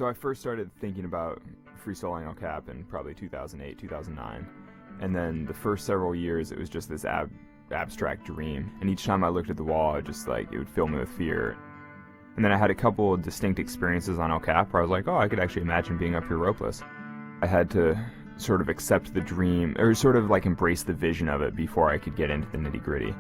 So I first started thinking about freestyling El Cap in probably 2008, 2009. And then the first several years, it was just this abstract dream. And each time I looked at the wall, it would fill me with fear. And then I had a couple of distinct experiences on El Cap where I was like, oh, I could actually imagine being up here ropeless. I had to sort of accept the dream, or sort of like embrace the vision of it before I could get into the nitty-gritty.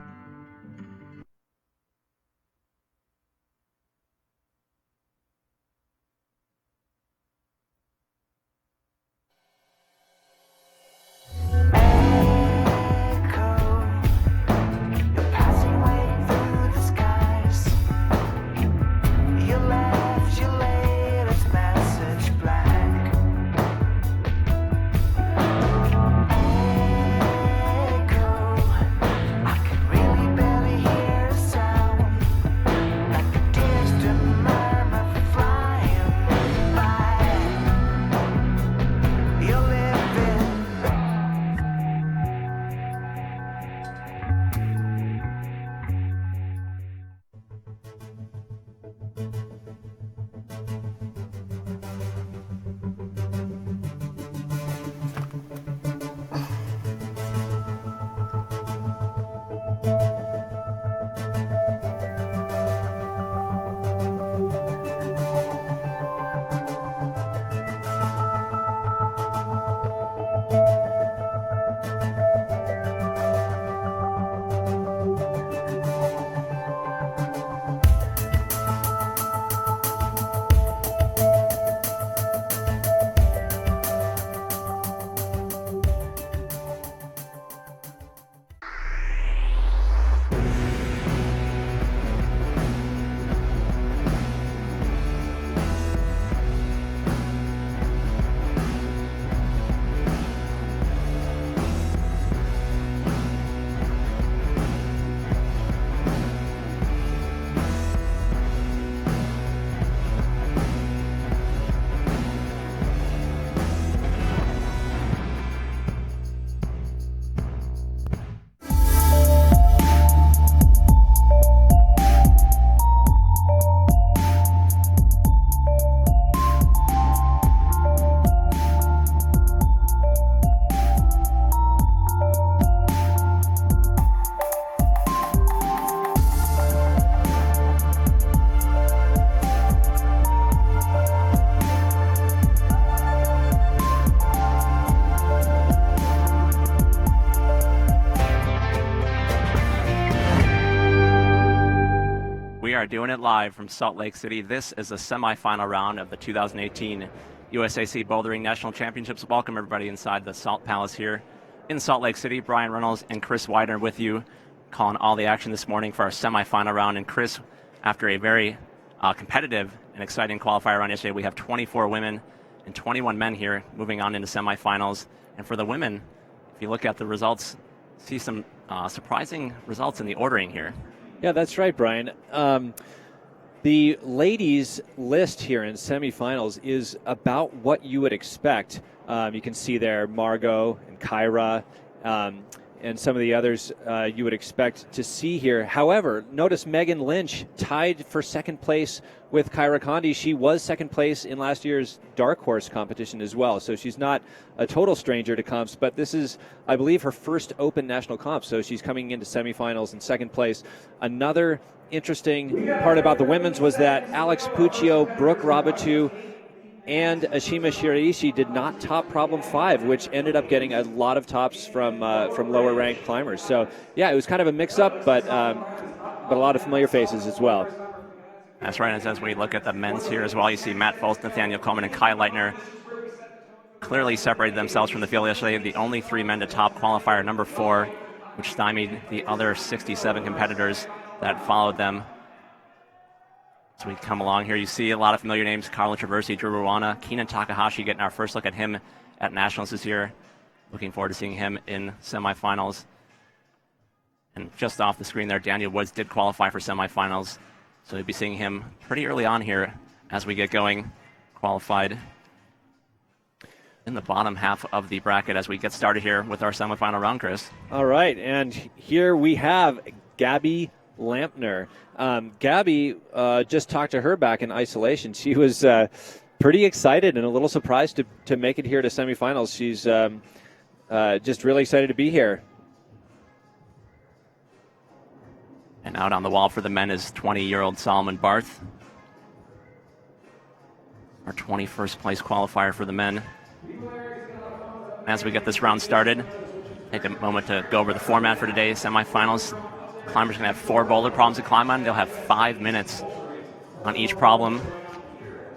are doing it live from Salt Lake City. This is the semifinal round of the 2018 USAC Bouldering National Championships. Welcome everybody inside the Salt Palace here in Salt Lake City. Brian Reynolds and Chris Widener with you, calling all the action this morning for our semifinal round. And Chris, after a very competitive and exciting qualifier round yesterday, we have 24 women and 21 men here moving on into semifinals. And for the women, if you look at the results, see some surprising results in the ordering here. Yeah, that's right, Brian. The ladies' list here in semifinals is about what you would expect. You can see there Margo and Kyra and some of the others you would expect to see here. However, notice Megan Lynch tied for second place with Kyra Condi. She was second place in last year's dark horse competition as well, so she's not a total stranger to comps, but this is, I believe, her first open national comp, so she's coming into semifinals in second place. Another interesting part about the women's was that Alex Puccio, Brooke Ravabu, and Ashima Shiraishi did not top problem 5, which ended up getting a lot of tops from lower ranked climbers. So yeah, it was kind of a mix-up, but a lot of familiar faces as well. That's right, and as we look at the men's here as well, you see Matt Fults, Nathaniel Coleman, and Kai Leitner clearly separated themselves from the field yesterday. The only 3 men to top qualifier number 4, which stymied the other 67 competitors that followed them. As we come along here, you see a lot of familiar names: Carla Traversi, Drew Rwana, Keenan Takahashi, getting our first look at him at Nationals this year. Looking forward to seeing him in semifinals. And just off the screen there, Daniel Woods did qualify for semifinals, so we'll be seeing him pretty early on here as we get going. Qualified in the bottom half of the bracket as we get started here with our semifinal round, Chris. All right, and here we have Gabby Lampner. Gabby, just talked to her back in isolation. She was pretty excited and a little surprised to make it here to semifinals. She's just really excited to be here. And out on the wall for the men is 20-year-old Solomon Barth, our 21st place qualifier for the men. As we get this round started, take a moment to go over the format for today's semifinals. Climbers are going to have 4 boulder problems to climb on. They'll have 5 minutes on each problem,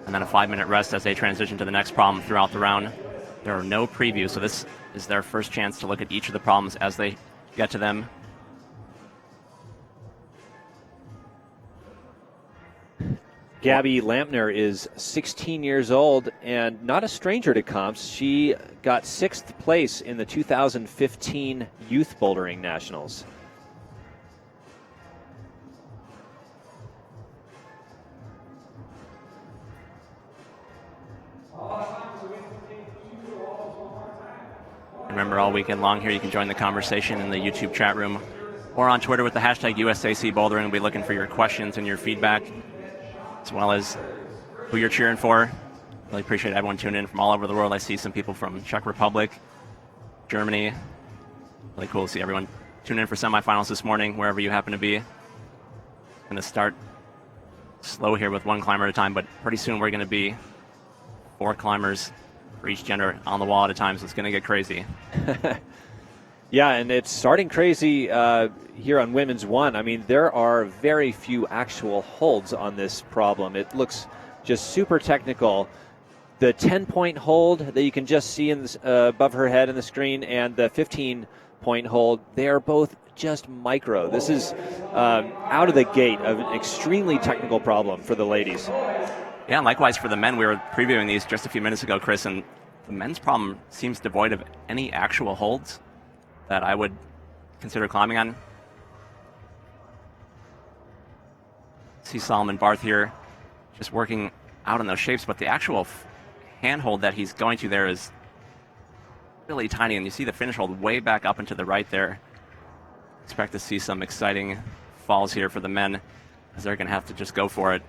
and then a 5-minute rest as they transition to the next problem throughout the round. There are no previews, so this is their first chance to look at each of the problems as they get to them. Gabby Lampner is 16 years old and not a stranger to comps. She got 6th place in the 2015 Youth Bouldering Nationals. Remember, all weekend long here, you can join the conversation in the YouTube chat room or on Twitter with the hashtag USAC Bouldering. We'll be looking for your questions and your feedback, as well as who you're cheering for. Really appreciate everyone tuning in from all over the world. I see some people from Czech Republic, Germany. Really cool to see everyone tune in for semifinals this morning, wherever you happen to be. Going to start slow here with 1 climber at a time, but pretty soon we're going to be 4 climbers for each gender on the wall at a time, so it's going to get crazy. Yeah, and it's starting crazy here on Women's 1. I mean, there are very few actual holds on this problem. It looks just super technical. The 10-point hold that you can just see in this, above her head in the screen, and the 15-point hold, they are both just micro. This is out of the gate of an extremely technical problem for the ladies. Yeah, and likewise for the men. We were previewing these just a few minutes ago, Chris, and the men's problem seems devoid of any actual holds that I would consider climbing on. See Solomon Barth here just working out on those shapes, but the actual handhold that he's going to there is really tiny, and you see the finish hold way back up and to the right there. Expect to see some exciting falls here for the men, as they're going to have to just go for it.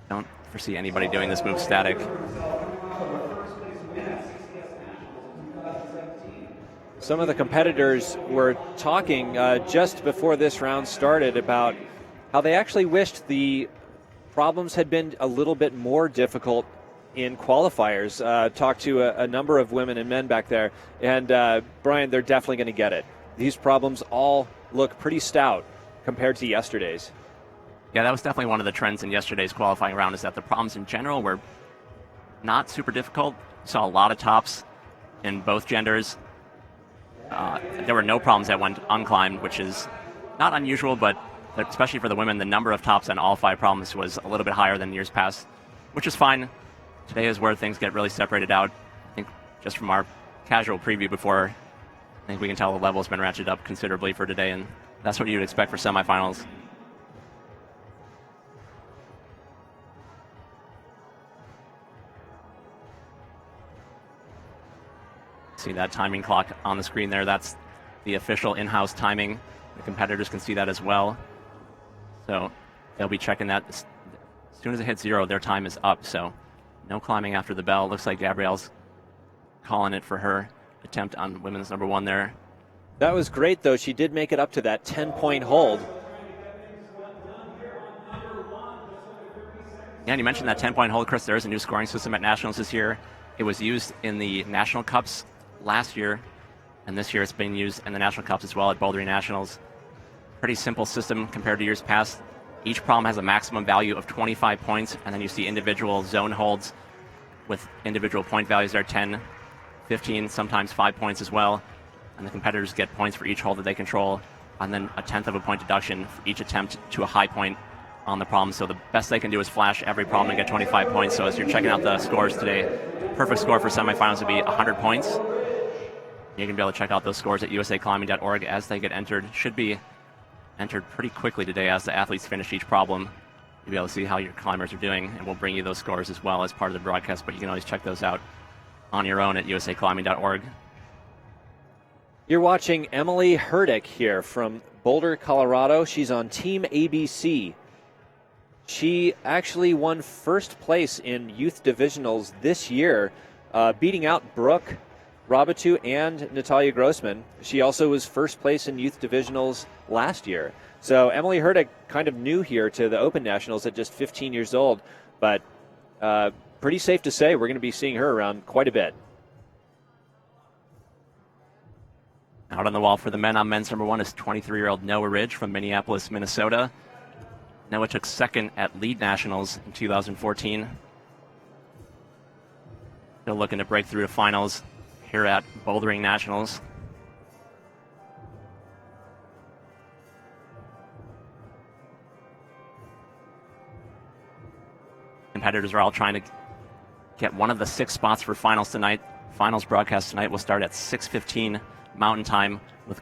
Don't foresee anybody doing this move static. Some of the competitors were talking just before this round started about how they actually wished the problems had been a little bit more difficult in qualifiers. Talked to a number of women and men back there, and Brian, they're definitely going to get it. These problems all look pretty stout compared to yesterday's. Yeah, that was definitely one of the trends in yesterday's qualifying round, is that the problems in general were not super difficult. Saw a lot of tops in both genders. There were no problems that went unclimbed, which is not unusual, but especially for the women, the number of tops on all 5 problems was a little bit higher than years past, which is fine. Today is where things get really separated out. I think just from our casual preview before, I think we can tell the level's been ratcheted up considerably for today, and that's what you'd expect for semifinals. See that timing clock on the screen there. That's the official in-house timing. The competitors can see that as well. So they'll be checking that. As soon as it hits 0, their time is up. So no climbing after the bell. Looks like Gabrielle's calling it for her attempt on women's number 1 there. That was great, though. She did make it up to that 10-point hold. Yeah, and you mentioned that 10-point hold, Chris. There is a new scoring system at Nationals this year. It was used in the National Cups last year, and this year it's being used in the National Cups as well at Bouldering Nationals. Pretty simple system compared to years past. Each problem has a maximum value of 25 points, and then you see individual zone holds with individual point values there, 10, 15, sometimes 5 points as well. And the competitors get points for each hold that they control, and then a 1/10 of a point deduction for each attempt to a high point on the problem. So the best they can do is flash every problem and get 25 points. So as you're checking out the scores today, perfect score for semifinals would be 100 points. You can be able to check out those scores at usaclimbing.org as they get entered. Should be entered pretty quickly today as the athletes finish each problem. You'll be able to see how your climbers are doing, and we'll bring you those scores as well as part of the broadcast, but you can always check those out on your own at usaclimbing.org. You're watching Emily Herdick here from Boulder, Colorado. She's on Team ABC. She actually won first place in youth divisionals this year, beating out Brooke Ravabu and Natalia Grossman. She also was first place in youth divisionals last year. So Emily Hurtig kind of new here to the Open Nationals at just 15 years old, but pretty safe to say we're going to be seeing her around quite a bit. Out on the wall for the men on men's number 1 is 23-year-old Noah Ridge from Minneapolis, Minnesota. Noah took second at Lead Nationals in 2014. Still looking to break through to finals here at Bouldering Nationals. Competitors are all trying to get one of the 6 spots for finals tonight. Finals broadcast tonight will start at 6:15 Mountain Time, with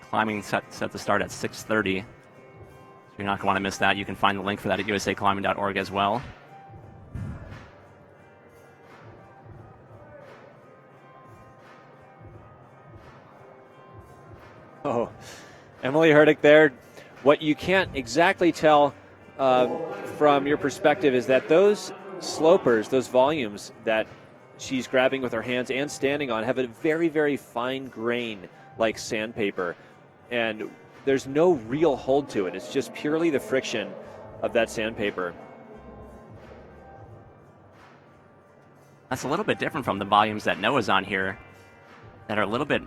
climbing set to start at 6:30. So you're not going to want to miss that. You can find the link for that at usaclimbing.org as well. Oh, Emily Hurtig there. What you can't exactly tell from your perspective is that those slopers, those volumes that she's grabbing with her hands and standing on, have a very, very fine grain like sandpaper. And there's no real hold to it. It's just purely the friction of that sandpaper. That's a little bit different from the volumes that Noah's on here that are a little bit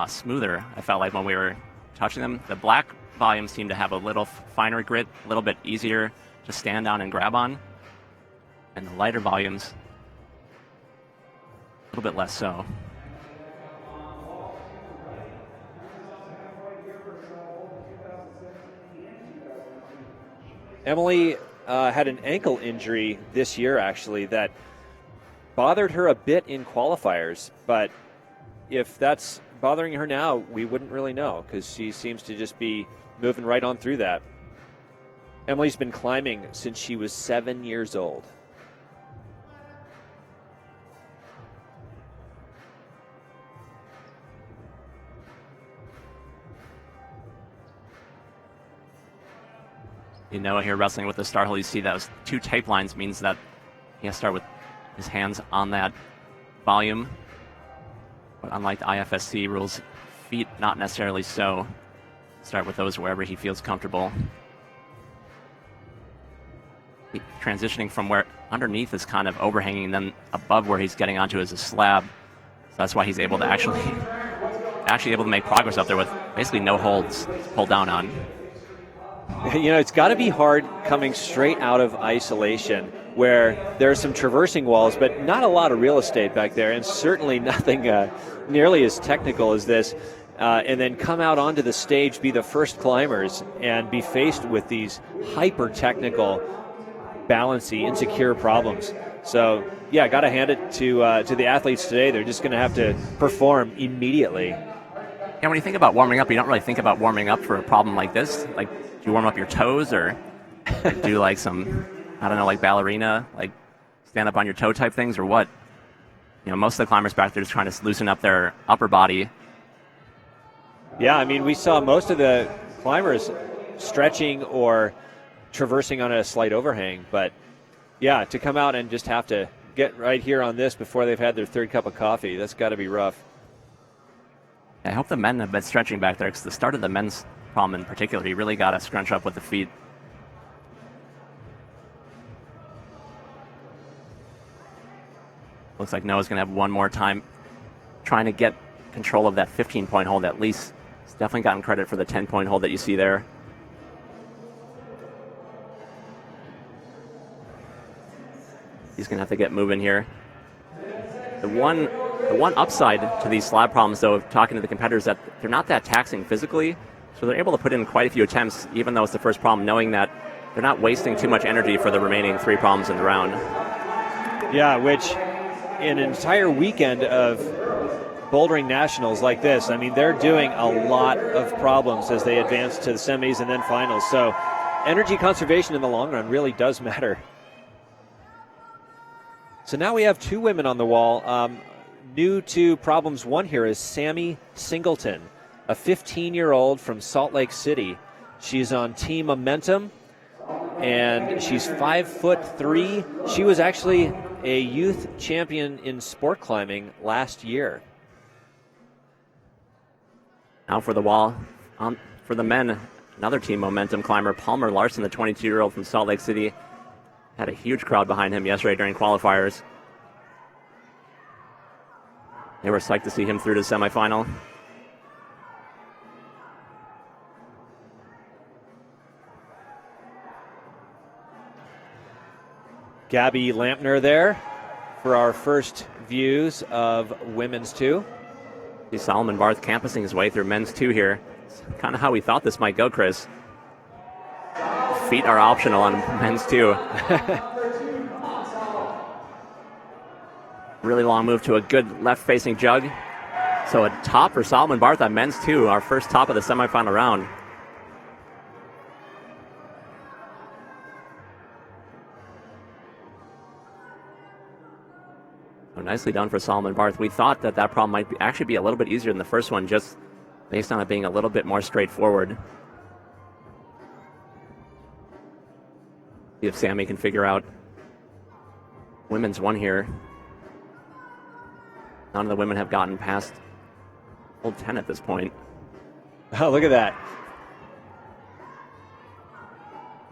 smoother, I felt like, when we were touching them. The black volumes seem to have a little finer grit, a little bit easier to stand on and grab on. And the lighter volumes, a little bit less so. Emily had an ankle injury this year, actually, that bothered her a bit in qualifiers. But if that's bothering her now, we wouldn't really know, because she seems to just be moving right on through that. Emily's been climbing since she was 7 years old. You know, here wrestling with the start hold, you see those 2 tape lines means that he has to start with his hands on that volume. But unlike the IFSC rules, feet not necessarily so. Start with those wherever he feels comfortable. Transitioning from where underneath is kind of overhanging, and then above where he's getting onto is a slab. So that's why he's able to actually able to make progress up there with basically no holds to pull down on. You know, it's got to be hard coming straight out of isolation, where there are some traversing walls, but not a lot of real estate back there, and certainly nothing nearly as technical as this. And then come out onto the stage, be the first climbers, and be faced with these hyper-technical, balancy, insecure problems. So, yeah, got to hand it to the athletes today. They're just going to have to perform immediately. And when you think about warming up, you don't really think about warming up for a problem like this. Like, do you warm up your toes, or do like some, I don't know, like ballerina, like stand up on your toe type things, or what? You know, most of the climbers back there just trying to loosen up their upper body. Yeah, I mean, we saw most of the climbers stretching or traversing on a slight overhang, but yeah, to come out and just have to get right here on this before they've had their 3rd cup of coffee, that's got to be rough. I hope the men have been stretching back there, because the start of the men's problem in particular, you really got to scrunch up with the feet. Looks like Noah's going to have one more time trying to get control of that 15-point hold at least. He's definitely gotten credit for the 10-point hold that you see there. He's going to have to get moving here. The one upside to these slab problems, though, of talking to the competitors, that they're not that taxing physically, so they're able to put in quite a few attempts, even though it's the first problem, knowing that they're not wasting too much energy for the remaining 3 problems in the round. Yeah, which in an entire weekend of bouldering nationals like this, I mean, they're doing a lot of problems as they advance to the semis and then finals. So energy conservation in the long run really does matter. So now we have 2 women on the wall. New to problems 1 here is Sammy Singleton, a 15-year-old from Salt Lake City. She's on Team Momentum. and she's 5'3". She was actually a youth champion in sport climbing last year. Now for the wall. For the men, another team momentum climber, Palmer Larson, the 22-year-old from Salt Lake City. Had a huge crowd behind him yesterday during qualifiers. They were psyched to see him through to the semifinal. Gabby Lampner there for our first views of women's 2. See Solomon Barth campusing his way through men's 2 here. It's kind of how we thought this might go, Chris. Feet are optional on men's 2. Really long move to a good left-facing jug. So a top for Solomon Barth on men's 2, our first top of the semifinal round. So nicely done for Solomon Barth. We thought that problem might actually be a little bit easier than the first one, just based on it being a little bit more straightforward. See if Sammy can figure out women's 1 here. None of the women have gotten past hold 10 at this point. Oh, look at that.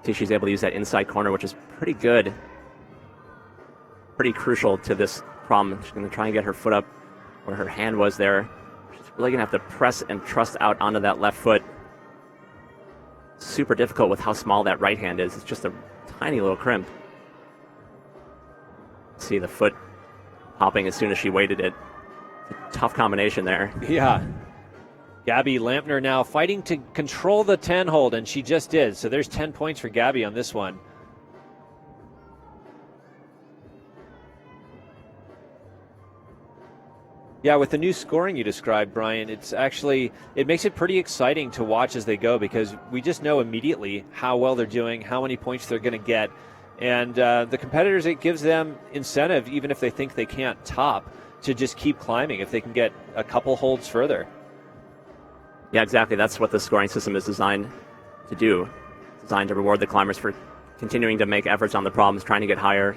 See, she's able to use that inside corner, which is pretty good. Pretty crucial to this problem. She's going to try and get her foot up where her hand was there. She's really going to have to press and trust out onto that left foot. Super difficult with how small that right hand is. It's just a tiny little crimp. See the foot popping as soon as she weighted it. It's a tough combination there. Yeah. Gabby Lampner now fighting to control the 10 hold, and she just did. So there's 10 points for Gabby on this one. Yeah, with the new scoring you described, Brian, it makes it pretty exciting to watch as they go, because we just know immediately how well they're doing, how many points they're going to get. And the competitors, it gives them incentive, even if they think they can't top, to just keep climbing if they can get a couple holds further. Yeah, exactly. That's what the scoring system is designed to do. It's designed to reward the climbers for continuing to make efforts on the problems, trying to get higher.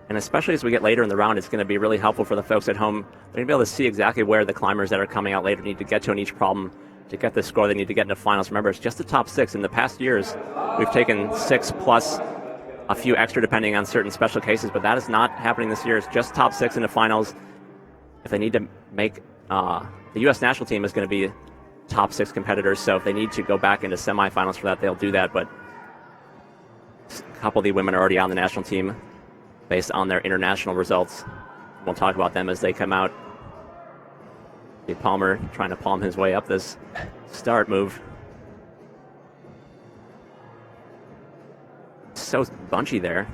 And especially as we get later in the round, it's going to be really helpful for the folks at home. They're going to be able to see exactly where the climbers that are coming out later need to get to in each problem to get the score they need to get into finals. Remember, it's just the top 6. In the past years, we've taken 6 plus a few extra depending on certain special cases, but that is not happening this year. It's just top 6 into finals. If they need to make, the U.S. national team is going to be top 6 competitors, so if they need to go back into semifinals for that, they'll do that. But a couple of the women are already on the national team based on their international results. We'll talk about them as they come out. See Palmer trying to palm his way up this start move. So bunchy there.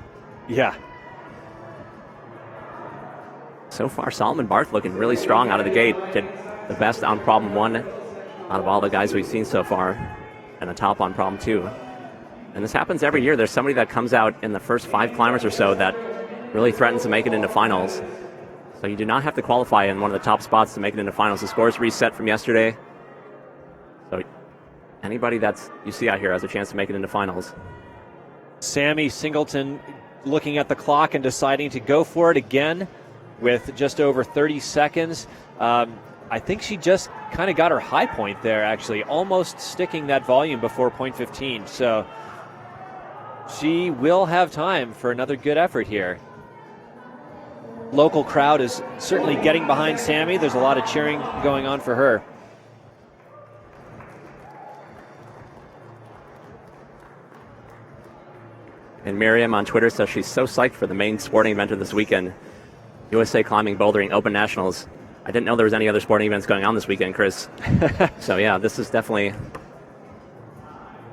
Yeah. So far, Solomon Barth looking really strong out of the gate. Did the best on problem 1 out of all the guys we've seen so far, and a top on problem 2. And this happens every year. There's somebody that comes out in the first 5 climbers or so that really threatens to make it into finals. So you do not have to qualify in one of the top spots to make it into finals. The score is reset from yesterday. So anybody that's you see out here has a chance to make it into finals. Sammy Singleton looking at the clock and deciding to go for it again with just over 30 seconds. I think she just kind of got her high point there, actually, almost sticking that volume before point 15. So she will have time for another good effort here. Local crowd is certainly getting behind Sammy. There's a lot of cheering going on for her. And Miriam on Twitter says she's so psyched for the main sporting event of this weekend, USA Climbing Bouldering Open Nationals. I didn't know there was any other sporting events going on this weekend, Chris. So yeah, this is definitely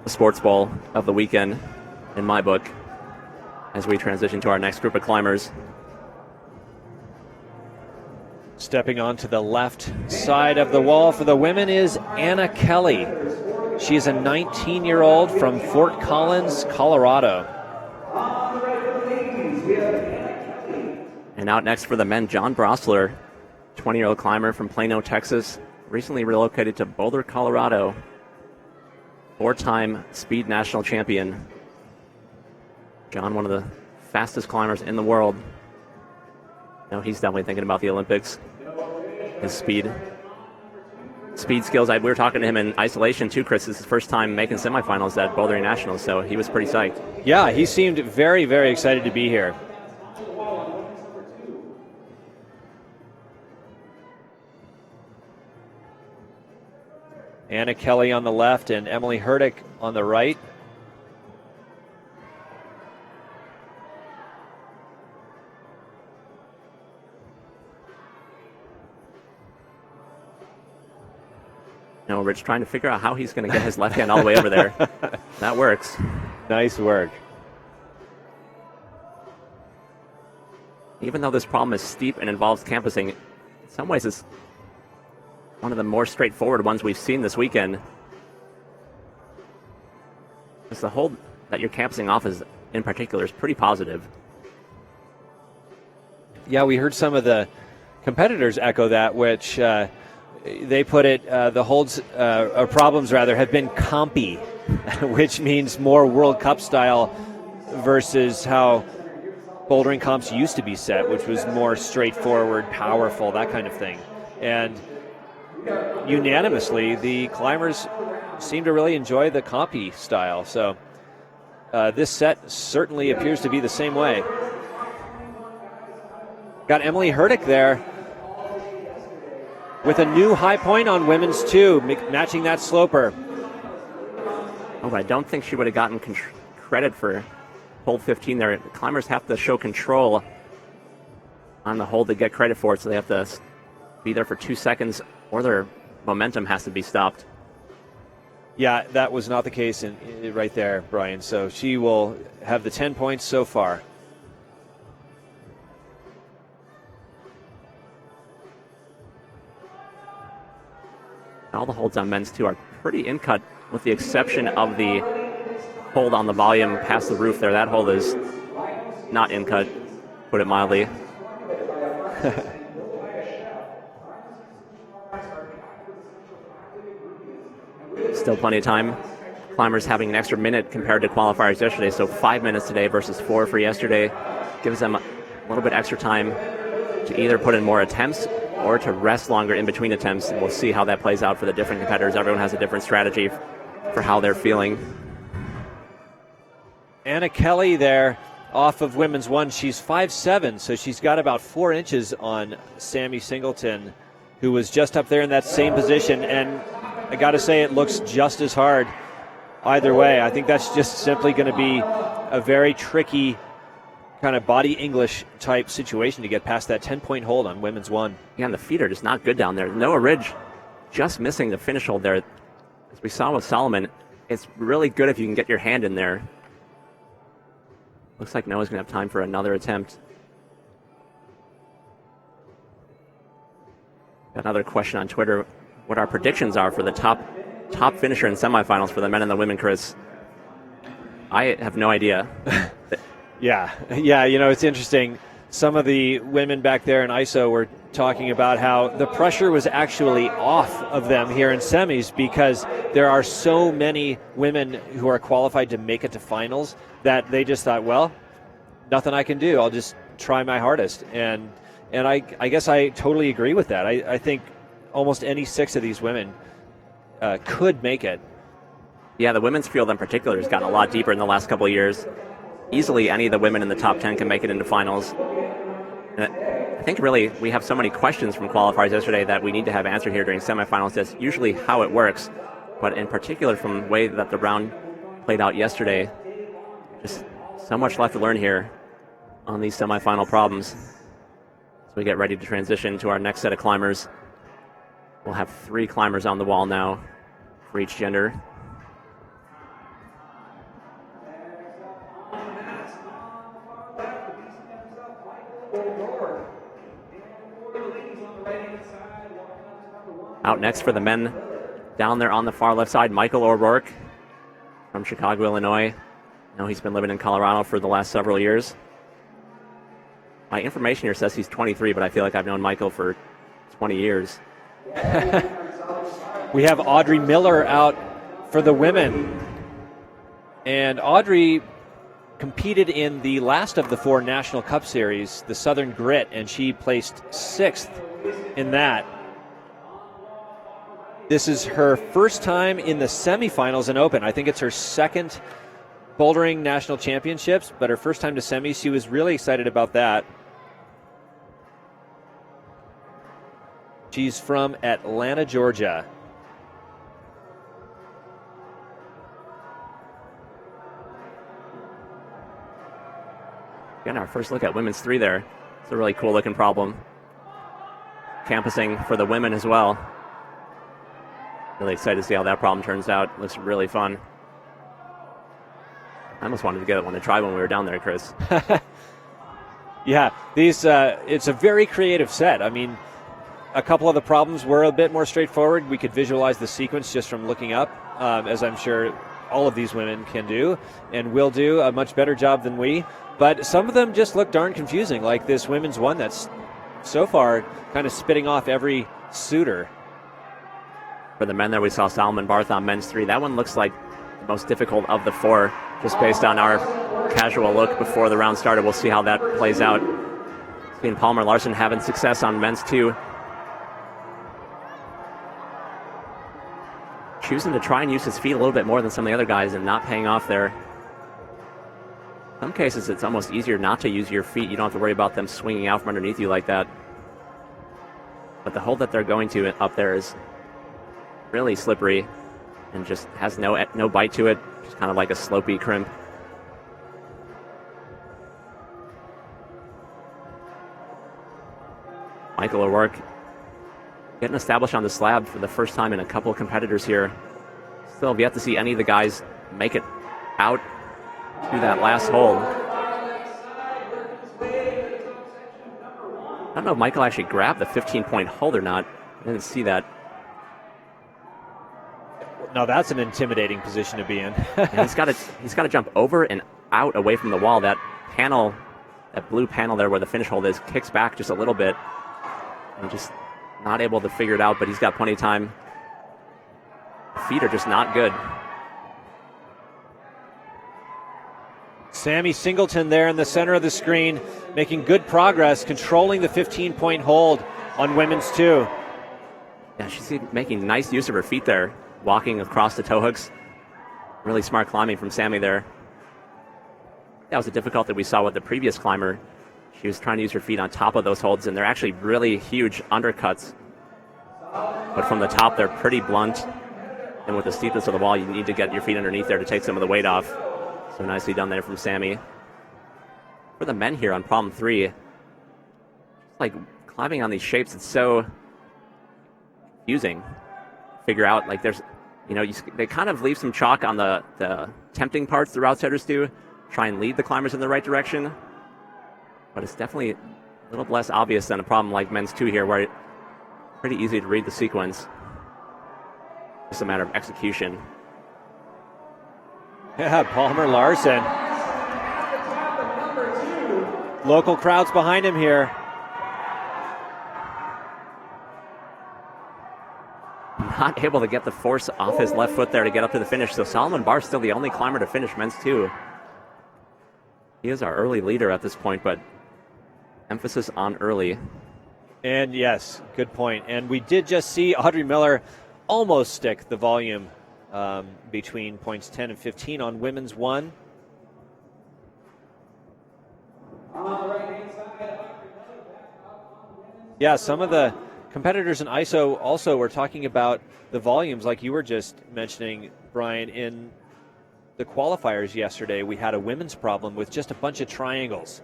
the sports bowl of the weekend in my book as we transition to our next group of climbers. Stepping onto the left side of the wall for the women is Anna Kelly. She is a 19-year-old from Fort Collins, Colorado. And out next for the men, John Brosler, 20-year-old climber from Plano, Texas, recently relocated to Boulder, Colorado, 4-time speed national champion. John, one of the fastest climbers in the world. He's definitely thinking about the Olympics. His speed skills. We were talking to him in isolation too, Chris. This is his first time making semifinals at Bouldering Nationals, so he was pretty psyched. Yeah, he seemed very, very excited to be here. Anna Kelly on the left and Emily Hurdick on the right. Rich trying to figure out how he's going to get his left hand all the way over there. That works. Nice work. Even though this problem is steep and involves campusing, in some ways it's one of the more straightforward ones we've seen this weekend. Just the hold that you're campusing off in particular is pretty positive. Yeah, we heard some of the competitors echo that, which they put it, the holds, or problems rather, have been compy, which means more World Cup style versus how bouldering comps used to be set, which was more straightforward, powerful, that kind of thing. And unanimously, the climbers seem to really enjoy the compy style. So this set certainly appears to be the same way. Got Emily Hurdick there with a new high point on women's 2, matching that sloper. Oh, but I don't think she would have gotten credit for hold 15 there. The climbers have to show control on the hold to get credit for it, so they have to be there for 2 seconds or their momentum has to be stopped. Yeah, that was not the case right there, Brian. So she will have the 10 points so far. All the holds on men's 2 are pretty in-cut, with the exception of the hold on the volume past the roof there. That hold is not in-cut, put it mildly. Still plenty of time. Climbers having an extra minute compared to qualifiers yesterday, so 5 minutes today versus 4 for yesterday. Gives them a little bit extra time to either put in more attempts or to rest longer in between attempts, and we'll see how that plays out for the different competitors. Everyone has a different strategy for how they're feeling. Anna Kelly there off of women's 1. She's 5'7", so she's got about 4 inches on Sammy Singleton, who was just up there in that same position. And I got to say, it looks just as hard either way. I think that's just simply going to be a very tricky kind of body English type situation to get past that 10-point hold on women's 1. Yeah, and the feet are just not good down there. Noah Ridge just missing the finish hold there. As we saw with Solomon, it's really good if you can get your hand in there. Looks like Noah's going to have time for another attempt. Got another question on Twitter. What our predictions are for the top finisher in semifinals for the men and the women, Chris. I have no idea. Yeah, it's interesting. Some of the women back there in ISO were talking about how the pressure was actually off of them here in semis because there are so many women who are qualified to make it to finals that they just thought, well, nothing I can do. I'll just try my hardest. And I guess I totally agree with that. I think almost any 6 of these women could make it. Yeah, the women's field in particular has gotten a lot deeper in the last couple of years. Easily any of the women in the top 10 can make it into finals. And I think really we have so many questions from qualifiers yesterday that we need to have answered here during semifinals. That's usually how it works. But in particular from the way that the round played out yesterday, just so much left to learn here on these semifinal problems. So we get ready to transition to our next set of climbers. We'll have 3 climbers on the wall now for each gender. Out next for the men, down there on the far left side, Michael O'Rourke from Chicago, Illinois. I know he's been living in Colorado for the last several years. My information here says he's 23, but I feel like I've known Michael for 20 years. We have Audrey Miller out for the women. And Audrey competed in the last of the 4 National Cup Series, the Southern Grit, and she placed 6th in that. This is her first time in the semifinals in Open. I think it's her second Bouldering National Championships, but her first time to semis. She was really excited about that. She's from Atlanta, Georgia. Again, our first look at women's 3 there. It's a really cool looking problem. Campusing for the women as well. Really excited to see how that problem turns out. Looks really fun. I almost wanted to get one to try when we were down there, Chris. Yeah, these it's a very creative set. I mean, a couple of the problems were a bit more straightforward. We could visualize the sequence just from looking up, as I'm sure all of these women can do and will do a much better job than we. But some of them just look darn confusing, like this women's one that's so far kind of spitting off every suitor. For the men there, we saw Solomon Barth on men's 3. That one looks like the most difficult of the 4, just based on our casual look before the round started. We'll see how that plays out. Seeing Palmer Larson having success on men's 2. Choosing to try and use his feet a little bit more than some of the other guys and not paying off there. In some cases, it's almost easier not to use your feet. You don't have to worry about them swinging out from underneath you like that. But the hold that they're going to up there is really slippery and just has no bite to it. Just kind of like a slopey crimp. Michael O'Rourke getting established on the slab for the first time in a couple of competitors here. Still have yet to see any of the guys make it out to that last hold. I don't know if Michael actually grabbed the 15-point hold or not. I didn't see that. No, that's an intimidating position to be in. He's got to jump over and out away from the wall. That panel, that blue panel there where the finish hold is, kicks back just a little bit. And just not able to figure it out, but he's got plenty of time. Feet are just not good. Sammy Singleton there in the center of the screen, making good progress, controlling the 15-point hold on women's 2. Yeah, she's making nice use of her feet there, walking across the toe hooks. Really smart climbing from Sammy there. That was the difficulty we saw with the previous climber. She was trying to use her feet on top of those holds, and they're actually really huge undercuts. But from the top, they're pretty blunt. And with the steepness of the wall, you need to get your feet underneath there to take some of the weight off. So nicely done there from Sammy. For the men here on problem 3, like climbing on these shapes, it's so confusing. Figure out, like there's, they kind of leave some chalk on the tempting parts the route setters do. Try and lead the climbers in the right direction. But it's definitely a little less obvious than a problem like men's 2 here, where it's pretty easy to read the sequence. It's a matter of execution. Yeah, Palmer Larson. Local crowds behind him here. Not able to get the force off his left foot there to get up to the finish. So Solomon Barr's still the only climber to finish men's 2. He is our early leader at this point, but emphasis on early. And yes, good point. And we did just see Audrey Miller almost stick the volume between points 10 and 15 on women's 1. Yeah, some of the competitors in ISO also were talking about the volumes like you were just mentioning, Brian. In the qualifiers yesterday, we had a women's problem with just a bunch of triangles.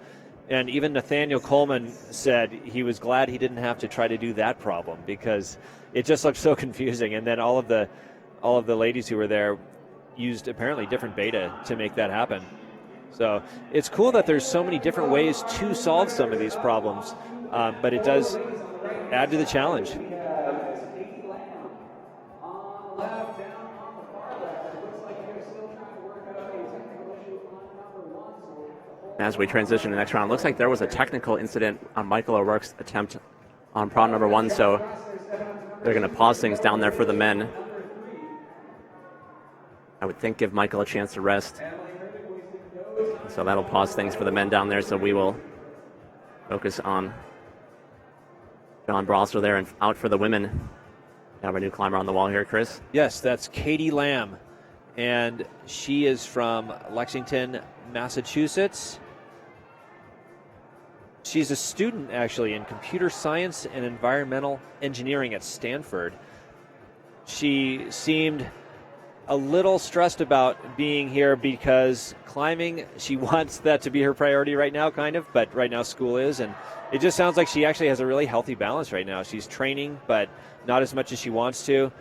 And even Nathaniel Coleman said he was glad he didn't have to try to do that problem because it just looked so confusing. And then all of the ladies who were there used apparently different beta to make that happen. So it's cool that there's so many different ways to solve some of these problems, but it does add to the challenge. As we transition to the next round, looks like there was a technical incident on Michael O'Rourke's attempt on prod number 1, so they're going to pause things down there for the men. I would think give Michael a chance to rest. So that'll pause things for the men down there. So we will focus on John Brosser there and out for the women. We have a new climber on the wall here, Chris. Yes, that's Katie Lamb. And she is from Lexington, Massachusetts. She's a student, actually, in computer science and environmental engineering at Stanford. She seemed a little stressed about being here because climbing, she wants that to be her priority right now, kind of, but right now school is, and it just sounds like she actually has a really healthy balance right now. She's training, but not as much as she wants to,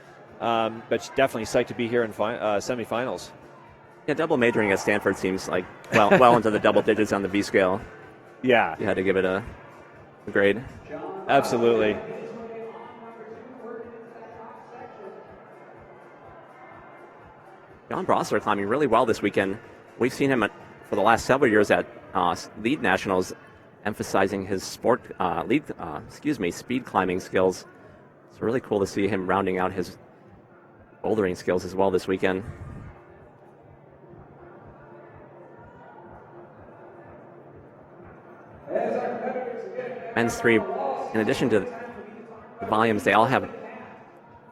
but she's definitely psyched to be here in semifinals. Yeah, double majoring at Stanford seems like well into the double digits on the V scale. Yeah. You had to give it a grade. Absolutely. John Brosser climbing really well this weekend. We've seen him for the last several years at lead nationals, emphasizing his speed climbing skills. It's really cool to see him rounding out his bouldering skills as well this weekend. Men's 3, in addition to the volumes, they all have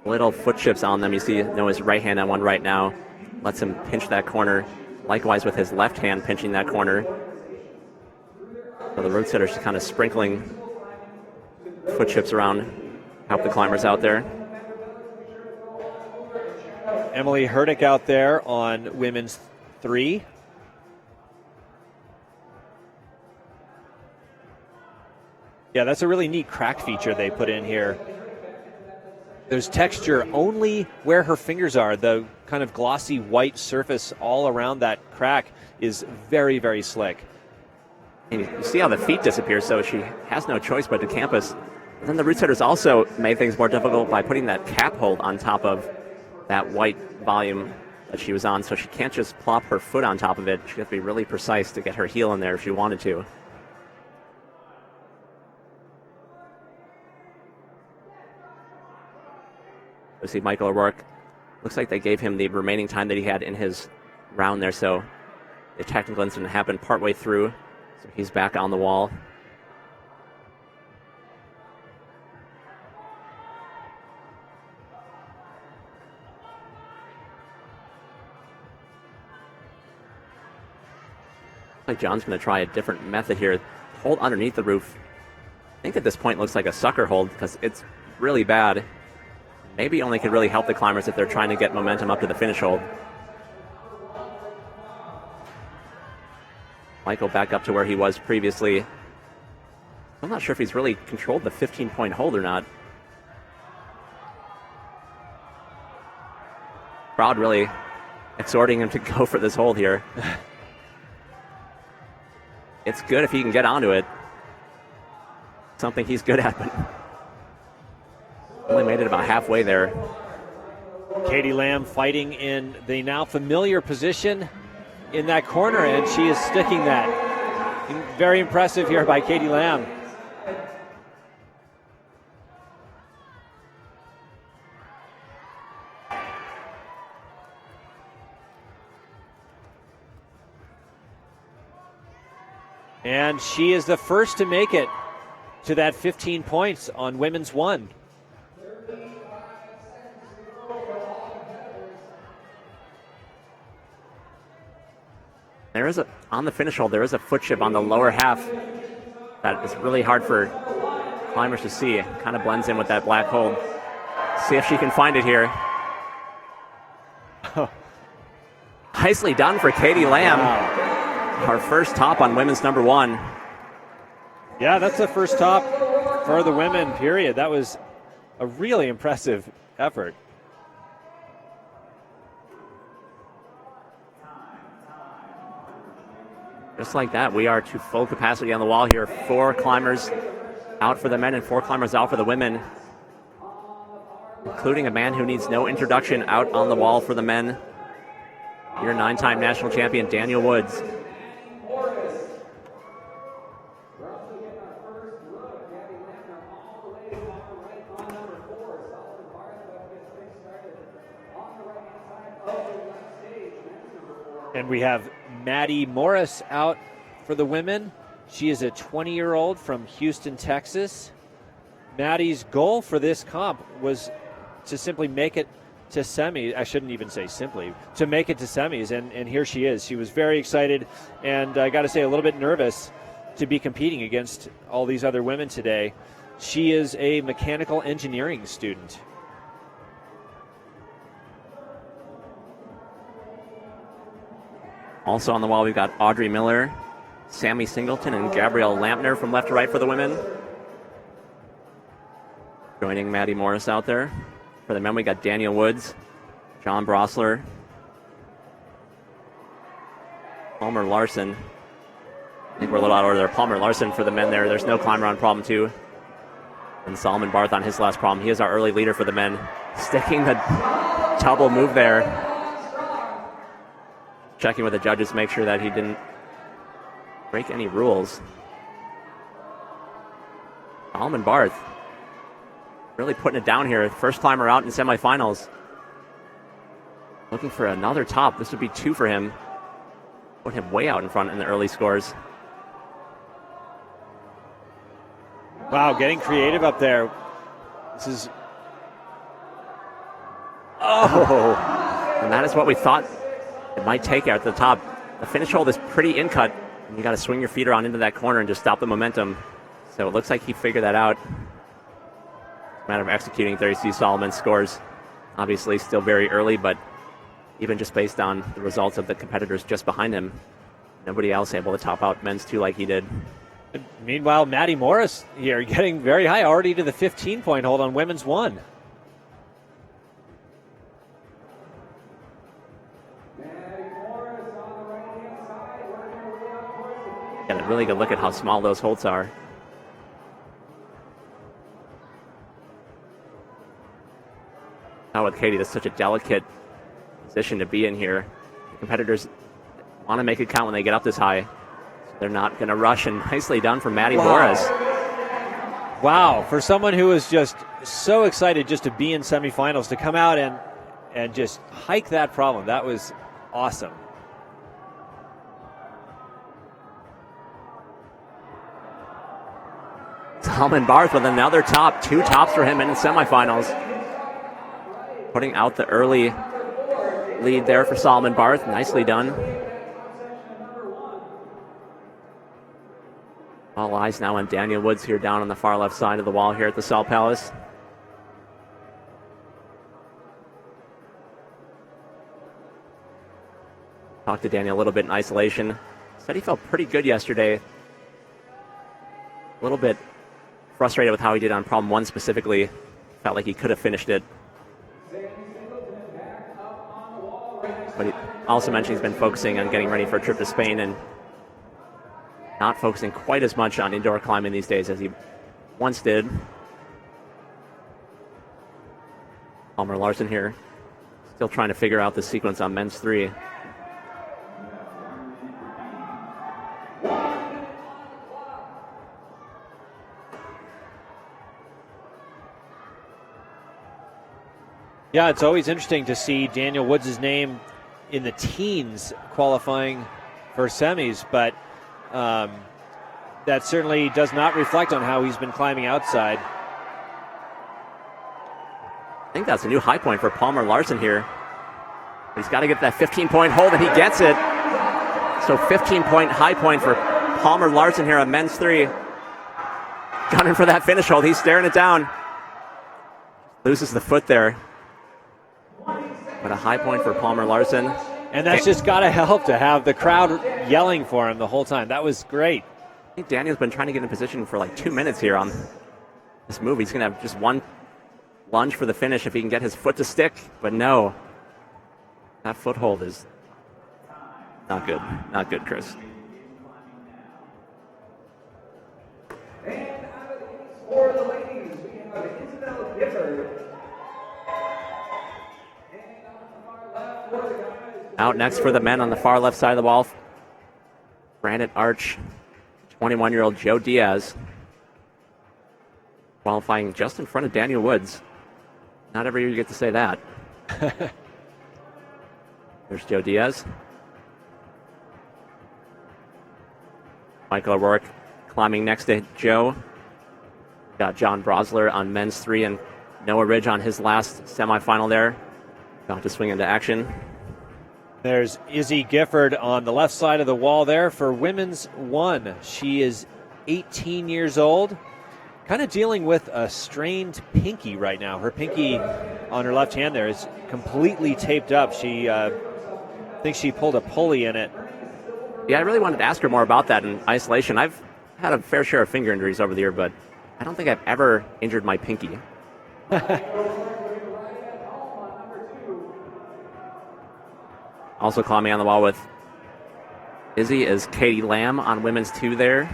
little foot chips on them. You see Noah's right hand on one right now. Lets him pinch that corner. Likewise with his left hand pinching that corner. So the road setter's just kind of sprinkling foot chips around, help the climbers out there. Emily Herdick out there on women's 3. Yeah, that's a really neat crack feature they put in here. There's texture only where her fingers are. The kind of glossy white surface all around that crack is very, very slick. And you see how the feet disappear, so she has no choice but to campus. And then the root setters also made things more difficult by putting that cap hold on top of that white volume that she was on, so she can't just plop her foot on top of it. She has to be really precise to get her heel in there if she wanted to. We see Michael O'Rourke. Looks like they gave him the remaining time that he had in his round there, so the technical incident happened partway through, so he's back on the wall. Like John's going to try a different method here. Hold underneath the roof. I think at this point it looks like a sucker hold because it's really bad. Maybe only could really help the climbers if they're trying to get momentum up to the finish hold. Michael back up to where he was previously. I'm not sure if he's really controlled the 15-point hold or not. Crowd really exhorting him to go for this hold here. It's good if he can get onto it. Something he's good at, but only made it about halfway there. Katie Lamb fighting in the now familiar position in that corner, and she is sticking that. Very impressive here by Katie Lamb. And she is the first to make it to that 15 points on women's 1. There is on the finish hold, there is a foot chip on the lower half that is really hard for climbers to see. It kind of blends in with that black hold. See if she can find it here. Nicely done for Katie Lamb. Wow. Our first top on women's number 1. Yeah, that's the first top for the women, period. That was a really impressive effort. Just like that, we are to full capacity on the wall here. 4 climbers out for the men and 4 climbers out for the women, including a man who needs no introduction out on the wall for the men. Your 9-time national champion, Daniel Woods. And we have Maddie Morris out for the women. She is a 20-year-old from Houston, Texas. Maddie's goal for this comp was to simply make it to semis. I shouldn't even say simply, to make it to semis, and here she is. She was very excited, and I got to say a little bit nervous to be competing against all these other women today. She is a mechanical engineering student. Also on the wall, we've got Audrey Miller, Sammy Singleton, and Gabrielle Lampner from left to right for the women. Joining Maddie Morris out there. For the men, we got Daniel Woods, John Brosler, Palmer Larson. I think we're a little out of order there. Palmer Larson for the men there. There's no climber on problem 2. And Solomon Barth on his last problem. He is our early leader for the men. Sticking the double move there. Checking with the judges to make sure that he didn't break any rules. Solomon Barth really putting it down here. First climber out in semifinals. Looking for another top. This would be 2 for him. Put him way out in front in the early scores. Wow, getting creative up there. This is... Oh! And that is what we thought it might take at the top. The finish hold is pretty in-cut. You got to swing your feet around into that corner and just stop the momentum. So it looks like he figured that out. Matter of executing there. You see Solomon's scores. Obviously still very early, but even just based on the results of the competitors just behind him, nobody else able to top out men's 2 like he did. Meanwhile, Maddie Morris here getting very high, already to the 15-point hold on women's 1. Got a really good look at how small those holds are. Now with Katie, that's such a delicate position to be in here. The competitors want to make it count when they get up this high. So they're not going to rush, and nicely done from Maddie Morris. Wow, for someone who was just so excited just to be in semifinals, to come out and just hike that problem, that was awesome. Solomon Barth with another top. 2 tops for him in the semifinals. Putting out the early lead there for Solomon Barth. Nicely done. All eyes now on Daniel Woods here down on the far left side of the wall here at the Salt Palace. Talked to Daniel a little bit in isolation. Said he felt pretty good yesterday. A little bit frustrated with how he did on problem 1 specifically. Felt like he could have finished it. But he also mentioned he's been focusing on getting ready for a trip to Spain and not focusing quite as much on indoor climbing these days as he once did. Palmer Larson here, still trying to figure out the sequence on men's 3. Yeah, it's always interesting to see Daniel Woods' name in the teens qualifying for semis, but that certainly does not reflect on how he's been climbing outside. I think that's a new high point for Palmer Larson here. He's got to get that 15-point hold, and he gets it. So 15-point high point for Palmer Larson here on men's 3. Gunning for that finish hold. He's staring it down. Loses the foot there. But a high point for Palmer Larson. And that's just got to help to have the crowd yelling for him the whole time. That was great. I think Daniel's been trying to get in position for like 2 minutes here on this move. He's going to have just one lunge for the finish if he can get his foot to stick. But no, that foothold is not good. Not good, Chris. And for the ladies, we have Isabel Gifford. Out next for the men on the far left side of the wall, Granite Arch, 21-year-old Joe Diaz, qualifying just in front of Daniel Woods. Not every year you get to say that. There's Joe Diaz. Michael O'Rourke climbing next to Joe. Got John Brosler on men's 3 and Noah Ridge on his last semifinal there. About to swing into action. There's Izzy Gifford on the left side of the wall there for women's 1. She is 18 years old, kind of dealing with a strained pinky right now. Her pinky on her left hand there is completely taped up. She thinks she pulled a pulley in it. Yeah, I really wanted to ask her more about that in isolation. I've had a fair share of finger injuries over the year, but I don't think I've ever injured my pinky. Also climbing on the wall with Izzy is Katie Lamb on women's 2 there.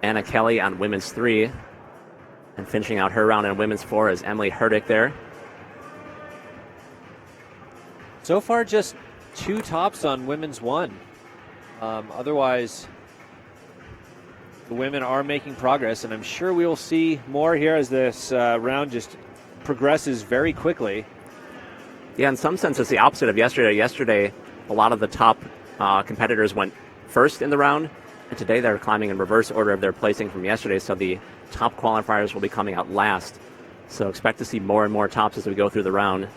Anna Kelly on women's 3. And finishing out her round in women's 4 is Emily Herdick there. So far, just 2 tops on women's 1. Otherwise, the women are making progress, and I'm sure we will see more here as this round just progresses very quickly. Yeah, in some sense, it's the opposite of yesterday. Yesterday, a lot of the top competitors went first in the round, and today they're climbing in reverse order of their placing from yesterday, so the top qualifiers will be coming out last. So expect to see more and more tops as we go through the round.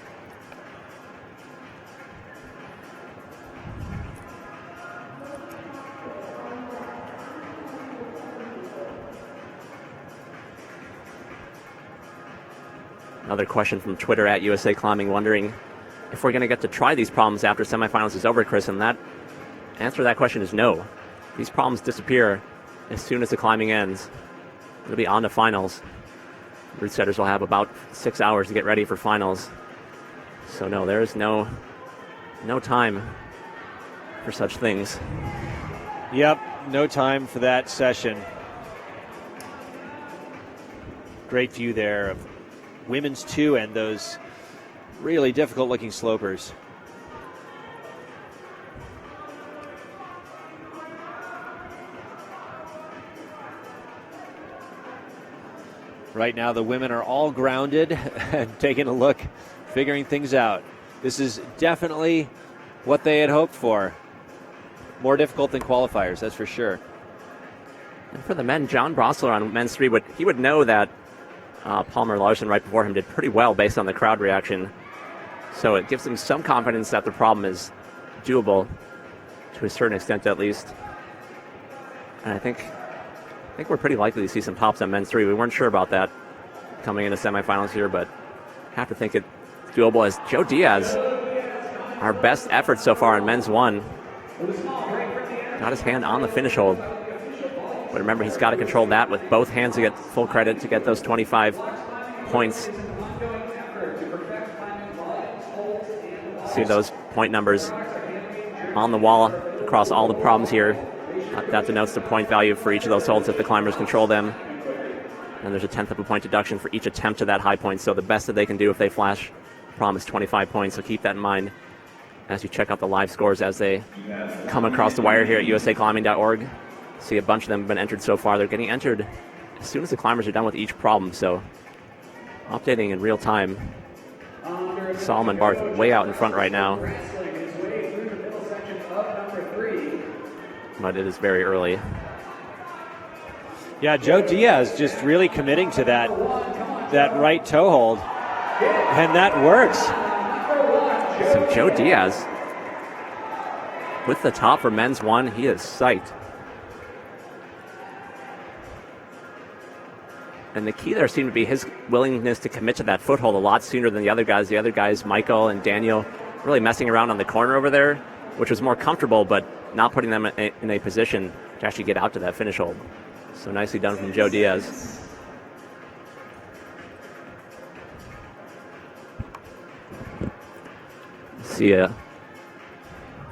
Another question from Twitter at USA Climbing, wondering if we're going to get to try these problems after semifinals is over, Chris, and that answer to that question is no. These problems disappear as soon as the climbing ends. It'll be on to finals. Route setters will have about 6 hours to get ready for finals. So no, there is no time for such things. Yep, no time for that session. Great view there of women's 2 and those really difficult looking slopers. Right now the women are all grounded and taking a look, figuring things out. This is definitely what they had hoped for. More difficult than qualifiers, that's for sure. And for the men, John Brosler on men's 3, he would know that Palmer Larson right before him did pretty well based on the crowd reaction. So it gives them some confidence that the problem is doable, to a certain extent at least. And I think we're pretty likely to see some tops on men's 3. We weren't sure about that coming into semifinals here, but have to think it's doable as Joe Diaz, our best effort so far in men's 1, got his hand on the finish hold. But remember, he's got to control that with both hands to get full credit to get those 25 points. See those point numbers on the wall across all the problems here. That denotes the point value for each of those holds if the climbers control them. And there's a 1/10 of a point deduction for each attempt to that high point. So the best that they can do if they flash problem is 25 points. So keep that in mind as you check out the live scores as they come across the wire here at usaclimbing.org. See a bunch of them have been entered so far. They're getting entered as soon as the climbers are done with each problem. So updating in real time. Solomon Barth way out in front right now. But it is very early. Yeah, Joe Diaz just really committing to that right toe hold. And that works. So Joe Diaz with the top for men's 1, he is psyched. And the key there seemed to be his willingness to commit to that foothold a lot sooner than the other guys. The other guys, Michael and Daniel, really messing around on the corner over there, which was more comfortable, but not putting them in a position to actually get out to that finish hold. So nicely done from Joe Diaz. See a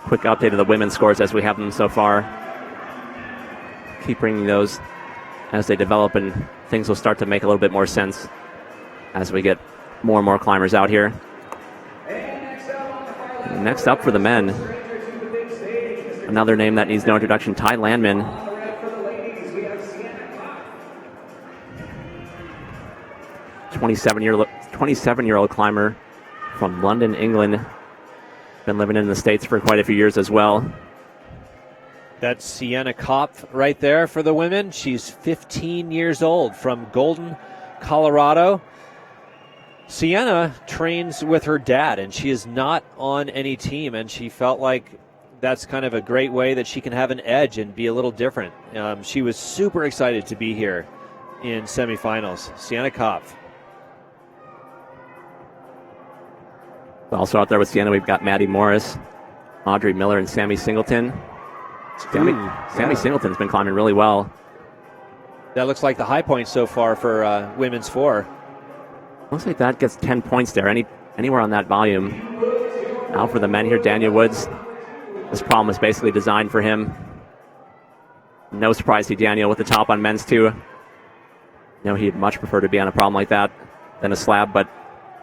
quick update of the women's scores as we have them so far. Keep bringing those as they develop, and things will start to make a little bit more sense as we get more and more climbers out here. Next up for the men, another name that needs no introduction, Ty Landman. 27-year-old climber from London, England. Been living in the States for quite a few years as well. That's Sienna Cop right there for the women. She's 15 years old from Golden, Colorado. Sienna trains with her dad, and she is not on any team, and she felt like that's kind of a great way that she can have an edge and be a little different. She was super excited to be here in semifinals. Sienna Cop. Also out there with Sienna, we've got Maddie Morris, Audrey Miller, and Sammy Singleton. Sammy Singleton's been climbing really well. That looks like the high point so far for women's 4. Looks like that gets 10 points there, anywhere on that volume. Now for the men here, Daniel Woods. This problem was basically designed for him. No surprise to Daniel with the top on men's 2. He'd much prefer to be on a problem like that than a slab, but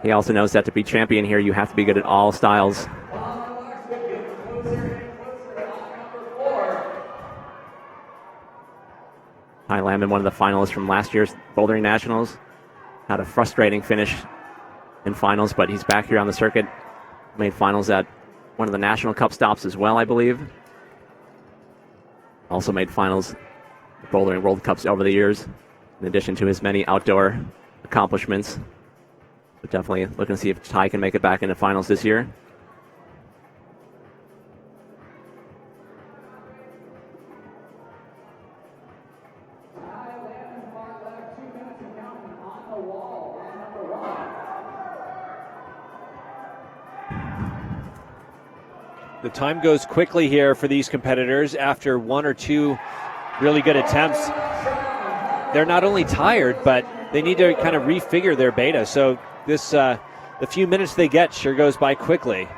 he also knows that to be champion here, you have to be good at all styles. Ty Lamb, one of the finalists from last year's Bouldering Nationals. Had a frustrating finish in finals, but he's back here on the circuit. Made finals at one of the National Cup stops as well, I believe. Also made finals at Bouldering World Cups over the years, in addition to his many outdoor accomplishments. But definitely looking to see if Ty can make it back into finals this year. The time goes quickly here for these competitors after 1 or 2 really good attempts. They're not only tired, but they need to kind of refigure their beta. So this, the few minutes they get sure goes by quickly.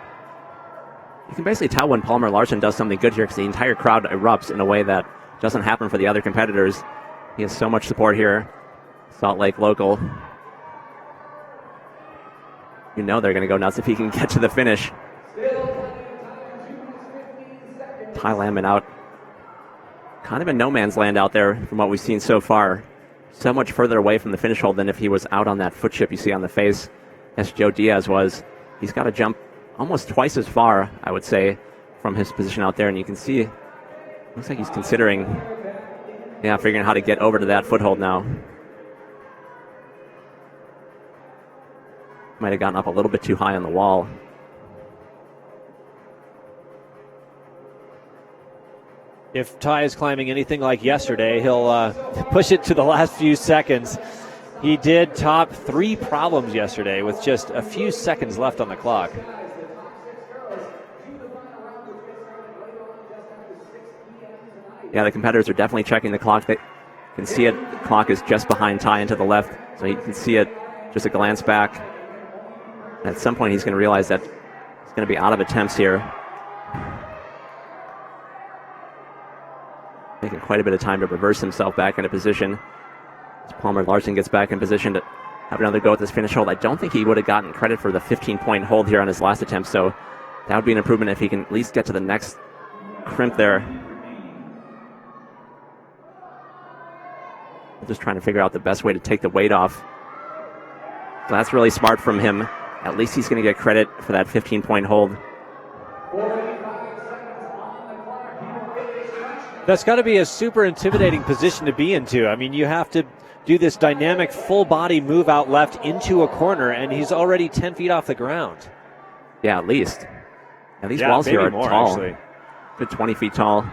You can basically tell when Palmer Larson does something good here because the entire crowd erupts in a way that doesn't happen for the other competitors. He has so much support here. Salt Lake local. They're going to go nuts if he can get to the finish. Ty Lamb out. Kind of in no man's land out there from what we've seen so far. So much further away from the finish hold than if he was out on that foot chip you see on the face, as Joe Diaz was. He's got to jump almost twice as far, I would say, from his position out there. And you can see, looks like he's considering, figuring out how to get over to that foothold now. Might have gotten up a little bit too high on the wall. If Ty is climbing anything like yesterday, he'll push it to the last few seconds. He did top 3 problems yesterday with just a few seconds left on the clock. Yeah, the competitors are definitely checking the clock. They can see it. The clock is just behind Ty and to the left, so you can see it just a glance back. At some point, he's going to realize that he's going to be out of attempts here. Taking quite a bit of time to reverse himself back into position. As Palmer Larson gets back in position to have another go at this finish hold. I don't think he would have gotten credit for the 15-point hold here on his last attempt, so that would be an improvement if he can at least get to the next crimp there. Just trying to figure out the best way to take the weight off. So that's really smart from him. At least he's going to get credit for that 15-point hold. That's got to be a super intimidating position to be into. I mean, you have to do this dynamic full body move out left into a corner, and he's already 10 feet off the ground. Yeah, at least. Now, these walls here are more, tall. Actually. Good 20 feet tall.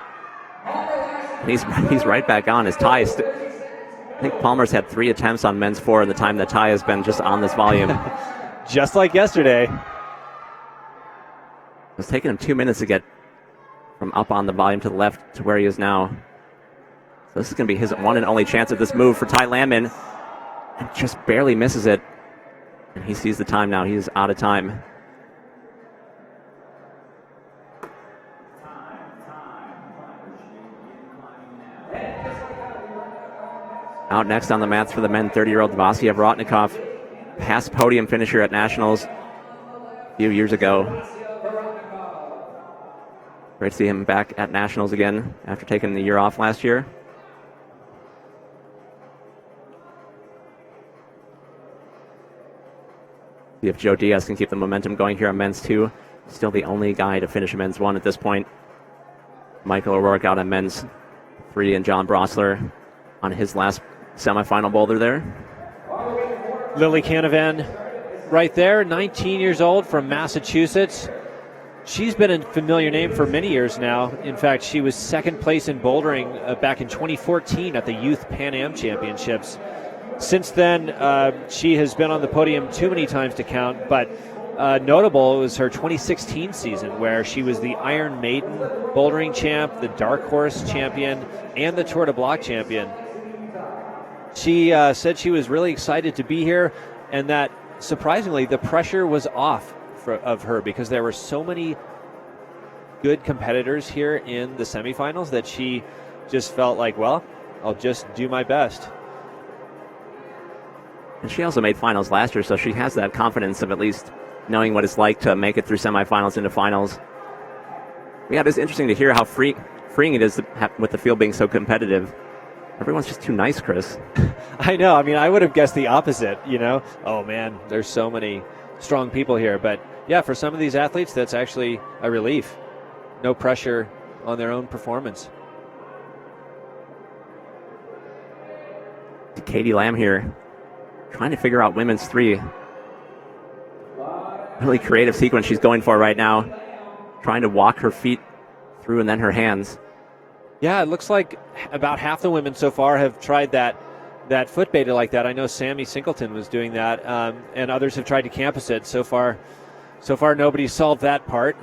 And he's right back on. His Ty is I think Palmer's had 3 attempts on men's 4 in the time that Ty has been just on this volume. Just like yesterday. It's taken him 2 minutes to get from up on the volume to the left to where he is now. So this is going to be his one and only chance at this move for Ty Lamb, and just barely misses it. And he sees the time now. He is out of time. Out next on the mats for the men, 30-year-old Vasiev Rotnikov. Past podium finisher at Nationals a few years ago. Great to see him back at Nationals again after taking the year off last year. See if Joe Diaz can keep the momentum going here on men's 2. Still the only guy to finish men's 1 at this point. Michael O'Rourke out on men's 3 and John Brosler on his last semifinal boulder there. Lily Canavan right there, 19 years old from Massachusetts. She's been a familiar name for many years now. In fact, she was second place in bouldering back in 2014 at the Youth Pan Am Championships. Since then, she has been on the podium too many times to count, but notable was her 2016 season where she was the Iron Maiden bouldering champ, the Dark Horse champion, and the Tour de Bloc champion. She said she was really excited to be here and that, surprisingly, the pressure was off of her because there were so many good competitors here in the semifinals that she just felt like, well, I'll just do my best. And she also made finals last year, so she has that confidence of at least knowing what it's like to make it through semifinals into finals. Yeah, it's interesting to hear how freeing it is with the field being so competitive. Everyone's just too nice, Chris. I know. I mean, I would have guessed the opposite, you know. Oh, man, there's so many strong people here. But, yeah, for some of these athletes, that's actually a relief. No pressure on their own performance. Katie Lamb here, trying to figure out women's 3. Really creative sequence she's going for right now. Trying to walk her feet through and then her hands. Yeah, it looks like about half the women so far have tried that foot beta like that. I know Sammy Singleton was doing that, and others have tried to campus it. So far nobody's solved that part.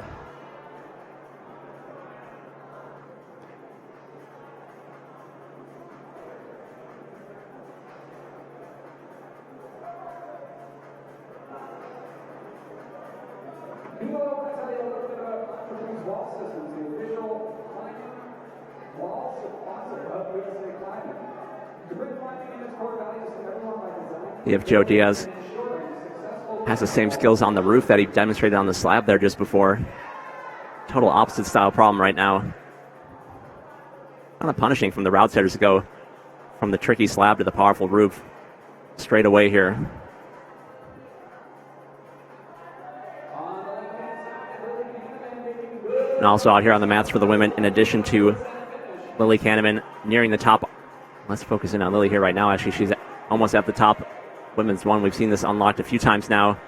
You have Joe Diaz. Has the same skills on the roof that he demonstrated on the slab there just before. Total opposite style problem right now. Kind of punishing from the route setters to go from the tricky slab to the powerful roof straight away here. And also out here on the mats for the women, in addition to Lily Kahneman nearing the top. Let's focus in on Lily here right now. Actually, she's almost at the top. Women's 1, we've seen this unlocked a few times now.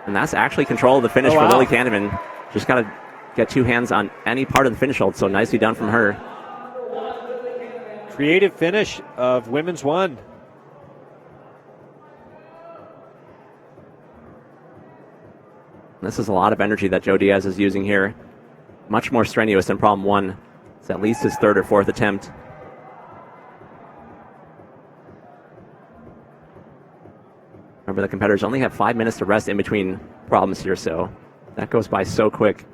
And that's actually control of the finish for Lily Kahneman. Just got to get 2 hands on any part of the finish hold, so nicely done from her. Creative finish of women's 1. This is a lot of energy that Joe Diaz is using here. Much more strenuous than problem 1. It's at least his 3rd or 4th attempt. Remember, the competitors only have 5 minutes to rest in between problems here, so that goes by so quick.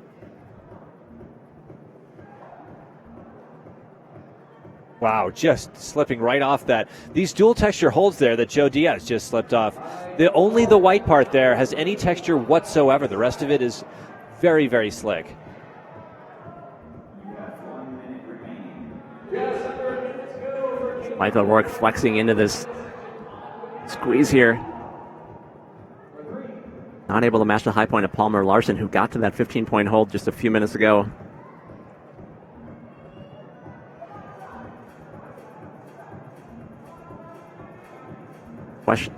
Wow, just slipping right off that. These dual texture holds there that Joe Diaz just slipped off. Only the white part there has any texture whatsoever. The rest of it is very, very slick. Michael O'Rourke flexing into this squeeze here. Not able to match the high point of Palmer Larson, who got to that 15-point hold just a few minutes ago.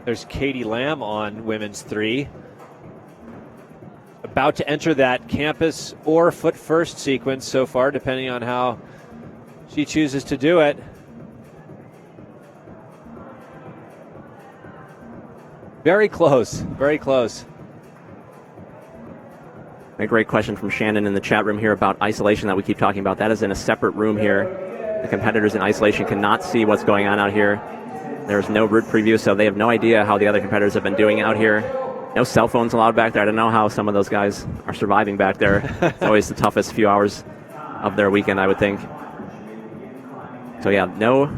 There's Katie Lamb on women's 3. About to enter that campus or foot first sequence so far, depending on how she chooses to do it. Very close, very close. A great question from Shannon in the chat room here about isolation that we keep talking about. That is in a separate room here. The competitors in isolation cannot see what's going on out here. There's no route preview, so they have no idea how the other competitors have been doing out here. No cell phones allowed back there. I don't know how some of those guys are surviving back there. It's always the toughest few hours of their weekend, I would think. So yeah, no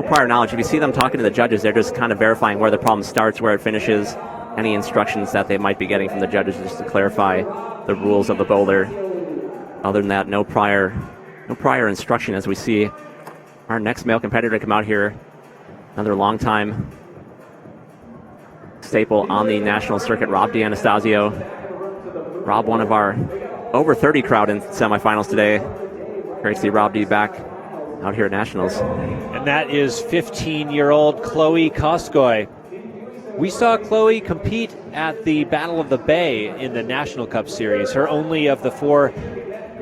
prior knowledge. If you see them talking to the judges, they're just kind of verifying where the problem starts, where it finishes, any instructions that they might be getting from the judges just to clarify the rules of the boulder. Other than that, no prior instruction as we see our next male competitor come out here. Another long-time staple on the national circuit, Rob D'Anastasio. Rob, one of our over 30 crowd in semifinals today. Great to see Rob D back out here at Nationals. And that is 15-year-old Chloe Koskoy. We saw Chloe compete at the Battle of the Bay in the National Cup Series, her only of the 4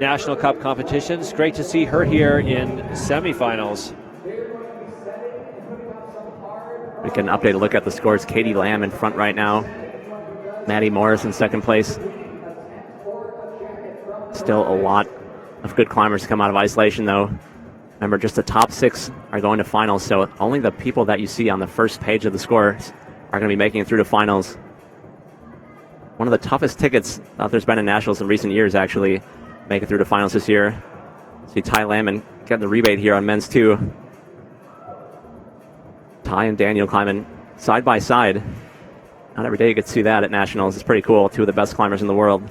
National Cup competitions. Great to see her here in semifinals. We can update a look at the scores. Katie Lamb in front right now. Maddie Morris in second place. Still a lot of good climbers come out of isolation, though. Remember, just the top 6 are going to finals, so only the people that you see on the first page of the scores are going to be making it through to finals. One of the toughest tickets that there's been in Nationals in recent years, actually, make it through to finals this year. See Ty Lamb get the rebate here on men's 2. Ty and Daniel climbing side by side. Not every day you get to see that at Nationals. It's pretty cool. 2 of the best climbers in the world.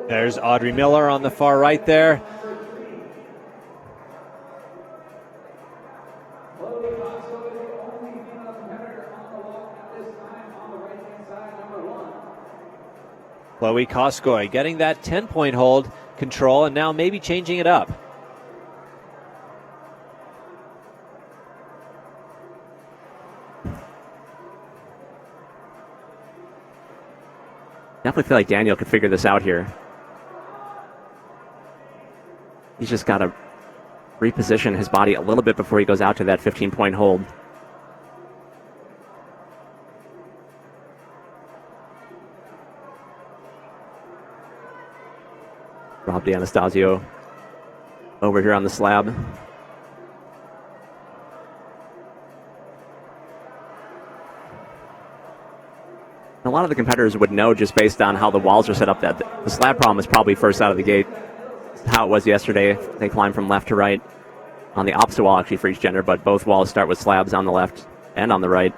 There's Audrey Miller on the far right there. Chloe Koskoy getting that 10-point hold control and now maybe changing it up. Definitely feel like Daniel could figure this out here. He's just got to reposition his body a little bit before he goes out to that 15-point hold. Rob D'Anastasio over here on the slab. A lot of the competitors would know just based on how the walls are set up that the slab problem is probably first out of the gate. How it was yesterday. They climb from left to right on the opposite wall actually for each gender, but both walls start with slabs on the left and on the right.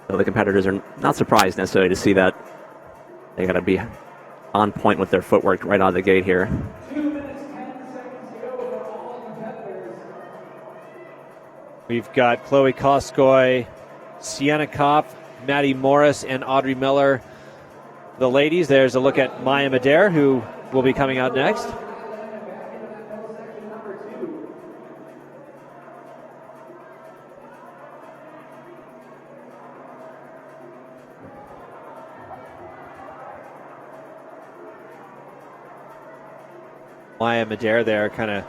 So the competitors are not surprised necessarily to see that. They got to be on point with their footwork right out of the gate here. 2 minutes, 10 seconds to go for all competitors. We've got Chloe Koskoy, Sienna Cop, Maddie Morris, and Audrey Miller. The ladies, there's a look at Maya Madere, who will be coming out next. Maya Madere there kind of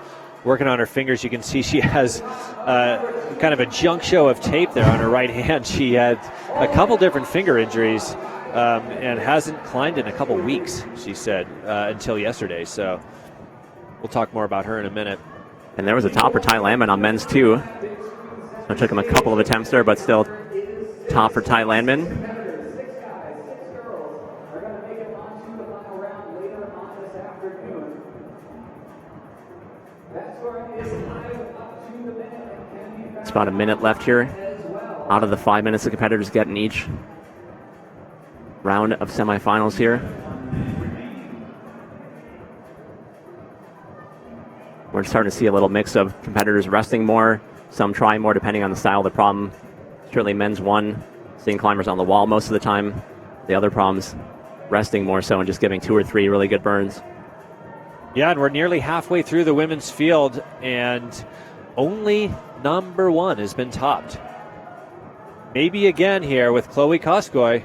working on her fingers. You can see she has kind of a junk show of tape there on her right hand. She had a couple different finger injuries and hasn't climbed in a couple weeks, she said, until yesterday. So we'll talk more about her in a minute. And there was a top for Ty Landman on men's 2. It took him a couple of attempts there, but still top for Ty Landman. It's about a minute left here. Out of the 5 minutes the competitors get in each round of semifinals here. We're starting to see a little mix of competitors resting more, some trying more depending on the style of the problem. Certainly men's 1, seeing climbers on the wall most of the time. The other problems, resting more so and just giving 2 or 3 really good burns. Yeah, and we're nearly halfway through the women's field, and only number 1 has been topped. Maybe again here with Chloe Koskoy.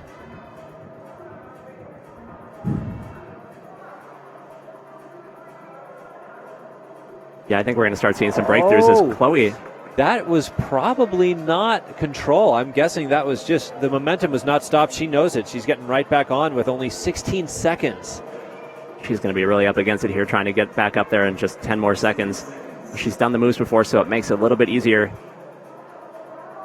Yeah, I think we're going to start seeing some breakthroughs as Chloe. That was probably not control. I'm guessing that was just the momentum was not stopped. She knows it. She's getting right back on with only 16 seconds. She's going to be really up against it here, trying to get back up there in just 10 more seconds. She's done the moves before, so it makes it a little bit easier.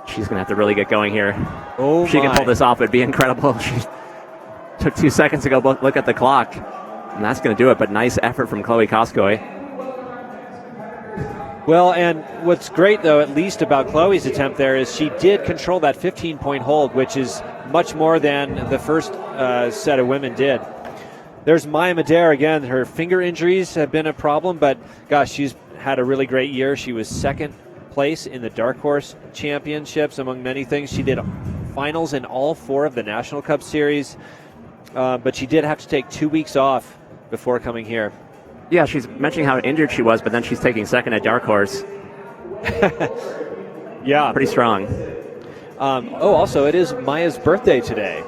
She's going to have to really get going here. Oh, if she can pull this off, it'd be incredible. She took 2 seconds to go look at the clock, and that's going to do it, but nice effort from Chloe Koskoy. Well, and what's great, though, at least about Chloe's attempt there, is she did control that 15-point hold, which is much more than the first set of women did. There's Maya Madere again. Her finger injuries have been a problem, but gosh, she's had a really great year. She was second place in the Dark Horse Championships, among many things. She did finals in all 4 of the National Cup Series. but she did have to take 2 weeks off before coming here. Yeah, she's mentioning how injured she was, but then she's taking second at Dark Horse. Yeah. Pretty strong. Also, it is Maya's birthday today.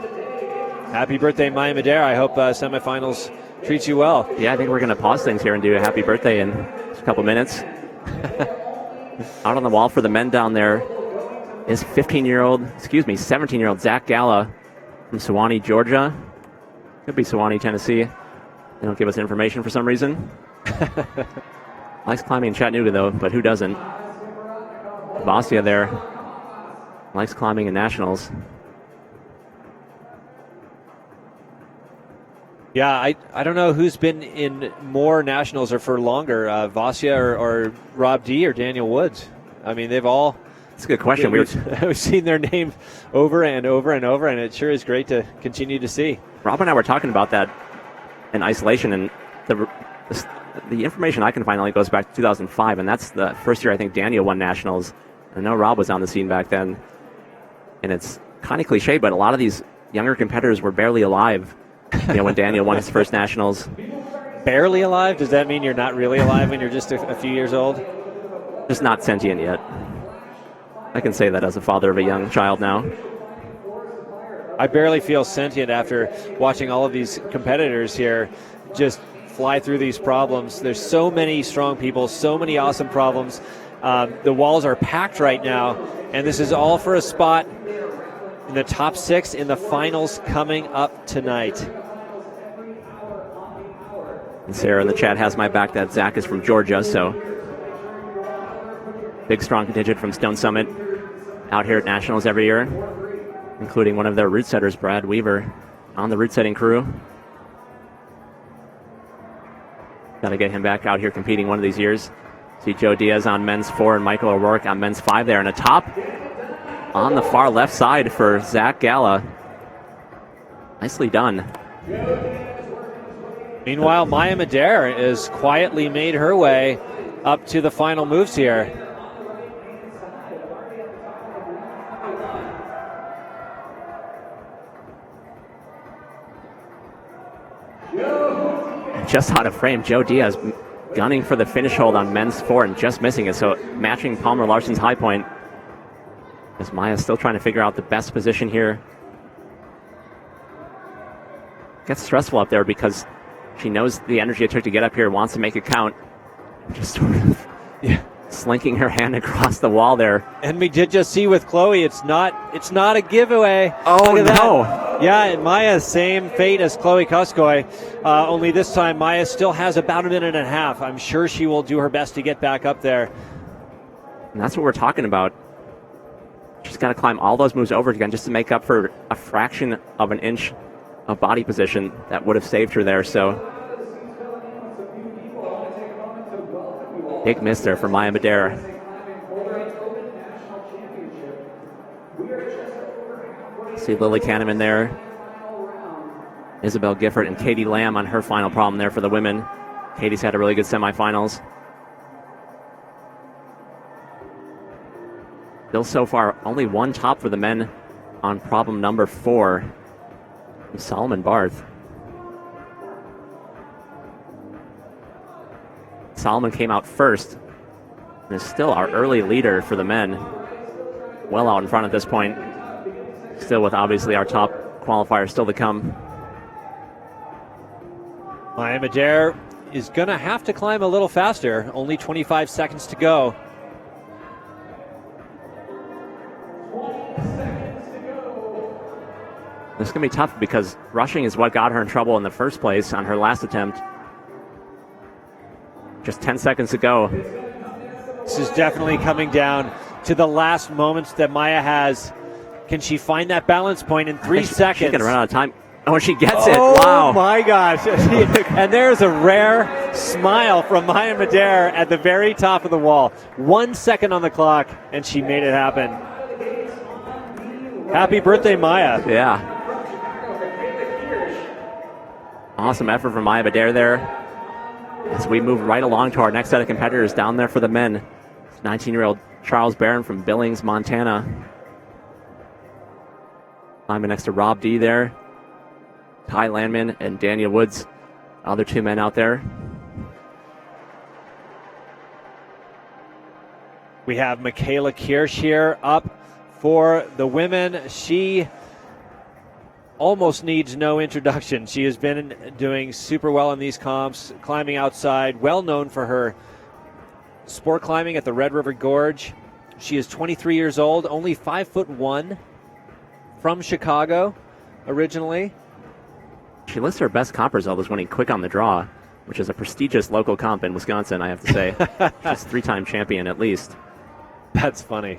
Happy birthday, Maya Madera. I hope semifinals treats you well. Yeah, I think we're going to pause things here and do a happy birthday in a couple minutes. Out on the wall for the men down there is 17-year-old Zach Gala from Sewanee, Georgia. Could be Sewanee, Tennessee. They don't give us information for some reason. Likes climbing in Chattanooga, though, but who doesn't? Vasya there likes climbing in nationals. Yeah, I don't know who's been in more nationals or for longer, Vasya or Rob D or Daniel Woods. I mean, they've all... That's a good question. We've seen their name over and over and over, and it sure is great to continue to see. Rob and I were talking about that in isolation, and the information I can find only goes back to 2005, and that's the first year I think Daniel won nationals. I know Rob was on the scene back then, and it's kind of cliche, but a lot of these younger competitors were barely alive when Daniel won his first nationals. Barely alive? Does that mean you're not really alive when you're just a few years old? Just not sentient yet. I can say that as a father of a young child now. I barely feel sentient after watching all of these competitors here just fly through these problems. There's so many strong people, so many awesome problems. The walls are packed right now, and this is all for a spot in the top 6 in the finals coming up tonight. And Sarah in the chat has my back that Zach is from Georgia, so big strong contingent from Stone Summit out here at nationals every year, including one of their route setters, Brad Weaver, on the route setting crew. Got to get him back out here competing one of these years. See Joe Diaz on men's 4 and Michael O'Rourke on men's 5 there, and a top on the far left side for Zach Gala. Nicely done. Meanwhile, Maya Madera has quietly made her way up to the final moves here. Just out of frame, Joe Diaz gunning for the finish hold on men's 4 and just missing it, so matching Palmer Larson's high point. As Maya's still trying to figure out the best position here. Gets stressful up there because she knows the energy it took to get up here, wants to make it count. Just sort of slinking her hand across the wall there. And we did just see with Chloe, it's not a giveaway. Oh, no. That. Yeah, and Maya, same fate as Chloe Kuskoy. Only this time, Maya still has about a minute and a half. I'm sure she will do her best to get back up there. And that's what we're talking about. She's got to climb all those moves over again just to make up for a fraction of an inch of body position that would have saved her there. So big miss there for Maya Madera. See Lily Kahneman there. Isabel Gifford and Katie Lamb on her final problem there for the women. Katie's had a really good semifinals. Still so far, only one top for the men on problem number 4. Solomon Barth. Solomon came out first and is still our early leader for the men. Well out in front at this point. Still with obviously our top qualifier still to come. Maya Madera is going to have to climb a little faster. Only 25 seconds to go. This is going to be tough because rushing is what got her in trouble in the first place on her last attempt. Just 10 seconds to go. This is definitely coming down to the last moments that Maya has. Can she find that balance point in 3 seconds? She's going to run out of time. Oh, she gets it. Oh, Wow. my gosh. And there's a rare smile from Maya Madera at the very top of the wall. 1 second on the clock, and she made it happen. Happy birthday, Maya. Yeah. Awesome effort from Maya Madera there. As we move right along to our next set of competitors down there for the men. 19-year-old Charles Barron from Billings, Montana. Climbing next to Rob D there. Ty Landman and Daniel Woods, other two men out there. We have Michaela Kirsch here up for the women. She almost needs no introduction. She has been doing super well in these comps, climbing outside, well known for her sport climbing at the Red River Gorge. She is 23 years old, only 5'1", from Chicago originally. She lists her best comp result as winning quick on the draw, which is a prestigious local comp in Wisconsin, I have to say. She's three-time champion at least. That's funny.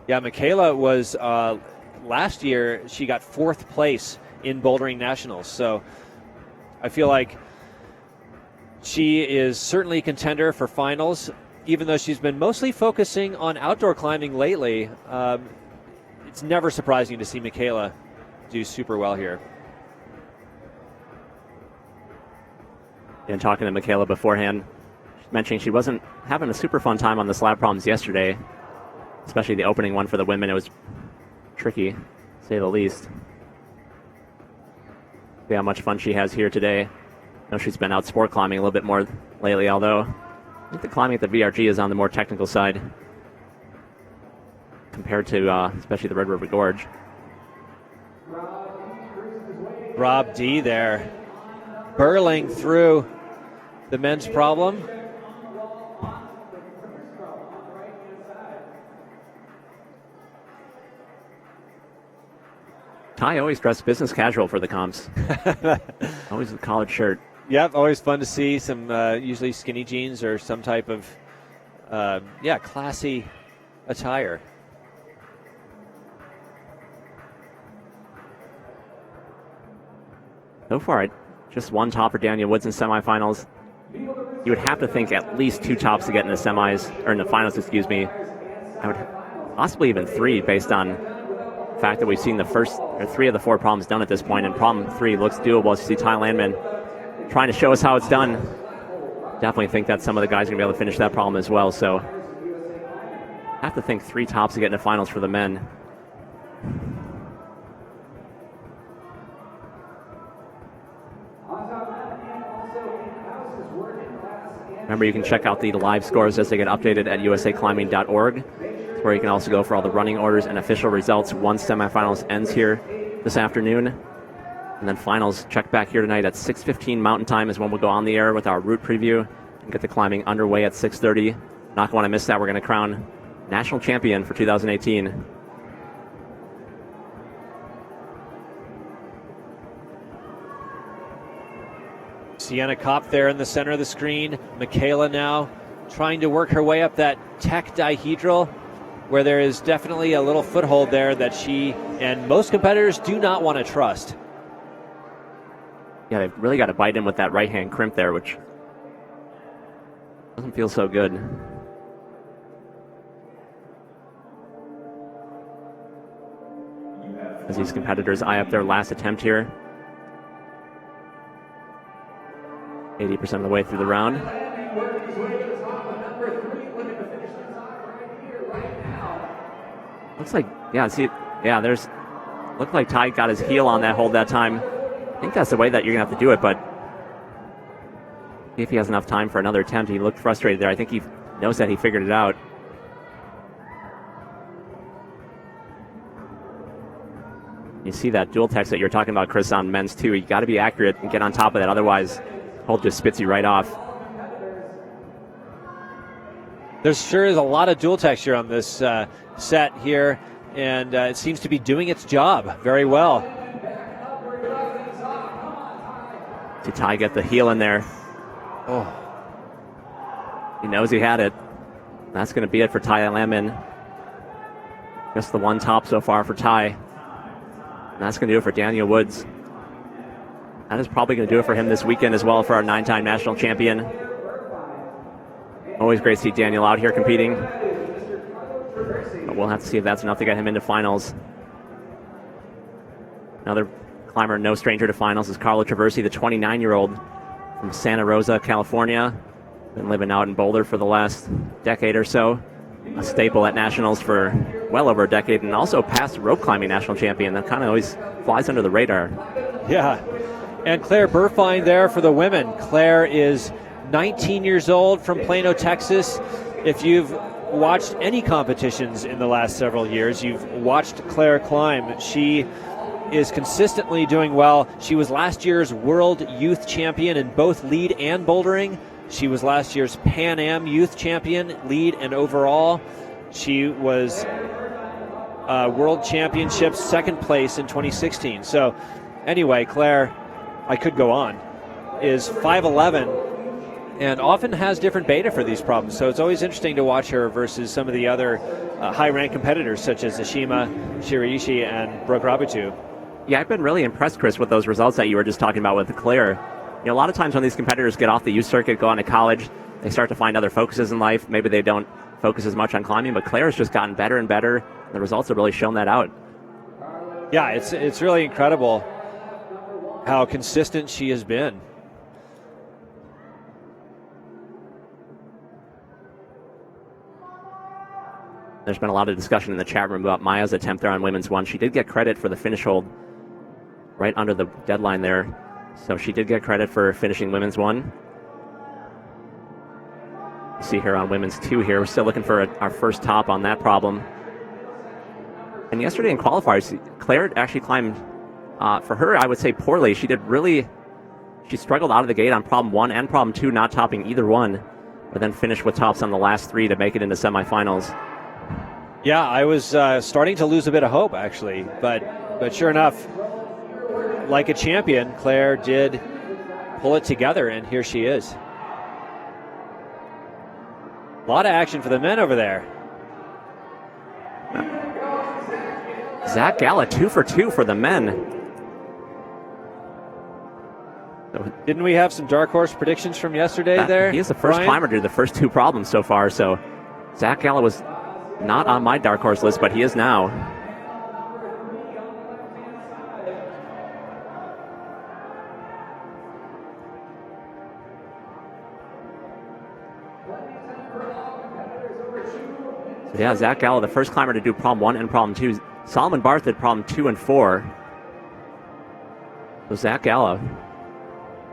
Yeah, Michaela was, last year, she got 4th place in Bouldering Nationals. So I feel like she is certainly a contender for finals, even though she's been mostly focusing on outdoor climbing lately. It's never surprising to see Michaela do super well here. And talking to Michaela beforehand, mentioning she wasn't having a super fun time on the slab problems yesterday, especially the opening one for the women. It was tricky, to say the least. See how much fun she has here today. I know she's been out sport climbing a little bit more lately, although I think the climbing at the VRG is on the more technical side compared to especially the Red River Gorge. Rob D there, burling through the men's problem. Ty always dressed business casual for the comps. Always a collared shirt. Yep, always fun to see some usually skinny jeans or some type of classy attire. So far, just one top for Daniel Woods in semifinals. You would have to think at least 2 tops to get in the semis, or in the finals, excuse me. I would possibly even 3 based on the fact that we've seen the first, or 3 of the 4 problems done at this point, and problem 3 looks doable as you see Ty Landman trying to show us how it's done. Definitely think that some of the guys are going to be able to finish that problem as well, so have to think 3 tops to get into finals for the men. Remember, you can check out the live scores as they get updated at usaclimbing.org. It's where you can also go for all the running orders and official results once semifinals ends here this afternoon. And then finals, check back here tonight at 6:15 Mountain Time is when we'll go on the air with our route preview and get the climbing underway at 6:30. Not going to want to miss that. We're going to crown national champion for 2018. Sienna Cop there in the center of the screen. Michaela now trying to work her way up that tech dihedral, where there is definitely a little foothold there that she and most competitors do not want to trust. Yeah, they've really got to bite in with that right-hand crimp there, which doesn't feel so good. As these competitors eye up their last attempt here. 80% of the way through the round. Looks like, looked like Ty got his heel on that hold that time. I think that's the way that you're going to have to do it, but see if he has enough time for another attempt. He looked frustrated there. I think he knows that he figured it out. You see that dual text that you're talking about, Chris, on men's too. You got to be accurate and get on top of that. Otherwise, hold just spits you right off. There sure is a lot of dual text here on this set here, and it seems to be doing its job very well. See Ty get the heel in there. Oh, he knows he had it. That's going to be it for Ty Landman. Just the one top so far for Ty. And that's going to do it for Daniel Woods. That is probably going to do it for him this weekend as well, for our 9-time national champion. Always great to see Daniel out here competing. But we'll have to see if that's enough to get him into finals. Another climber no stranger to finals is Carla Traversi, the 29-year-old from Santa Rosa, California. Been living out in Boulder for the last decade or so. A staple at nationals for well over a decade, and also past rope climbing national champion. That kind of always flies under the radar. Yeah. And Claire Burfine there for the women. Claire is 19 years old from Plano, Texas. If you've watched any competitions in the last several years, you've watched Claire climb. She is consistently doing well. She was last year's World Youth Champion in both lead and bouldering. She was last year's Pan Am Youth Champion, lead and overall. She was World Championships second place in 2016. So anyway, Claire, I could go on, is 5'11", and often has different beta for these problems. So it's always interesting to watch her versus some of the other high-ranked competitors such as Ashima, Shiraishi, and Brooke Ravabu. Yeah, I've been really impressed, Chris, with those results that you were just talking about with Claire. You know, a lot of times when these competitors get off the youth circuit, go on to college, they start to find other focuses in life. Maybe they don't focus as much on climbing, but Claire has just gotten better and better. And the results have really shown that out. Yeah, it's really incredible how consistent she has been. There's been a lot of discussion in the chat room about Maya's attempt there on women's one. She did get credit for the finish hold right under the deadline there. So she did get credit for finishing women's one. See her on women's two here. We're still looking for our first top on that problem. And yesterday in qualifiers, Claire actually climbed, for her, I would say poorly. She struggled out of the gate on problem one and problem two, not topping either one, but then finished with tops on the last three to make it into semifinals. Yeah, I was starting to lose a bit of hope, actually. But sure enough, like a champion, Claire did pull it together, and here she is. A lot of action for the men over there. Zach Gala, 2 for 2 for the men. Didn't we have some dark horse predictions from yesterday there? He is the first climber to do the first two problems so far, so Zach Gala was not on my dark horse list, but he is now. So yeah, Zach Gala, the first climber to do problem one and problem two. Solomon Barth did problem 2 and 4. So Zach Gala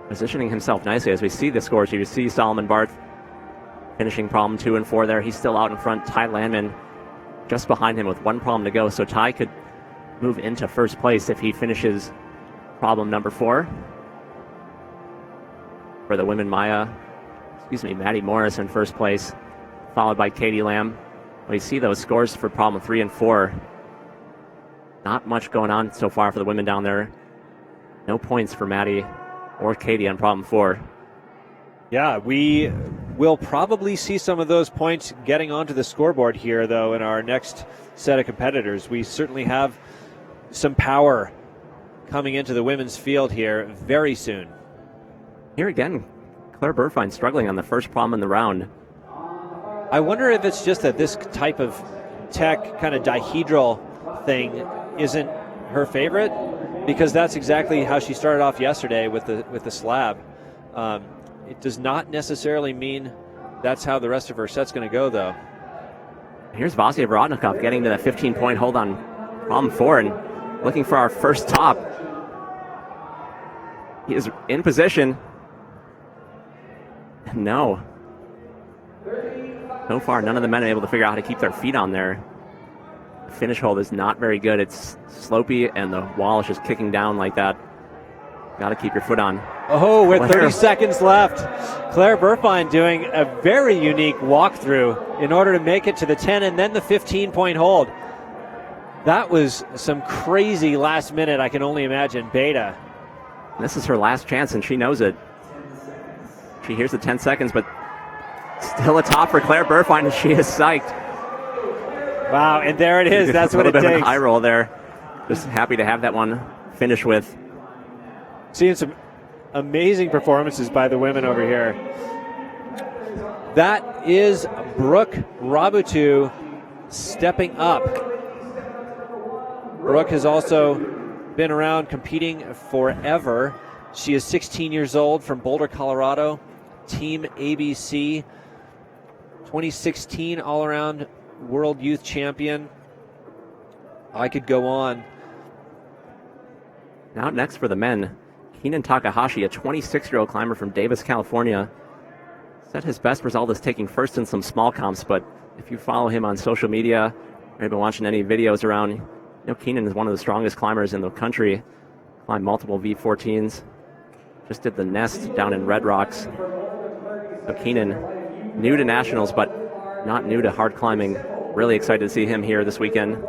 positioning himself nicely as we see the scores. You see Solomon Barth finishing problem 2 and 4 there. He's still out in front. Ty Landman just behind him with one problem to go. So Ty could move into first place if he finishes problem number 4. For the women, Maddie Morris in first place, followed by Katie Lamb. We see those scores for problem 3 and 4. Not much going on so far for the women down there. No points for Maddie or Katie on problem 4. Yeah, we will probably see some of those points getting onto the scoreboard here, though, in our next set of competitors. We certainly have some power coming into the women's field here very soon. Here again, Claire Burfine struggling on the first problem in the round. I wonder if it's just that this type of tech kind of dihedral thing isn't her favorite, because that's exactly how she started off yesterday with the slab. It does not necessarily mean that's how the rest of her set's going to go, though. Here's Vasya Vorodnikov getting to the 15-point hold on problem 4 and looking for our first top. He is in position. No. So far, none of the men are able to figure out how to keep their feet on there. The finish hold is not very good. It's slopey, and the wall is just kicking down like that. Got to keep your foot on. Oh, with 30 seconds left, Claire Burfine doing a very unique walkthrough in order to make it to the 10 and then the 15-point hold. That was some crazy last minute, I can only imagine, beta. This is her last chance, and she knows it. She hears the 10 seconds, but still a top for Claire Burfine, and she is psyched. Wow, and there it is. That's what it takes. A little bit of an eye roll there. Just happy to have that one finish with. Seeing some amazing performances by the women over here. That is Brooke Ravabu stepping up. Brooke has also been around competing forever. She is 16 years old from Boulder, Colorado. Team ABC, 2016 all-around World Youth Champion. I could go on. Now next for the men, Keenan Takahashi, a 26-year-old climber from Davis, California. Said his best result is taking first in some small comps, but if you follow him on social media or have been watching any videos around, you know Keenan is one of the strongest climbers in the country. Climbed multiple V14s. Just did the nest down in Red Rocks. So Keenan, new to nationals, but not new to hard climbing. Really excited to see him here this weekend.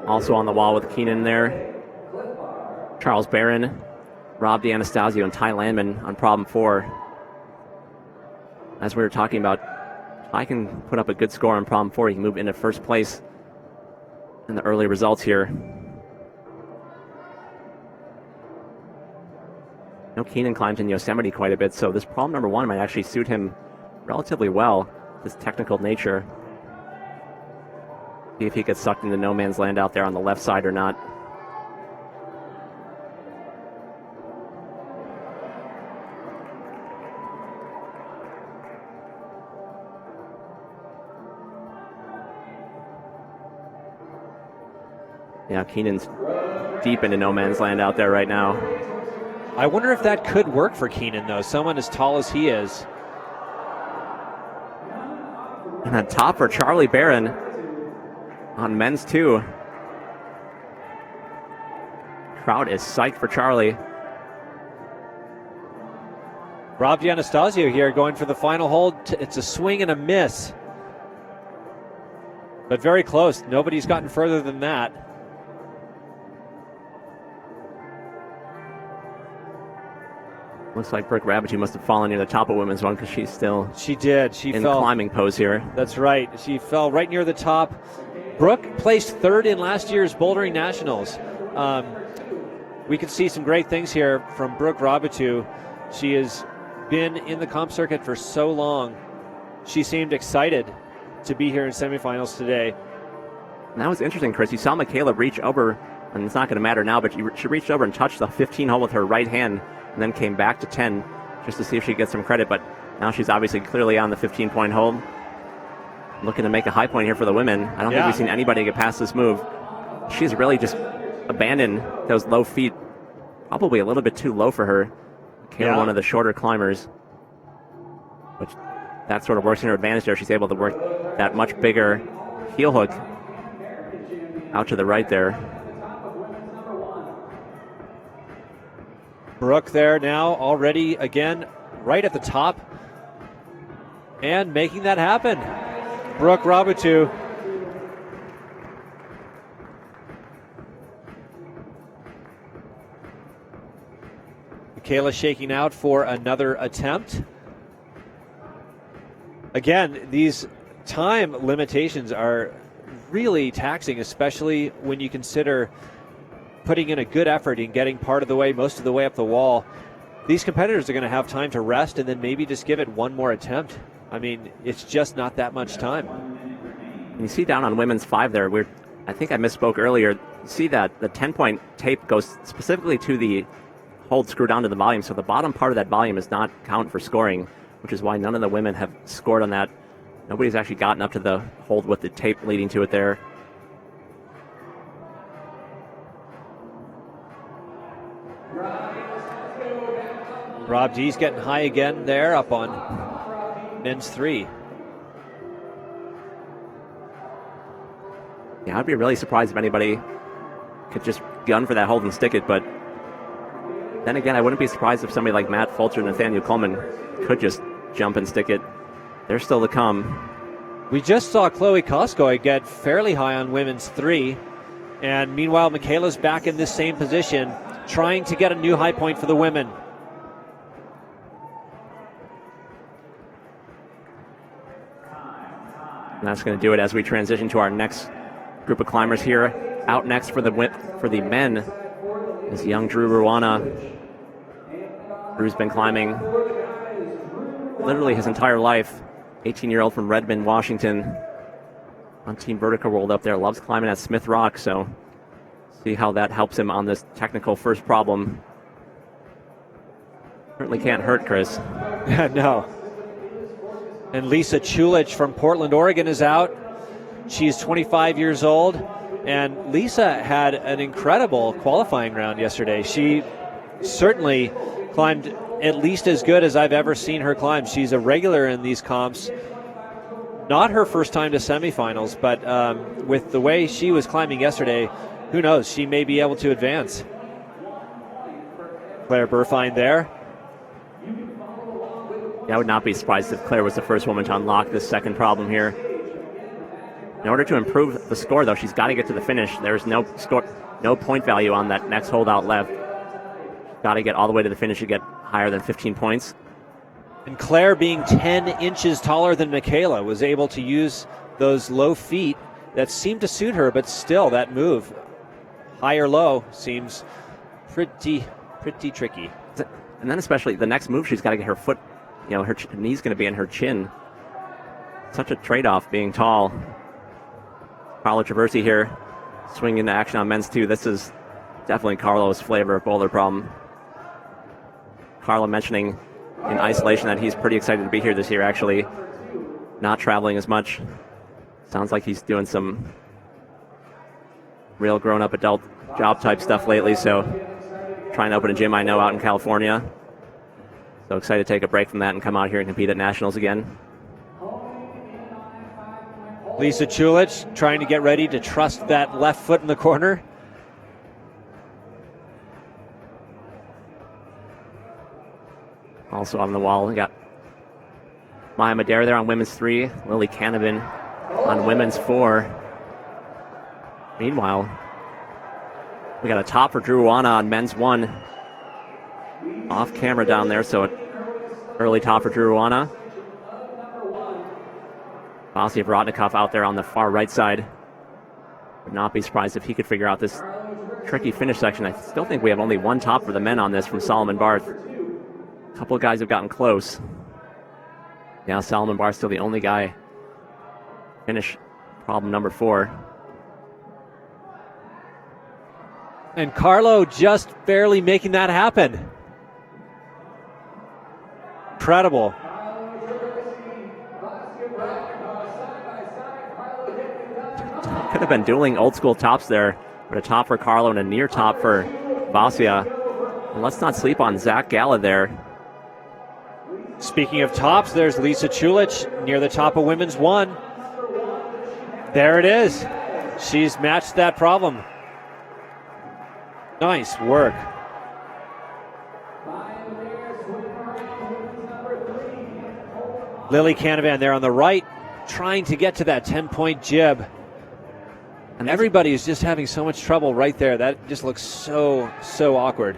Also on the wall with Keenan there, Charles Barron, Rob D'Anastasio, and Ty Landman on problem 4. As we were talking about, I can put up a good score on problem 4. He can move into first place in the early results here. I know Keenan climbs in Yosemite quite a bit, so this problem number 1 might actually suit him relatively well, his technical nature. See if he gets sucked into no man's land out there on the left side or not. Yeah, Keenan's deep into no man's land out there right now. I wonder if that could work for Keenan, though, someone as tall as he is. And on top for Charlie Barron on men's 2. Crowd is psyched for Charlie. Rob D'Anastasio here going for the final hold. It's a swing and a miss. But very close. Nobody's gotten further than that. Looks like Brooke Ravabu must have fallen near the top of women's one because she's still She did. She in fell. climbing pose here. That's right. She fell right near the top. Brooke placed 3rd in last year's Bouldering Nationals. We could see some great things here from Brooke Ravabu. She has been in the comp circuit for so long. She seemed excited to be here in semifinals today. And that was interesting, Chris. You saw Michaela reach over, and it's not going to matter now, but she reached over and touched the 15 hole with her right hand and then came back to 10 just to see if she gets some credit. But now she's obviously clearly on the 15-point hold. Looking to make a high point here for the women. I don't think we've seen anybody get past this move. She's really just abandoned those low feet. Probably a little bit too low for her. Michaela, one of the shorter climbers. Which that sort of works in her advantage there. She's able to work that much bigger heel hook out to the right there. Brooke there now already again right at the top and making that happen. Brooke Ravabu. Michaela shaking out for another attempt. Again, these time limitations are really taxing, especially when you consider putting in a good effort in getting part of the way, most of the way up the wall. These competitors are going to have time to rest and then maybe just give it one more attempt. I mean, it's just not that much time. You see down on women's 5 there, I think I misspoke earlier. You see that the 10-point tape goes specifically to the hold screwed onto the volume, so the bottom part of that volume is not count for scoring, which is why none of the women have scored on that. Nobody's actually gotten up to the hold with the tape leading to it there. Rob D's getting high again there up on men's 3. Yeah, I'd be really surprised if anybody could just gun for that hold and stick it, but then again, I wouldn't be surprised if somebody like Matt Fults or Nathaniel Coleman could just jump and stick it. They're still to come. We just saw Chloe Koskoy get fairly high on women's 3, and meanwhile, Michaela's back in this same position, trying to get a new high point for the women. And that's going to do it as we transition to our next group of climbers here. Out next for the men is young Drew Ruana. Drew's been climbing literally his entire life. 18-year-old from Redmond, Washington. On Team Vertical World up there. Loves climbing at Smith Rock, so see how that helps him on this technical first problem. Certainly can't hurt, Chris. No. And Lisa Chulich from Portland, Oregon is out. She's 25 years old. And Lisa had an incredible qualifying round yesterday. She certainly climbed at least as good as I've ever seen her climb. She's a regular in these comps. Not her first time to semifinals, but with the way she was climbing yesterday, who knows? She may be able to advance. Claire Burfine there. Yeah, I would not be surprised if Claire was the first woman to unlock this second problem here. In order to improve the score, though, she's got to get to the finish. There's no score, no point value on that next holdout left. Got to get all the way to the finish to get higher than 15 points. And Claire, being 10 inches taller than Michaela, was able to use those low feet that seemed to suit her, but still that move, high or low, seems pretty tricky. And then especially the next move, she's got to get her foot, her knee's going to be in her chin. Such a trade-off being tall. Carlo Traversi here, swinging into action on men's 2. This is definitely Carlo's flavor of boulder problem. Carlo mentioning in isolation that he's pretty excited to be here this year, actually. Not traveling as much. Sounds like he's doing some real grown-up adult job type stuff lately, so trying to open a gym I know out in California. So excited to take a break from that and come out here and compete at nationals again. Lisa Chulich trying to get ready to trust that left foot in the corner. Also on the wall, we got Maya Madera there on women's 3, Lily Canavan on women's 4. Meanwhile, we got a top for Drew Wana on men's 1. Off camera down there, so an early top for Drew Wana. Vasily Vorotnikov out there on the far right side. Would not be surprised if he could figure out this tricky finish section. I still think we have only one top for the men on this from Solomon Barth. A couple of guys have gotten close. Yeah, Solomon Barth still the only guy. Finish problem number 4. And Carlo just barely making that happen. Incredible. Could have been dueling old school tops there, but a top for Carlo and a near top for Vasya. And let's not sleep on Zach Gala there. Speaking of tops, there's Lisa Chulich near the top of women's 1. There it is. She's matched that problem. Nice work. Lily Canavan there on the right, trying to get to that 10-point jib. And everybody is just having so much trouble right there. That just looks so awkward.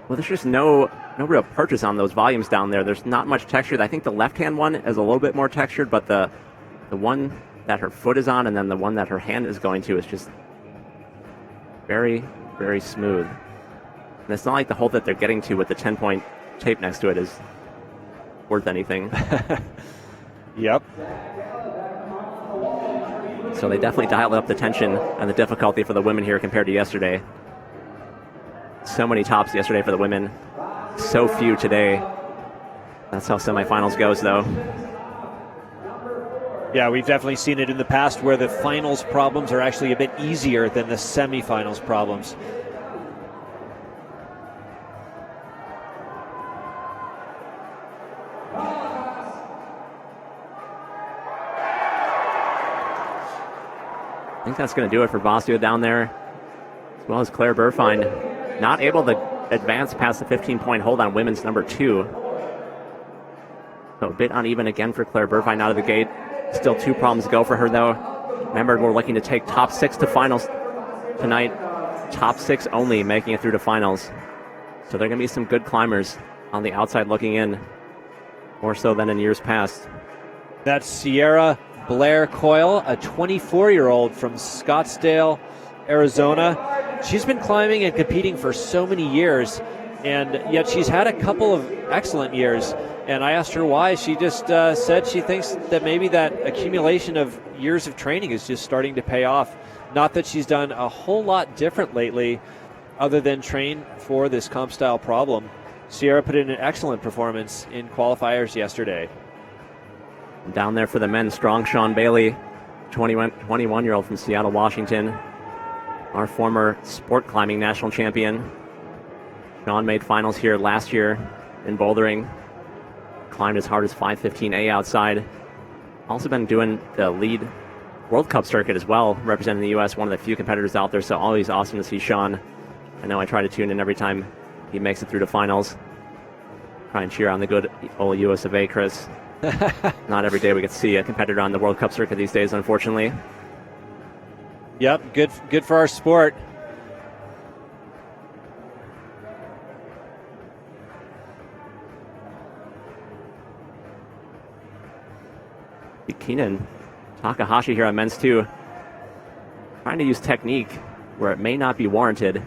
Well, there's just no real purchase on those volumes down there. There's not much texture. I think the left-hand one is a little bit more textured, but the one that her foot is on and then the one that her hand is going to is just very, very smooth. And it's not like the hole that they're getting to with the 10-point tape next to it is worth anything. Yep. So they definitely dialed up the tension and the difficulty for the women here compared to yesterday. So many tops yesterday for the women. So few today. That's how semifinals goes, though. Yeah, we've definitely seen it in the past where the finals problems are actually a bit easier than the semifinals problems. I think that's going to do it for Vasya down there, as well as Claire Burfine. Not able to advance past the 15-point hold on women's number 2. So a bit uneven again for Claire Burfine out of the gate. Still 2 problems to go for her, though. Remember, we're looking to take top 6 to finals tonight. Top 6 only making it through to finals. So there are going to be some good climbers on the outside looking in, more so than in years past. That's Sierra Blair Coyle, a 24-year-old from Scottsdale, Arizona. She's been climbing and competing for so many years, and yet she's had a couple of excellent years. And I asked her why. She just said she thinks that maybe that accumulation of years of training is just starting to pay off. Not that she's done a whole lot different lately other than train for this comp style problem. Sierra put in an excellent performance in qualifiers yesterday. Down there for the men, strong Sean Bailey, 21-year-old from Seattle, Washington. Our former sport climbing national champion. Sean made finals here last year in bouldering. Climbed as hard as 5:15A outside. Also been doing the lead World Cup circuit as well, representing the U.S., one of the few competitors out there, so always awesome to see Sean. I know I try to tune in every time he makes it through the finals. Try and cheer on the good old US of A, Chris. Not every day we get to see a competitor on the World Cup circuit these days, unfortunately. Yep, good for our sport. Keenan Takahashi here on men's 2, trying to use technique where it may not be warranted.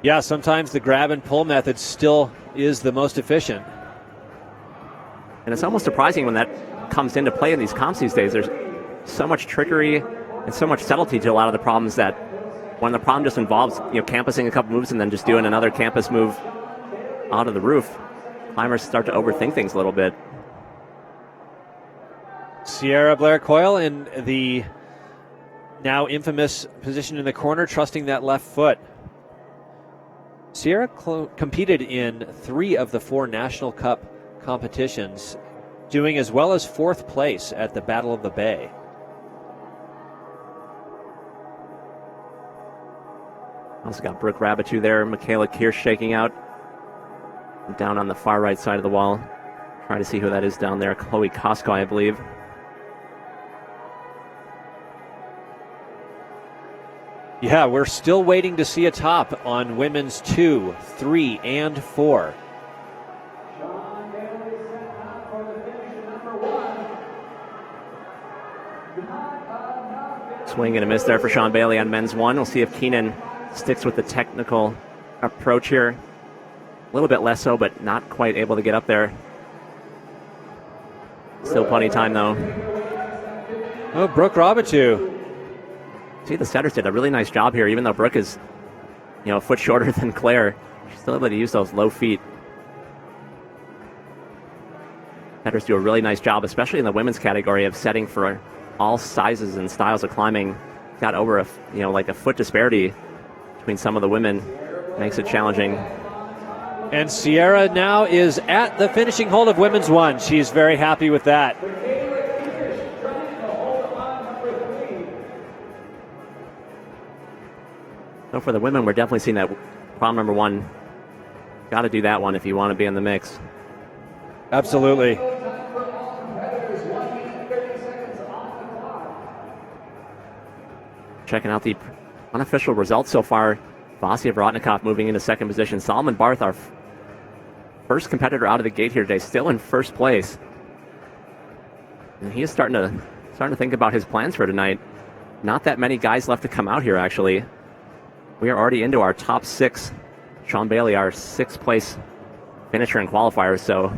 Yeah, sometimes the grab and pull method still is the most efficient. And it's almost surprising when that comes into play in these comps these days. There's so much trickery and so much subtlety to a lot of the problems that when the problem just involves, campusing a couple moves and then just doing another campus move out of the roof, climbers start to overthink things a little bit. Sierra Blair Coyle in the now infamous position in the corner, trusting that left foot. Sierra competed in 3 of the 4 National Cup competitions, doing as well as 4th place at the Battle of the Bay. Also got Brooke Ravabu there, Michaela Kirsch shaking out. Down on the far right side of the wall. Trying to see who that is down there. Chloe Kosko, I believe. Yeah, we're still waiting to see a top on women's 2, 3, and 4. Swing and a miss there for Sean Bailey on men's 1. We'll see if Keenan sticks with the technical approach here. A little bit less so, but not quite able to get up there. Still plenty of time, though. Oh, Brooke Ravabu. See, the setters did a really nice job here, even though Brooke is, a foot shorter than Claire. She's still able to use those low feet. Setters do a really nice job, especially in the women's category, of setting for all sizes and styles of climbing. Got over like a foot disparity between some of the women. Makes it challenging. And Sierra now is at the finishing hold of women's 1. She's very happy with that. So for the women, we're definitely seeing that problem number 1. Got to do that one if you want to be in the mix. Absolutely. Checking out the unofficial results so far. Vasia Vorotnikov moving into 2nd position. Solomon Barth, our first competitor out of the gate here today, still in 1st place. And he is starting to think about his plans for tonight. Not that many guys left to come out here, actually. We are already into our top 6. Sean Bailey, our 6th place finisher and qualifier. So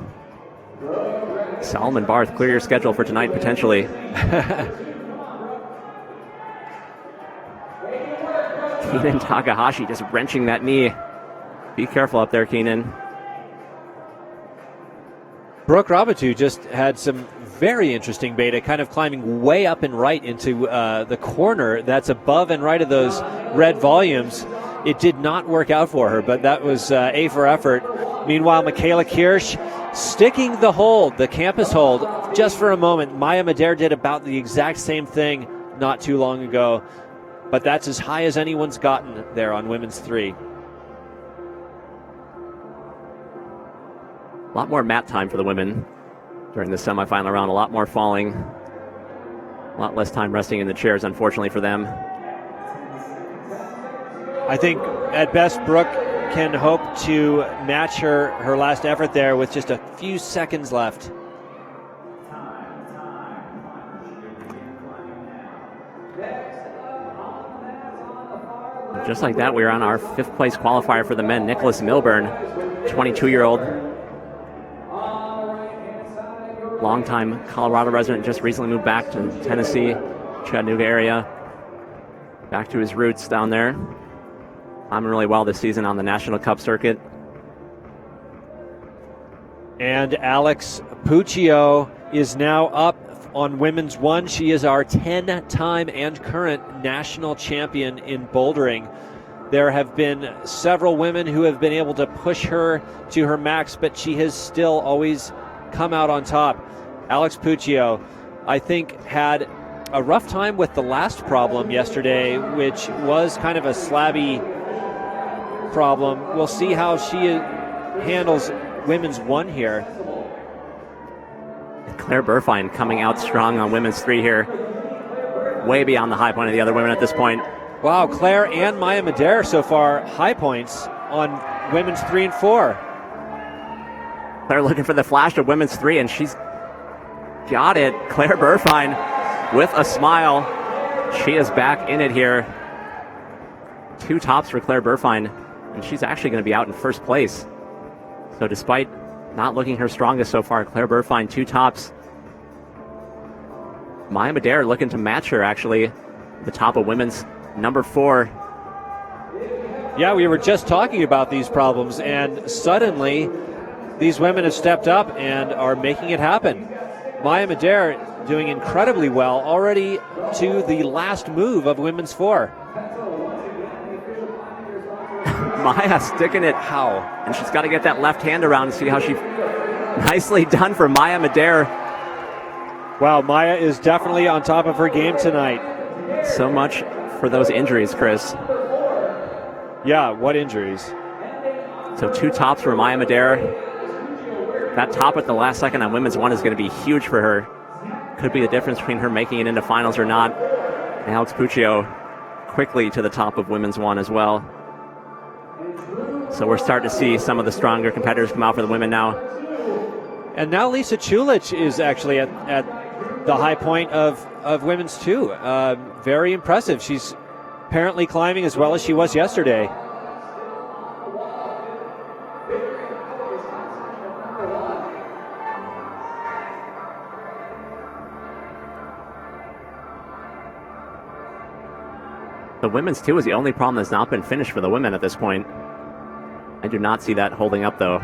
Solomon Barth, clear your schedule for tonight, potentially. Keenan Takahashi just wrenching that knee. Be careful up there, Keenan. Brooke Ravabu just had some very interesting beta, kind of climbing way up and right into the corner that's above and right of those red volumes. It did not work out for her, but that was A for effort. Meanwhile, Michaela Kirsch sticking the hold, the campus hold, just for a moment. Maya Madere did about the exact same thing not too long ago, but that's as high as anyone's gotten there on women's 3. A lot more mat time for the women during the semifinal round. A lot more falling. A lot less time resting in the chairs, unfortunately, for them. I think at best Brooke can hope to match her last effort there with just a few seconds left. Just like that, we're on our 5th place qualifier for the men. Nicholas Milburn, 22-year-old. Longtime Colorado resident, just recently moved back to Tennessee, Chattanooga area. Back to his roots down there. Climbing really well this season on the National Cup circuit. And Alex Puccio is now up on women's 1. She is our 10-time and current national champion in bouldering. There have been several women who have been able to push her to her max, but she has still always come out on top. Alex Puccio, I think, had a rough time with the last problem yesterday, which was kind of a slabby problem. We'll see how she handles women's 1 here. Claire Burfine coming out strong on women's 3 here. Way beyond the high point of the other women at this point. Wow, Claire and Maya Madere so far high points on women's 3 and 4. Claire looking for the flash of women's 3, and she's got it. Claire Burfine with a smile. She is back in it here. 2 tops for Claire Burfine, and she's actually going to be out in first place. So despite not looking her strongest so far, Claire Burfine 2 tops. Maya Madere looking to match her, actually. The top of women's number 4. Yeah, we were just talking about these problems, and suddenly these women have stepped up and are making it happen. Maya Madere doing incredibly well, already to the last move of women's 4. Maya sticking it. How? And she's got to get that left hand around and see how she... Nicely done for Maya Madere. Wow, Maya is definitely on top of her game tonight. So much for those injuries, Chris. Yeah, what injuries? So 2 tops for Maya Madere. That top at the last second on women's 1 is going to be huge for her. Could be the difference between her making it into finals or not. And Alex Puccio quickly to the top of women's 1 as well. So we're starting to see some of the stronger competitors come out for the women now. And now Lisa Chulich is actually at the high point of women's 2. Very impressive. She's apparently climbing as well as she was yesterday. The women's 2 is the only problem that's not been finished for the women at this point. I do not see that holding up, though.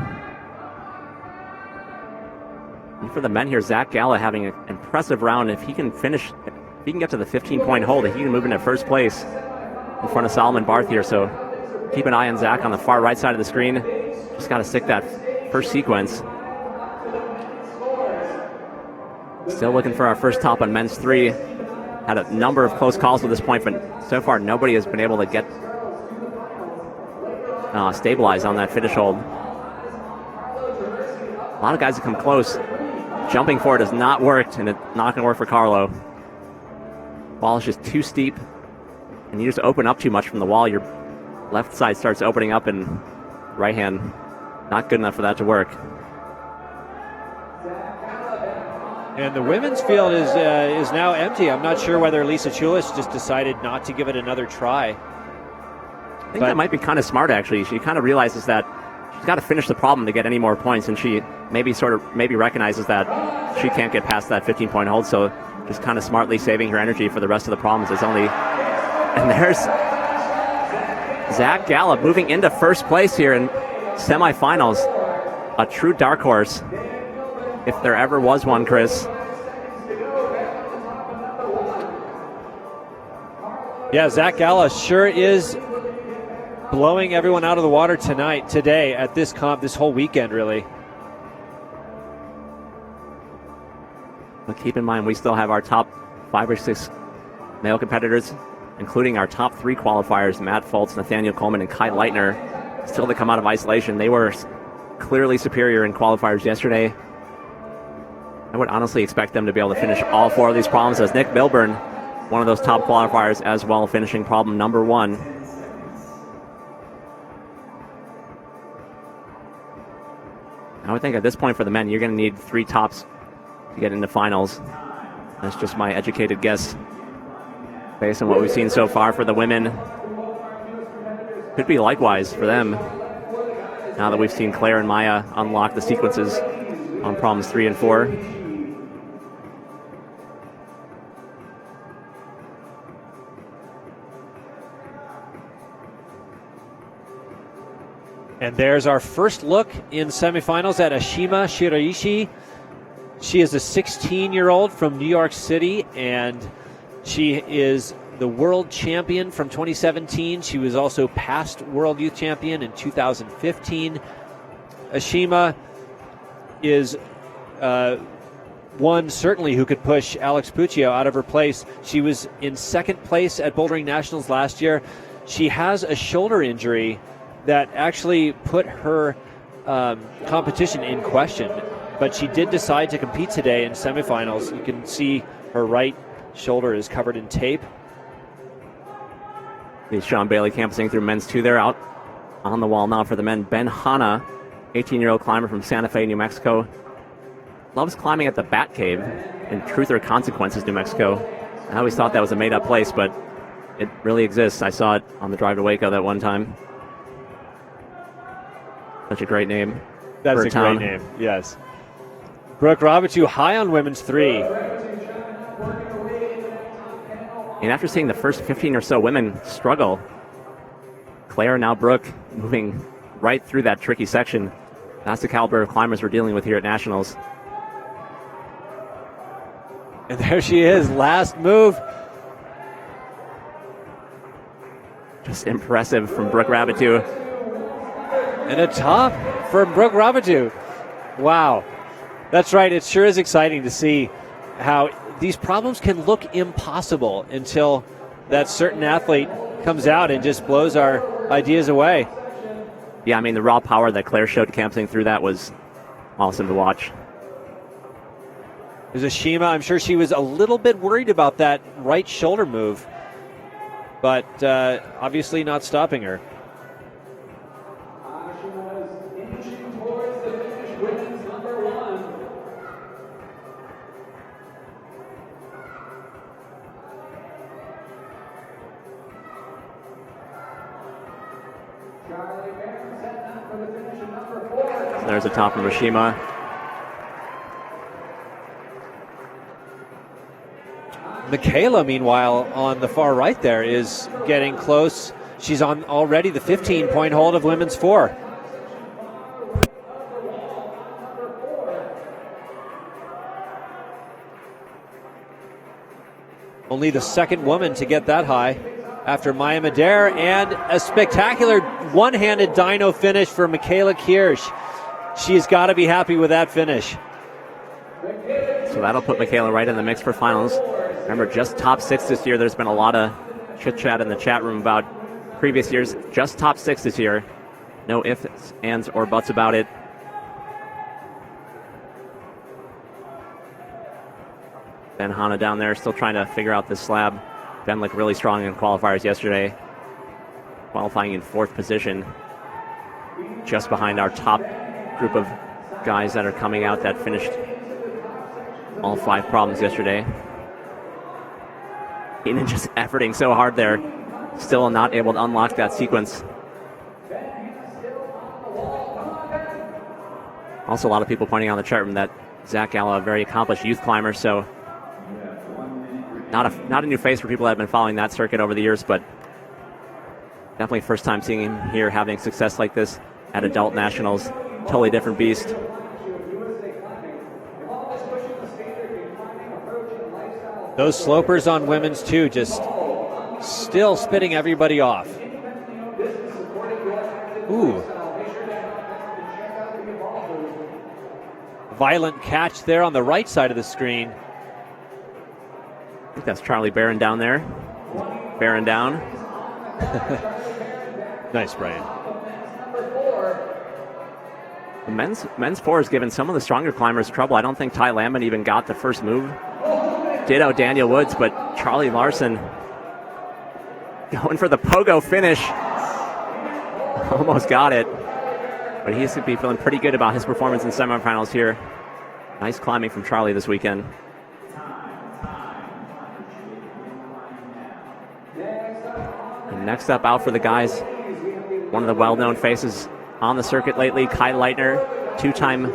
And for the men here, Zach Gala having an impressive round. If he can finish, if he can get to the 15-point hold, he can move into first place in front of Solomon Barth here. So keep an eye on Zach on the far right side of the screen. Just got to stick that first sequence. Still looking for our first top on men's 3. Had a number of close calls to this point, but so far nobody has been able to get stabilized on that finish hold. A lot of guys have come close. Jumping for it has not worked, and it's not going to work for Carlo. Wall is just too steep, and you just open up too much from the wall. Your left side starts opening up, and right hand not good enough for that to work. And the women's field is now empty. I'm not sure whether Lisa Chulich just decided not to give it another try. I think that might be kind of smart, actually. She kind of realizes that she's got to finish the problem to get any more points, and she maybe recognizes that she can't get past that 15-point hold, so just kind of smartly saving her energy for the rest of the problems. And there's Zach Gala moving into first place here in semifinals. A true dark horse, if there ever was one, Chris. Yeah, Zach Gala sure is blowing everyone out of the water today at this comp, this whole weekend, really. But keep in mind, we still have our top 5 or 6 male competitors, including our top 3 qualifiers, Matt Fults, Nathaniel Coleman, and Kai Leitner, still to come out of isolation. They were clearly superior in qualifiers yesterday. I would honestly expect them to be able to finish all 4 of these problems, as Nick Milburn, one of those top qualifiers as well, finishing problem number 1. I would think at this point for the men, you're going to need 3 tops to get into finals. That's just my educated guess based on what we've seen so far for the women. Could be likewise for them now that we've seen Claire and Maya unlock the sequences on problems 3 and 4. And there's our first look in semifinals at Ashima Shiraishi. She is a 16-year-old from New York City, and she is the world champion from 2017. She was also past world youth champion in 2015. Ashima is one certainly who could push Alex Puccio out of her place. She was in second place at Bouldering Nationals last year. She has a shoulder injury that actually put her competition in question, but she did decide to compete today in semifinals. You can see her right shoulder is covered in tape. It's Sean Bailey campusing through men's 2 there. Out on the wall now for the men. Ben Hanna, 18-year-old climber from Santa Fe, New Mexico. Loves climbing at the Bat Cave in Truth or Consequences, New Mexico. I always thought that was a made-up place, but it really exists. I saw it on the drive to Waco that one time. Such a great name. That's a great name, yes. Brooke Ravabu high on women's 3. And after seeing the first 15 or so women struggle, Claire, now Brooke, moving right through that tricky section. That's the caliber of climbers we're dealing with here at Nationals. And there she is, last move. Just impressive from Brooke Ravabu. And a top for Brooke Ravabu. Wow. That's right. It sure is exciting to see how these problems can look impossible until that certain athlete comes out and just blows our ideas away. Yeah, I mean, the raw power that Claire showed camping through that was awesome to watch. There's Ashima. I'm sure she was a little bit worried about that right shoulder move, but obviously not stopping her. There's a top from Ashima. Michaela, meanwhile, on the far right there is getting close. She's on already the 15-point hold of women's 4. Only the second woman to get that high after Maya Madere, and a spectacular one-handed dyno finish for Michaela Kirsch. She's got to be happy with that finish. So that'll put Michaela right in the mix for finals. Remember, just top 6 this year. There's been a lot of chit-chat in the chat room about previous years. Just top 6 this year. No ifs, ands, or buts about it. Ben Hanna down there still trying to figure out this slab. Ben looked really strong in qualifiers yesterday, qualifying in 4th position, just behind our top group of guys that are coming out that finished all 5 problems yesterday. Keenan just efforting so hard there, still not able to unlock that sequence. Also, a lot of people pointing out in the chat room that Zach Gala, a very accomplished youth climber, so not a new face for people that have been following that circuit over the years, but definitely first time seeing him here having success like this at adult nationals. Totally different beast. Those slopers on women's 2 just still spitting everybody off. Ooh. Violent catch there on the right side of the screen. I think that's Charlie Barron down there. Barron down. Nice, Brian. The men's 4 has given some of the stronger climbers trouble. I don't think Ty Lambman even got the first move. Ditto Daniel Woods, but Charlie Larson going for the pogo finish. Almost got it. But he's going to be feeling pretty good about his performance in semifinals here. Nice climbing from Charlie this weekend. And next up out for the guys, one of the well-known faces on the circuit lately, Kai Leitner, 2-time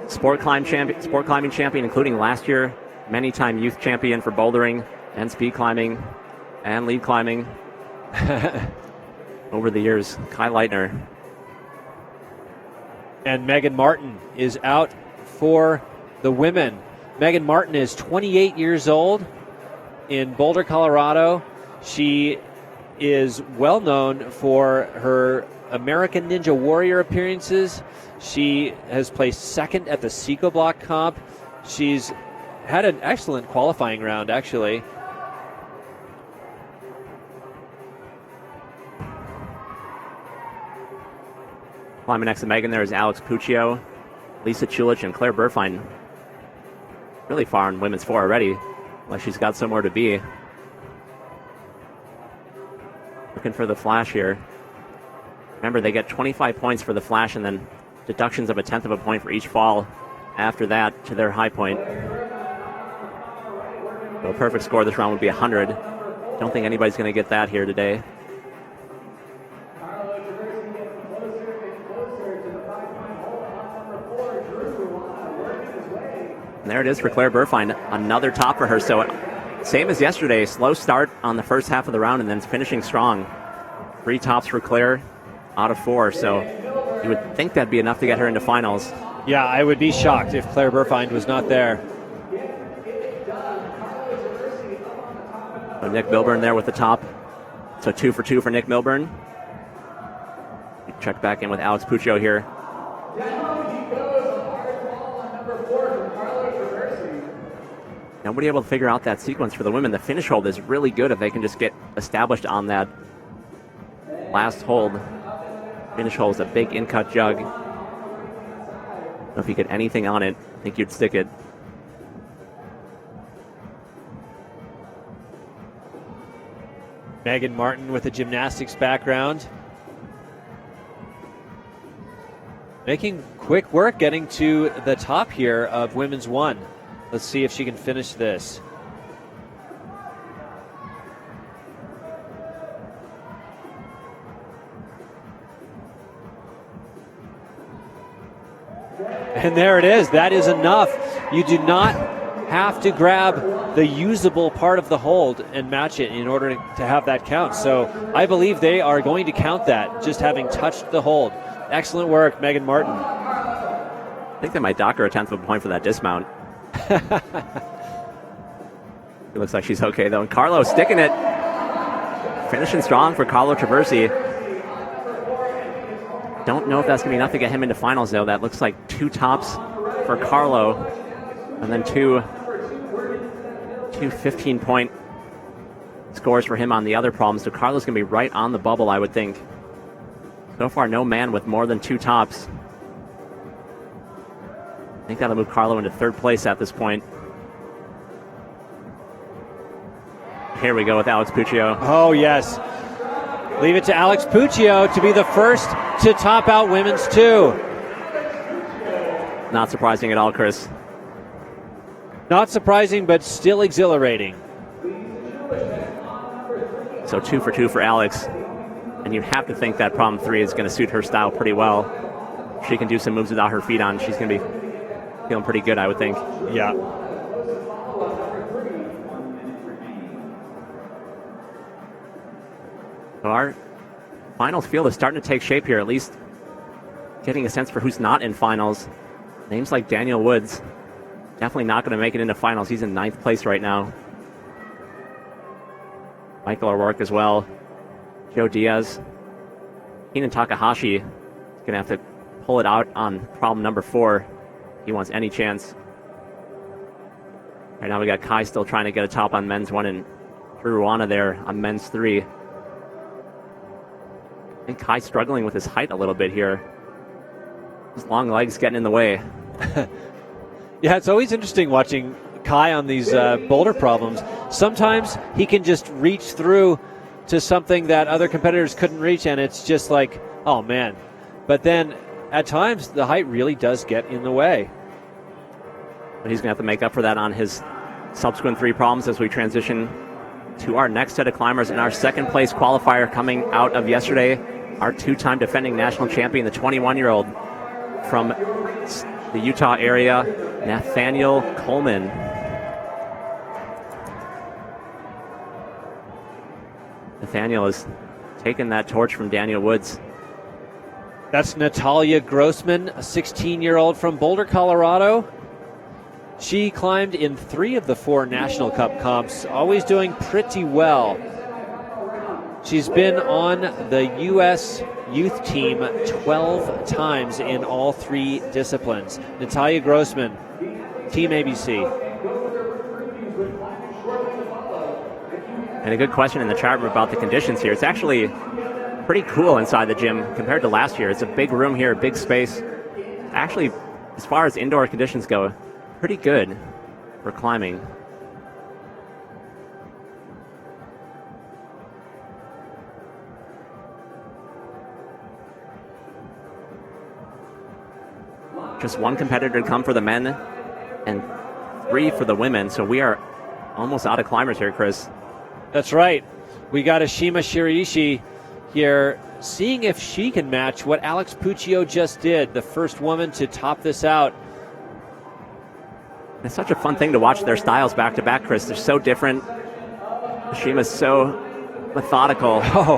sport climbing champion, including last year, many-time youth champion for bouldering and speed climbing and lead climbing over the years. Kai Leitner And Megan Martin is out for the women. Megan Martin is 28 years old in Boulder, Colorado. She is well known for her American Ninja Warrior appearances. She has placed second at the Seco Block comp. She's had an excellent qualifying round, actually. Climbing next to Megan there is Alex Puccio, Lisa Chulich, and Claire Burfine. Really far in women's 4 already. Like she's got somewhere to be. Looking for the flash here. Remember, they get 25 points for the flash and then deductions of 1/10 of a point for each fall after that to their high point. So a perfect score this round would be 100. Don't think anybody's going to get that here today. And there it is for Claire Burfine, another top for her. So same as yesterday, slow start on the first half of the round and then finishing strong. 3 tops for Claire out of 4. So you would think that'd be enough to get her into finals. Yeah, I would be shocked if Claire Burfine was not there. So Nick Milburn there with the top. So 2 for 2 for Nick Milburn. Check back in with Alex Puccio here. Nobody able to figure out that sequence for the women. The finish hold is really good if they can just get established on that last hold. Finish hold is a big in-cut jug. I don't know if you get anything on it, I think you'd stick it. Megan Martin with a gymnastics background. Making quick work getting to the top here of women's 1. Let's see if she can finish this. And there it is. That is enough. You do not have to grab the usable part of the hold and match it in order to have that count. So I believe they are going to count that, just having touched the hold. Excellent work, Megan Martin. I think they might dock her 1/10 of a point for that dismount. It looks like she's okay, though. And Carlo sticking it. Finishing strong for Carlo Traversi. Don't know if that's going to be enough to get him into finals, though. That looks like 2 tops for Carlo. And then two 15-point scores for him on the other problems. So Carlo's going to be right on the bubble, I would think. So far, no man with more than 2 tops. I think that'll move Carlo into 3rd place at this point. Here we go with Alex Puccio. Oh, yes. Leave it to Alex Puccio to be the first to top out women's 2. Not surprising at all, Chris. Not surprising, but still exhilarating. So 2 for 2 for Alex. And you have to think that problem 3 is going to suit her style pretty well. She can do some moves without her feet on. She's going to be feeling pretty good, I would think. Yeah. So our finals field is starting to take shape here, at least getting a sense for who's not in finals. Names like Daniel Woods, definitely not going to make it into finals. He's in 9th place right now. Michael O'Rourke as well. Joe Diaz. Keenan Takahashi is going to have to pull it out on problem number 4 if he wants any chance. Right now we got Kai still trying to get a top on men's 1 and Drew Ruana there on men's 3. I think Kai struggling with his height a little bit here. His long legs getting in the way. Yeah, it's always interesting watching Kai on these boulder problems. Sometimes he can just reach through to something that other competitors couldn't reach, and it's just like, oh man. But then at times the height really does get in the way. But he's going to have to make up for that on his subsequent 3 problems as we transition to our next set of climbers in our 2nd place qualifier coming out of yesterday. Our 2-time defending national champion, the 21-year-old from the Utah area, Nathaniel Coleman. Nathaniel has taken that torch from Daniel Woods. That's Natalia Grossman, a 16-year-old from Boulder, Colorado. She climbed in 3 of the 4 National Cup comps, always doing pretty well. She's been on the U.S. youth team 12 times in all 3 disciplines. Natalia Grossman, Team ABC. And a good question in the chat room about the conditions here. It's actually pretty cool inside the gym compared to last year. It's a big room here, big space. Actually, as far as indoor conditions go, pretty good for climbing. Just 1 competitor to come for the men and 3 for the women. So we are almost out of climbers here, Chris. That's right. We got Ashima Shiraishi here, seeing if she can match what Alex Puccio just did, the first woman to top this out. It's such a fun thing to watch their styles back to back, Chris. They're so different. Ashima's so methodical. Oh,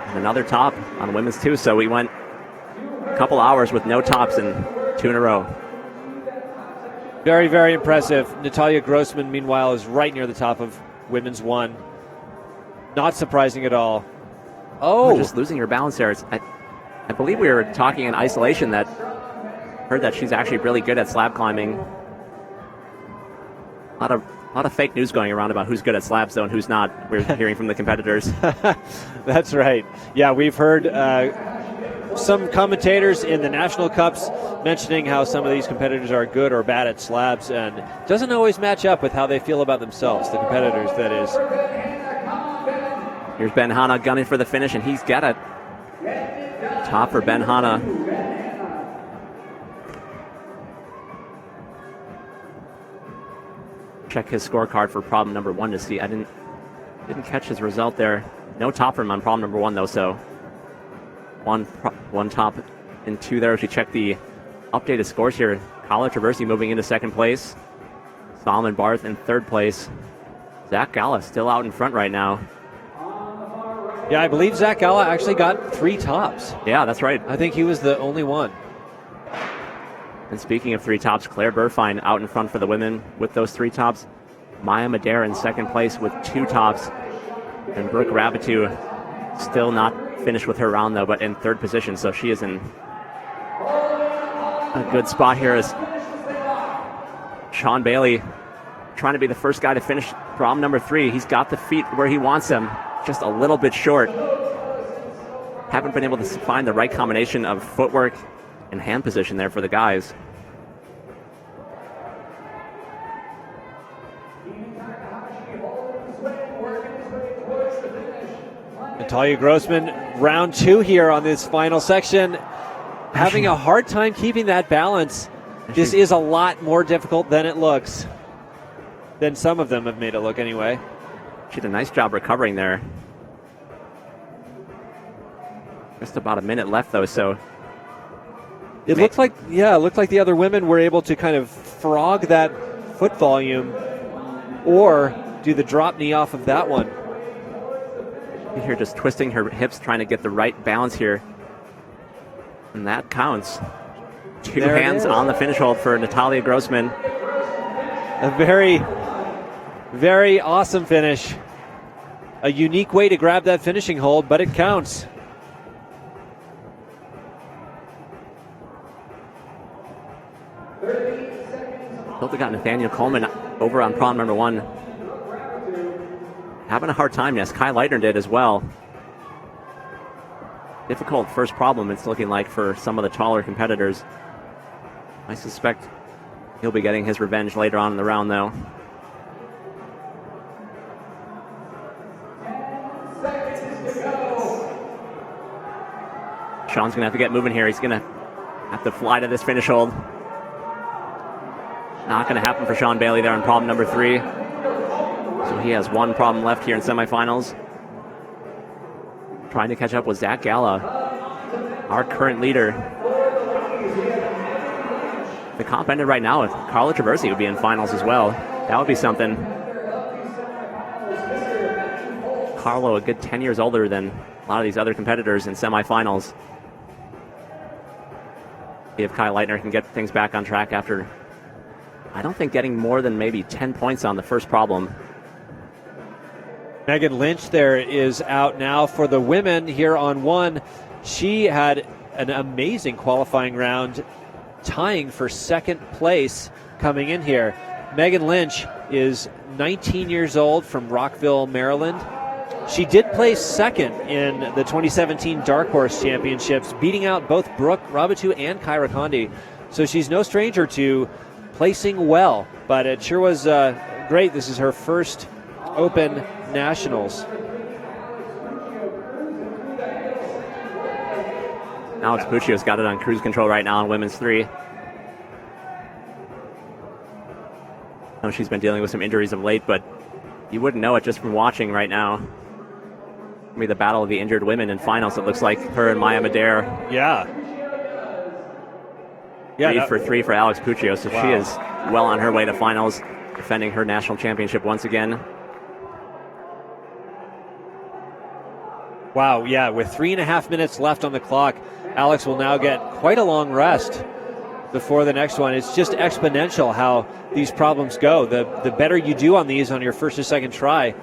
And another top on women's too. So we went a couple hours with no tops in 2 in a row. very, very impressive. Natalia Grossman, meanwhile, is right near the top of women's 1. Not surprising at all. Oh, just losing her balance there. I believe we were talking in isolation that heard that she's actually really good at slab climbing. A lot of fake news going around about who's good at slabs though and who's not. We're hearing from the competitors. That's right. Yeah, we've heard some commentators in the National Cups mentioning how some of these competitors are good or bad at slabs, and it doesn't always match up with how they feel about themselves, the competitors, that is. Here's Ben Hanna gunning for the finish, and he's got it. Top for Ben Hanna. Check his scorecard for problem number 1 to see. I didn't catch his result there. No top for him on problem number 1 though, so one top and 2 there. If you check the updated scores here, Kala Traversi moving into 2nd place. Solomon Barth in 3rd place. Zach Gala still out in front right now. Yeah, I believe Zach Gala actually got 3 tops. Yeah, that's right. I think he was the only one. And speaking of 3 tops, Claire Burfine out in front for the women with those 3 tops. Maya Madera in 2nd place with 2 tops. And Brooke Ravabu still not finished with her round though, but in 3rd position. So she is in a good spot here as Sean Bailey trying to be the first guy to finish problem number 3. He's got the feet where he wants them, just a little bit short. Haven't been able to find the right combination of footwork and hand position there for the guys. Natalia Grossman, round 2 here on this final section. Having a hard time keeping that balance. This is a lot more difficult than it looks. Than some of them have made it look anyway. She did a nice job recovering there. Just about a minute left though, so it looked like the other women were able to kind of frog that foot volume or do the drop knee off of that one. Here just twisting her hips, trying to get the right balance here. And that counts. 2 hands on the finish hold for Natalia Grossman. A very, very awesome finish. A unique way to grab that finishing hold, but it counts. Still got Nathaniel Coleman over on problem number 1. Having a hard time, yes. Kai Leitner did as well. Difficult first problem it's looking like for some of the taller competitors. I suspect he'll be getting his revenge later on in the round though. Sean's gonna have to get moving here. He's gonna have to fly to this finish hold. Not gonna happen for Sean Bailey there on problem number 3. So he has 1 problem left here in semifinals. Trying to catch up with Zach Gala, our current leader. The comp ended right now. If Carla Traversi would be in finals as well, that would be something. Carlo, a good 10 years older than a lot of these other competitors in semifinals. See if Kyle Leitner can get things back on track after, I don't think, getting more than maybe 10 points on the first problem. Megan Lynch there is out now for the women here on one. She had an amazing qualifying round, tying for second place coming in here. Megan Lynch is 19 years old from Rockville, Maryland. She did place second in the 2017 Dark Horse Championships, beating out both Brooke Ravabu and Kyra Condi. So she's no stranger to placing well, but it sure was great. This is her first Open Nationals. Alex Puccio's got it on cruise control right now on women's 3. I know she's been dealing with some injuries of late, but you wouldn't know it just from watching right now. Maybe the battle of the injured women in finals. It looks like her and Maya Madare. Yeah. 3 for 3 for Alex Puccio, so she is well on her way to finals, defending her national championship once again. Wow, yeah, with 3.5 minutes left on the clock, Alex will now get quite a long rest before the next one. It's just exponential how these problems go. The better you do on these on your first or second try,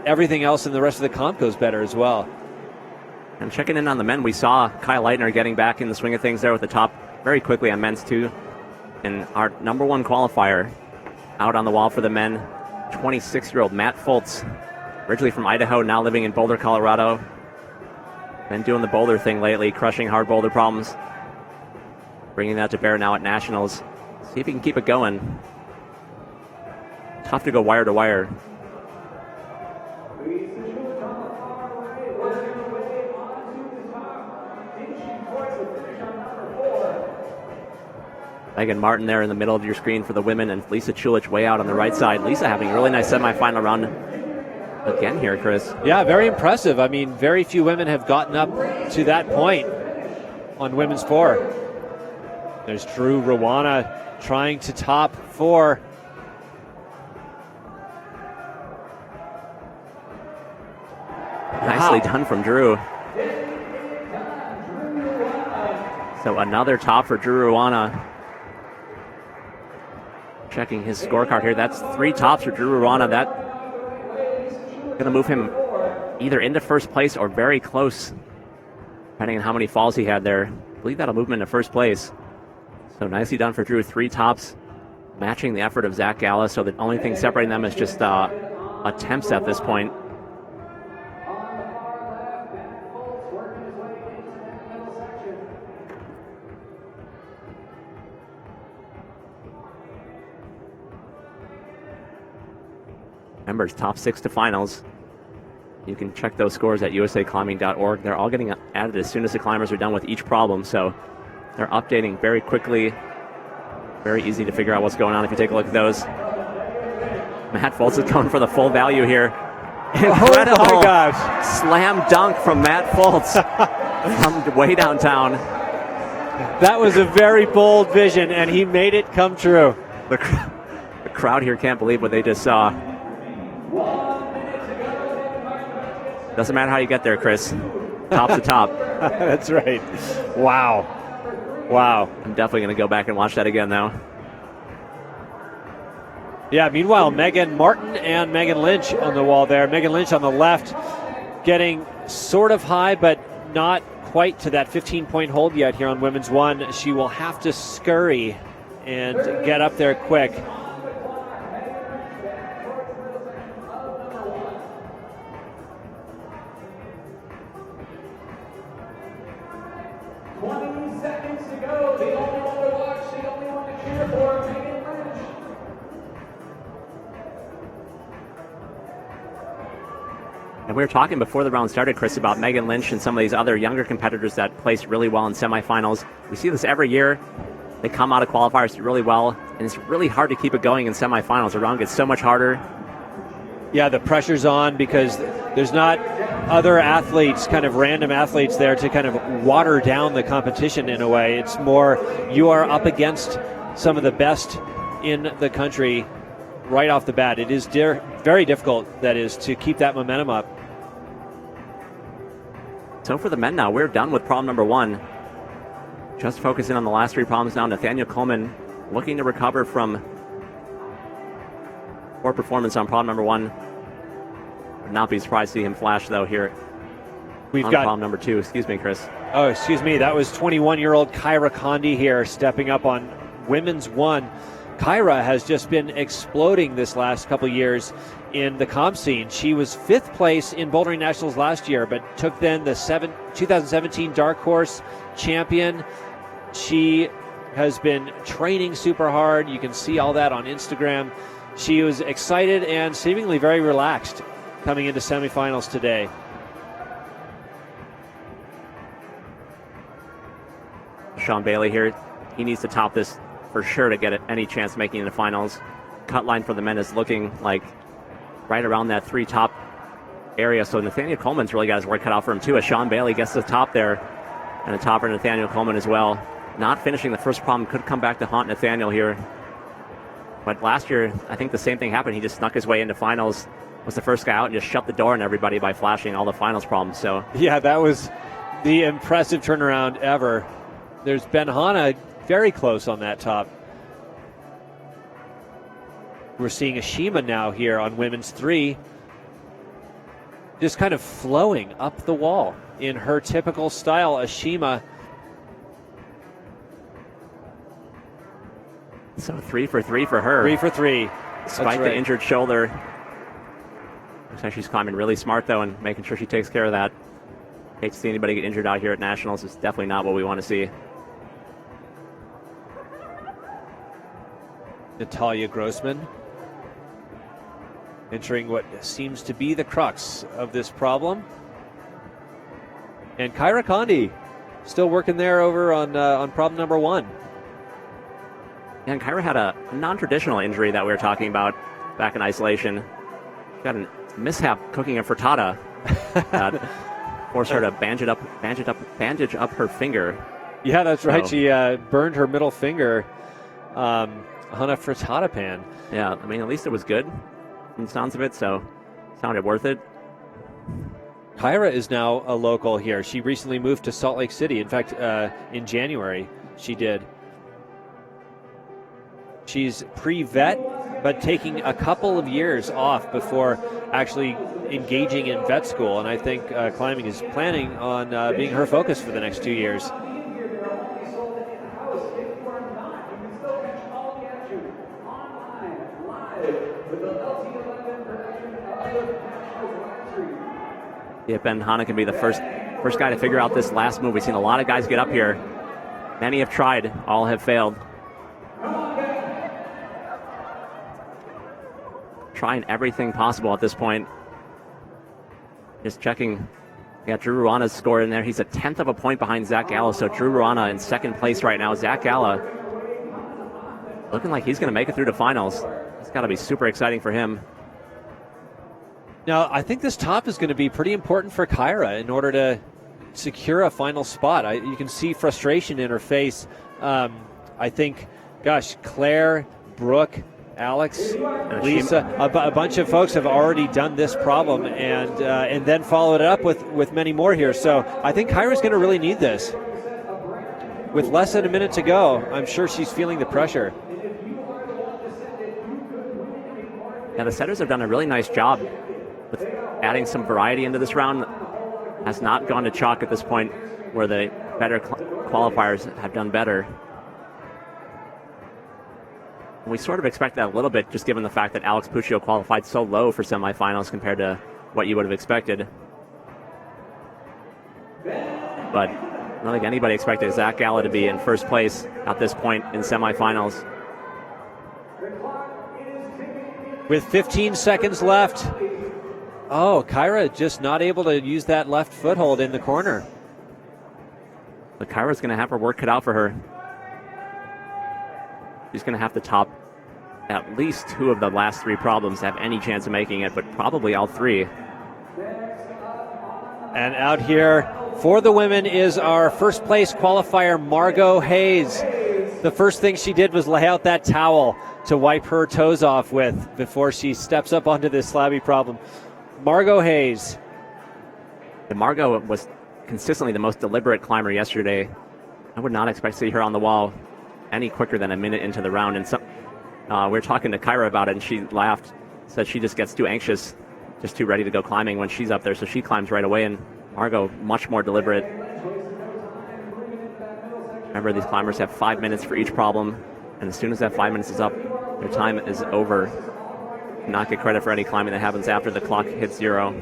everything else in the rest of the comp goes better as well. And checking in on the men, we saw Kyle Leitner getting back in the swing of things there with the top very quickly on men's 2. And our number 1 qualifier out on the wall for the men, 26-year-old Matt Fults, originally from Idaho, now living in Boulder, Colorado. Been doing the boulder thing lately, crushing hard boulder problems. Bringing that to bear now at Nationals. See if he can keep it going. Tough to go wire to wire. Megan Martin there in the middle of your screen for the women, and Lisa Chulich way out on the right side. Lisa having a really nice semifinal run again here, Chris. Yeah, very impressive. I mean, very few women have gotten up to that point on women's 4. There's Drew Rawana trying to top 4. Nicely done from Drew. So another top for Drew Rawana. Checking his scorecard here. That's 3 tops for Drew Rawana. That going to move him either into first place or very close, depending on how many falls he had there. I believe that'll move him into first place. So nicely done for Drew. 3 tops, matching the effort of Zach Gala. So the only thing separating them is just attempts at this point. Remember, it's top 6 to finals. You can check those scores at usaclimbing.org. They're all getting added as soon as the climbers are done with each problem, so they're updating very quickly. Very easy to figure out what's going on if you take a look at those. Matt Fults is going for the full value here. Incredible. Oh my gosh. Slam dunk from Matt Fults from way downtown. That was a very bold vision, and he made it come true. The crowd here can't believe what they just saw. Doesn't matter how you get there, Chris. Top to top. That's right. Wow. Wow. I'm definitely going to go back and watch that again, though. Yeah, meanwhile, Megan Martin and Megan Lynch on the wall there. Megan Lynch on the left getting sort of high, but not quite to that 15-point hold yet here on women's 1. She will have to scurry and get up there quick. And we were talking before the round started, Chris, about Megan Lynch and some of these other younger competitors that placed really well in semifinals. We see this every year. They come out of qualifiers really well, and it's really hard to keep it going in semifinals. The round gets so much harder. Yeah, the pressure's on because there's not other athletes, kind of random athletes there to kind of water down the competition in a way. It's more you are up against some of the best in the country right off the bat. It is very difficult, that is, to keep that momentum up. So for the men now, we're done with problem number 1. Just focusing on the last 3 problems now. Nathaniel Coleman looking to recover from poor performance on problem number 1. Would not be surprised to see him flash, though, here We've on got problem number 2. Excuse me, Chris. Oh, excuse me. That was 21-year-old Kyra Condi here stepping up on women's 1. Kyra has just been exploding this last couple years in the comp scene. She was 5th place in Bouldering Nationals last year, but took then the 2017 Dark Horse champion. She has been training super hard. You can see all that on Instagram. She was excited and seemingly very relaxed coming into semifinals today. Sean Bailey here. He needs to top this for sure to get any chance of making it to finals. Cut line for the men is looking like right around that 3 top area. So Nathaniel Coleman's really got his work cut out for him too, as Sean Bailey gets to the top there. And the topper Nathaniel Coleman as well. Not finishing the first problem could come back to haunt Nathaniel here. But last year, I think the same thing happened. He just snuck his way into finals, was the first guy out, and just shut the door on everybody by flashing all the finals problems. So yeah, that was the impressive turnaround ever. There's Ben Hanna very close on that top. We're seeing Ashima now here on women's 3, just kind of flowing up the wall in her typical style. Ashima. So 3 for 3 for her. 3 for 3. Despite the injured shoulder. Looks like she's climbing really smart, though, and making sure she takes care of that. Hate to see anybody get injured out here at Nationals. It's definitely not what we want to see. Natalia Grossman entering what seems to be the crux of this problem. And Kyra Condi still working there over on problem number 1. Yeah, and Kyra had a non-traditional injury that we were talking about back in isolation. She got a mishap cooking a frittata that forced her to bandage up her finger. Yeah, that's right. She burned her middle finger on a frittata pan. Yeah, I mean, at least it was good from the sounds of it, so sounded worth it. Kyra is now a local here. She recently moved to Salt Lake City. In fact, in January, she did. She's pre-vet, but taking a couple of years off before actually engaging in vet school. And I think climbing is planning on being her focus for the next 2 years. Yeah, Ben Hanna can be the first guy to figure out this last move. We've seen a lot of guys get up here. Many have tried, all have failed. Trying everything possible at this point. Just checking. We got Drew Ruana's score in there. He's a 10th of a point behind Zach Gala, so Drew Ruana in 2nd place right now. Zach Gala looking like he's going to make it through to finals. It's got to be super exciting for him. Now, I think this top is going to be pretty important for Kyra in order to secure a final spot. You can see frustration in her face. I think, gosh, Claire, Brooke, Alex, Lisa, a bunch of folks have already done this problem and then followed it up with many more here. So I think Kyra's going to really need this. With less than a minute to go, I'm sure she's feeling the pressure. Yeah, the setters have done a really nice job with adding some variety into this round. Has not gone to chalk at this point, where the better qualifiers have done better. We sort of expect that a little bit, just given the fact that Alex Puccio qualified so low for semifinals compared to what you would have expected. But I don't think anybody expected Zach Gala to be in first place at this point in semifinals. With 15 seconds left. Oh, Kyra just not able to use that left foothold in the corner. But Kyra's going to have her work cut out for her. She's going to have to top at least 2 of the last 3 problems to have any chance of making it, but probably all 3. And out here for the women is our first place qualifier, Margo Hayes. The first thing she did was lay out that towel to wipe her toes off with before she steps up onto this slabby problem. Margo Hayes. And Margo was consistently the most deliberate climber yesterday. I would not expect to see her on the wall any quicker than a minute into the round. And we were talking to Kyra about it, and she laughed, said she just gets too anxious, just too ready to go climbing when she's up there, so she climbs right away, and Margo much more deliberate. Remember, these climbers have 5 minutes for each problem, and as soon as that 5 minutes is up, their time is over. Not get credit for any climbing that happens after the clock hits 0.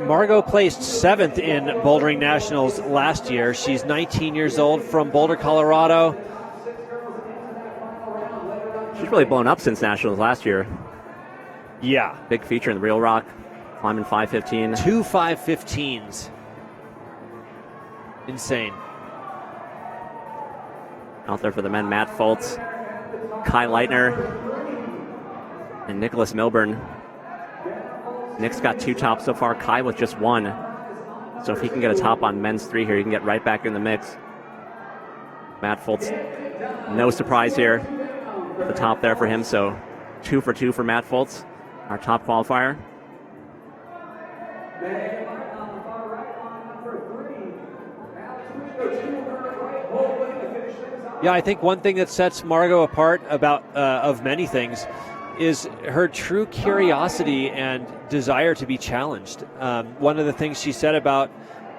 Margo placed 7th in Bouldering Nationals last year. She's 19 years old, from Boulder, Colorado. She's really blown up since Nationals last year. Yeah. Big feature in the Real Rock, climbing 5:15. 2 5:15s. Insane. Out there for the men, Matt Fults, Kai Leitner, and Nicholas Milburn. Nick's got 2 tops so far, Kai with just 1. So if he can get a top on men's 3 here, he can get right back in the mix. Matt Fults, no surprise here. The top there for him, so 2 for 2 for Matt Fults, our top qualifier. Yeah, I think one thing that sets Margo apart of many things is her true curiosity and desire to be challenged. One of the things she said about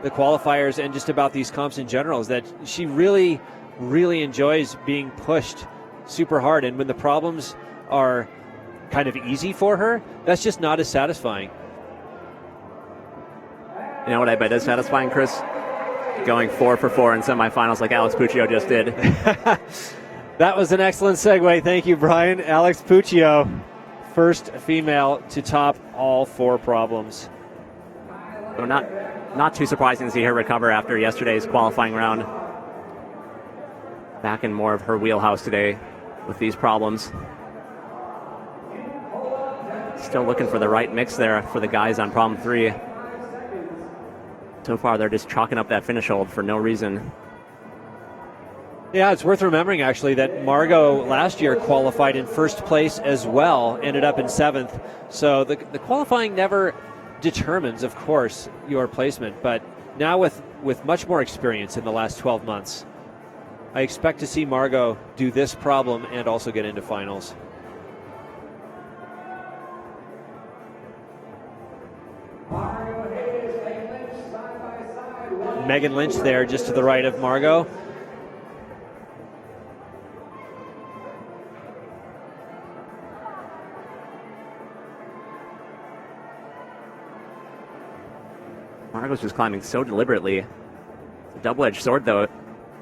the qualifiers and just about these comps in general is that she really, really enjoys being pushed super hard. And when the problems are kind of easy for her, that's just not as satisfying. You know what I bet is satisfying, Chris? Going 4 for 4 in semifinals like Alex Puccio just did. That was an excellent segue. Thank you, Brian. Alex Puccio, first female to top all 4 problems. So not too surprising to see her recover after yesterday's qualifying round. Back in more of her wheelhouse today with these problems. Still looking for the right mix there for the guys on problem 3. So far, they're just chalking up that finish hold for no reason. Yeah, it's worth remembering, actually, that Margo last year qualified in first place as well, ended up in 7th. So the qualifying never determines, of course, your placement. But now with much more experience in the last 12 months, I expect to see Margo do this problem and also get into finals. Megan Lynch there just to the right of Margo. Margo's just climbing so deliberately. It's a double-edged sword, though,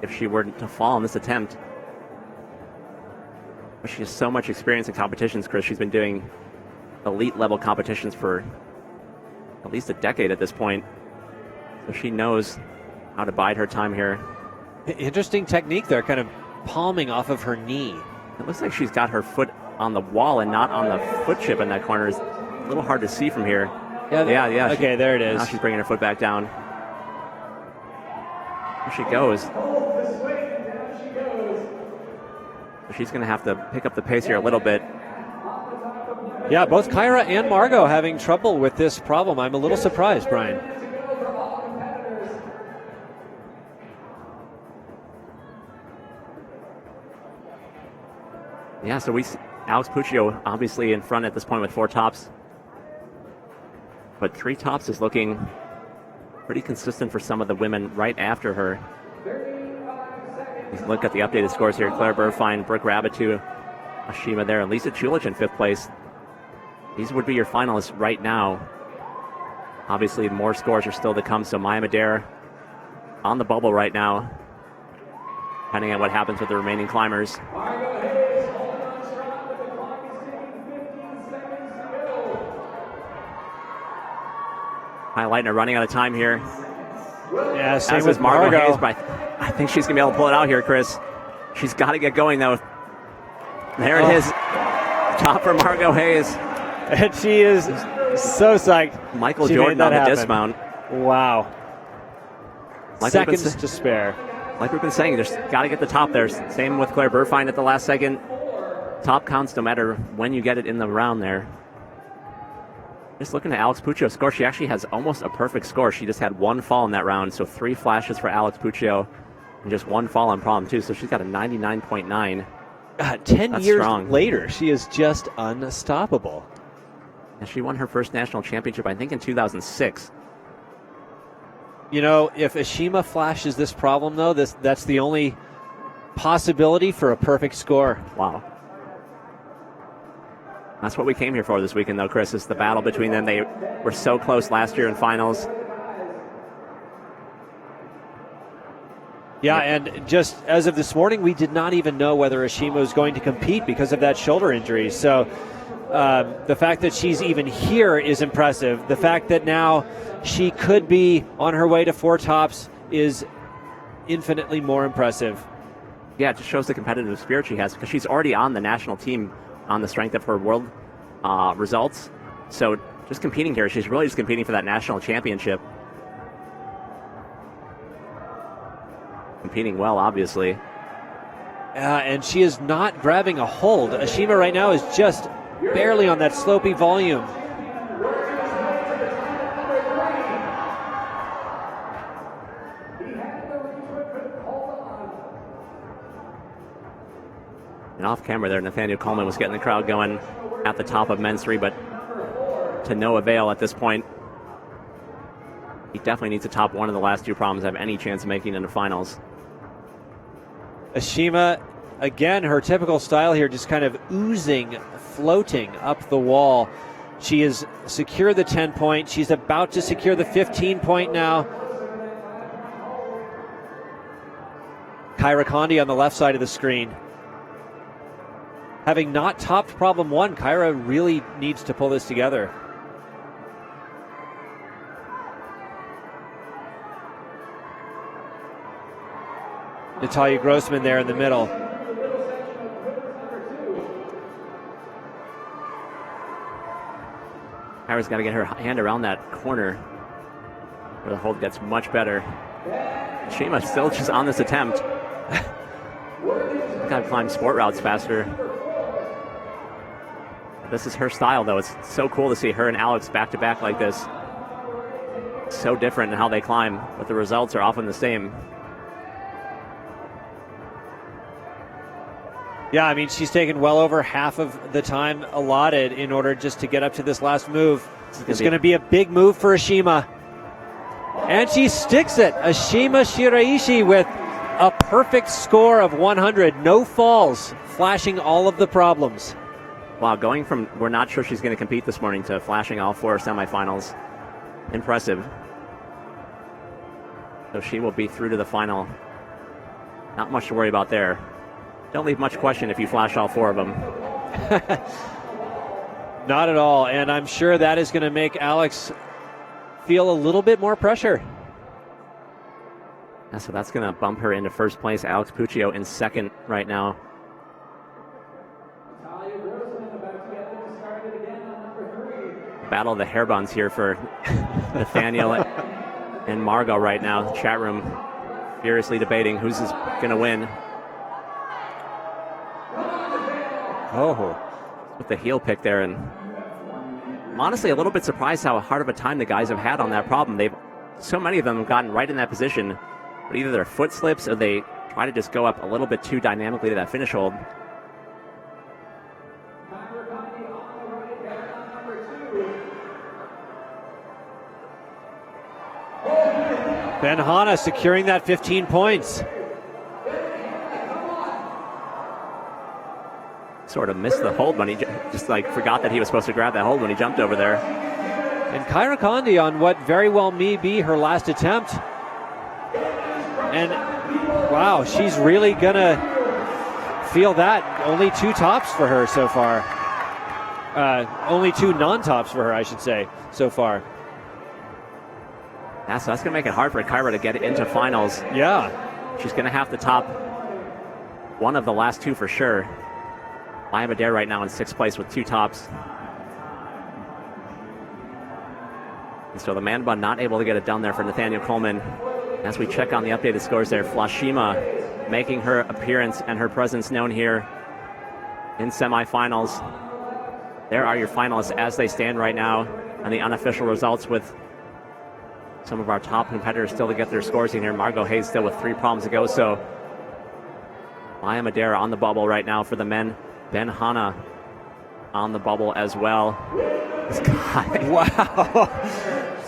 if she were to fall in this attempt. But she has so much experience in competitions, Chris. She's been doing elite-level competitions for at least a decade at this point. So she knows how to bide her time here. Interesting technique there, kind of palming off of her knee. It looks like she's got her foot on the wall and not on the foot chip in that corner. It's a little hard to see from here. Yeah. Okay, there it is. Now she's bringing her foot back down. There she goes. She's going to have to pick up the pace here a little bit. Yeah, both Kyra and Margo having trouble with this problem. I'm a little surprised, Brian. Yeah, so we see Alex Puccio obviously in front at this point with 4 tops. But 3 tops is looking pretty consistent for some of the women right after her. Look at the updated scores here. Claire Burfine, Brooke Ravabu, Ashima there, and Lisa Chulich in 5th place. These would be your finalists right now. Obviously, more scores are still to come, so Maya Madera on the bubble right now, depending on what happens with the remaining climbers. Kai Leitner running out of time here. Yeah, same As with is Margo Margo. Hayes, but I think she's going to be able to pull it out here, Chris. She's got to get going, though. There it is. Top for Margo Hayes. And she is so psyched. Michael she Jordan made that on the happen. dismount. Wow. Like Seconds to spare. Like we've been saying, just got to get the top there. Same with Claire Burfine at the last second. Top counts no matter when you get it in the round there. Just looking at Alex Puccio's score, she actually has almost a perfect score. She just had 1 fall in that round, so 3 flashes for Alex Puccio. And just one fall on problem, too. So she's got a 99.9. 10 That's years strong. later, she is just unstoppable. And she won her first national championship, I think, in 2006. You know, if Ashima flashes this problem, though, that's the only possibility for a perfect score. Wow. That's what we came here for this weekend, though, Chris, is the battle between them. They were so close last year in finals. Yeah, and just as of this morning, we did not even know whether Ashima was going to compete because of that shoulder injury. So the fact that she's even here is impressive. The fact that now she could be on her way to 4 tops is infinitely more impressive. Yeah, it just shows the competitive spirit she has, because she's already on the national team on the strength of her world results. So just competing here, she's really just competing for that national championship. Competing well, obviously. And she is not grabbing a hold. Ashima right now is just barely on that slopey volume. And off camera there, Nathaniel Coleman was getting the crowd going at the top of men's 3, but to no avail at this point. He definitely needs to top one of the last 2 problems to have any chance of making it into finals. Ashima, again, her typical style here, just kind of oozing, floating up the wall. She has secured the 10-point. She's about to secure the 15-point now. Kyra Condi on the left side of the screen. Having not topped problem 1, Kyra really needs to pull this together. Natalia Grossman there in the middle. Kyra's got to get her hand around that corner where the hold gets much better. Ashima still just on this attempt. Got to climb sport routes faster. This is her style, though. It's so cool to see her and Alex back-to-back like this. So different in how they climb, but the results are often the same. Yeah, I mean, she's taken well over half of the time allotted in order just to get up to this last move. It's going to be a big move for Ashima. And she sticks it. Ashima Shiraishi with a perfect score of 100. No falls, flashing all of the problems. Wow, going from we're not sure she's going to compete this morning to flashing all 4 semifinals. Impressive. So she will be through to the final. Not much to worry about there. Don't leave much question if you flash all 4 of them. Not at all, and I'm sure that is going to make Alex feel a little bit more pressure. Yeah, so that's going to bump her into first place. Alex Puccio in second right now. Battle of the hair buns here for Nathaniel and Margo right now. The chat room furiously debating who's going to win. Oh, with the heel pick there, and I'm honestly a little bit surprised how hard of a time the guys have had on that problem. So many of them have gotten right in that position, but either their foot slips or they try to just go up a little bit too dynamically to that finish hold. Ben Hanna securing that 15 points. Sort of missed the hold when he just like forgot that he was supposed to grab that hold when he jumped over there. And Kyra Condi on what very well may be her last attempt. And wow, she's really gonna feel that. Only 2 tops for her so far. Only 2 non-tops for her, I should say, so far. Yeah, so that's gonna make it hard for Kyra to get into finals. Yeah. She's gonna have to top one of the last 2 for sure. Maya Madare right now in 6th place with 2 tops. And so the man bun not able to get it done there for Nathaniel Coleman. As we check on the updated scores there, Flashima making her appearance and her presence known here in semifinals. There are your finalists as they stand right now, and the unofficial results with some of our top competitors still to get their scores in here. Margo Hayes still with 3 problems to go. So Maya Madera on the bubble right now for the men. Ben Hanna on the bubble as well. This guy. Wow.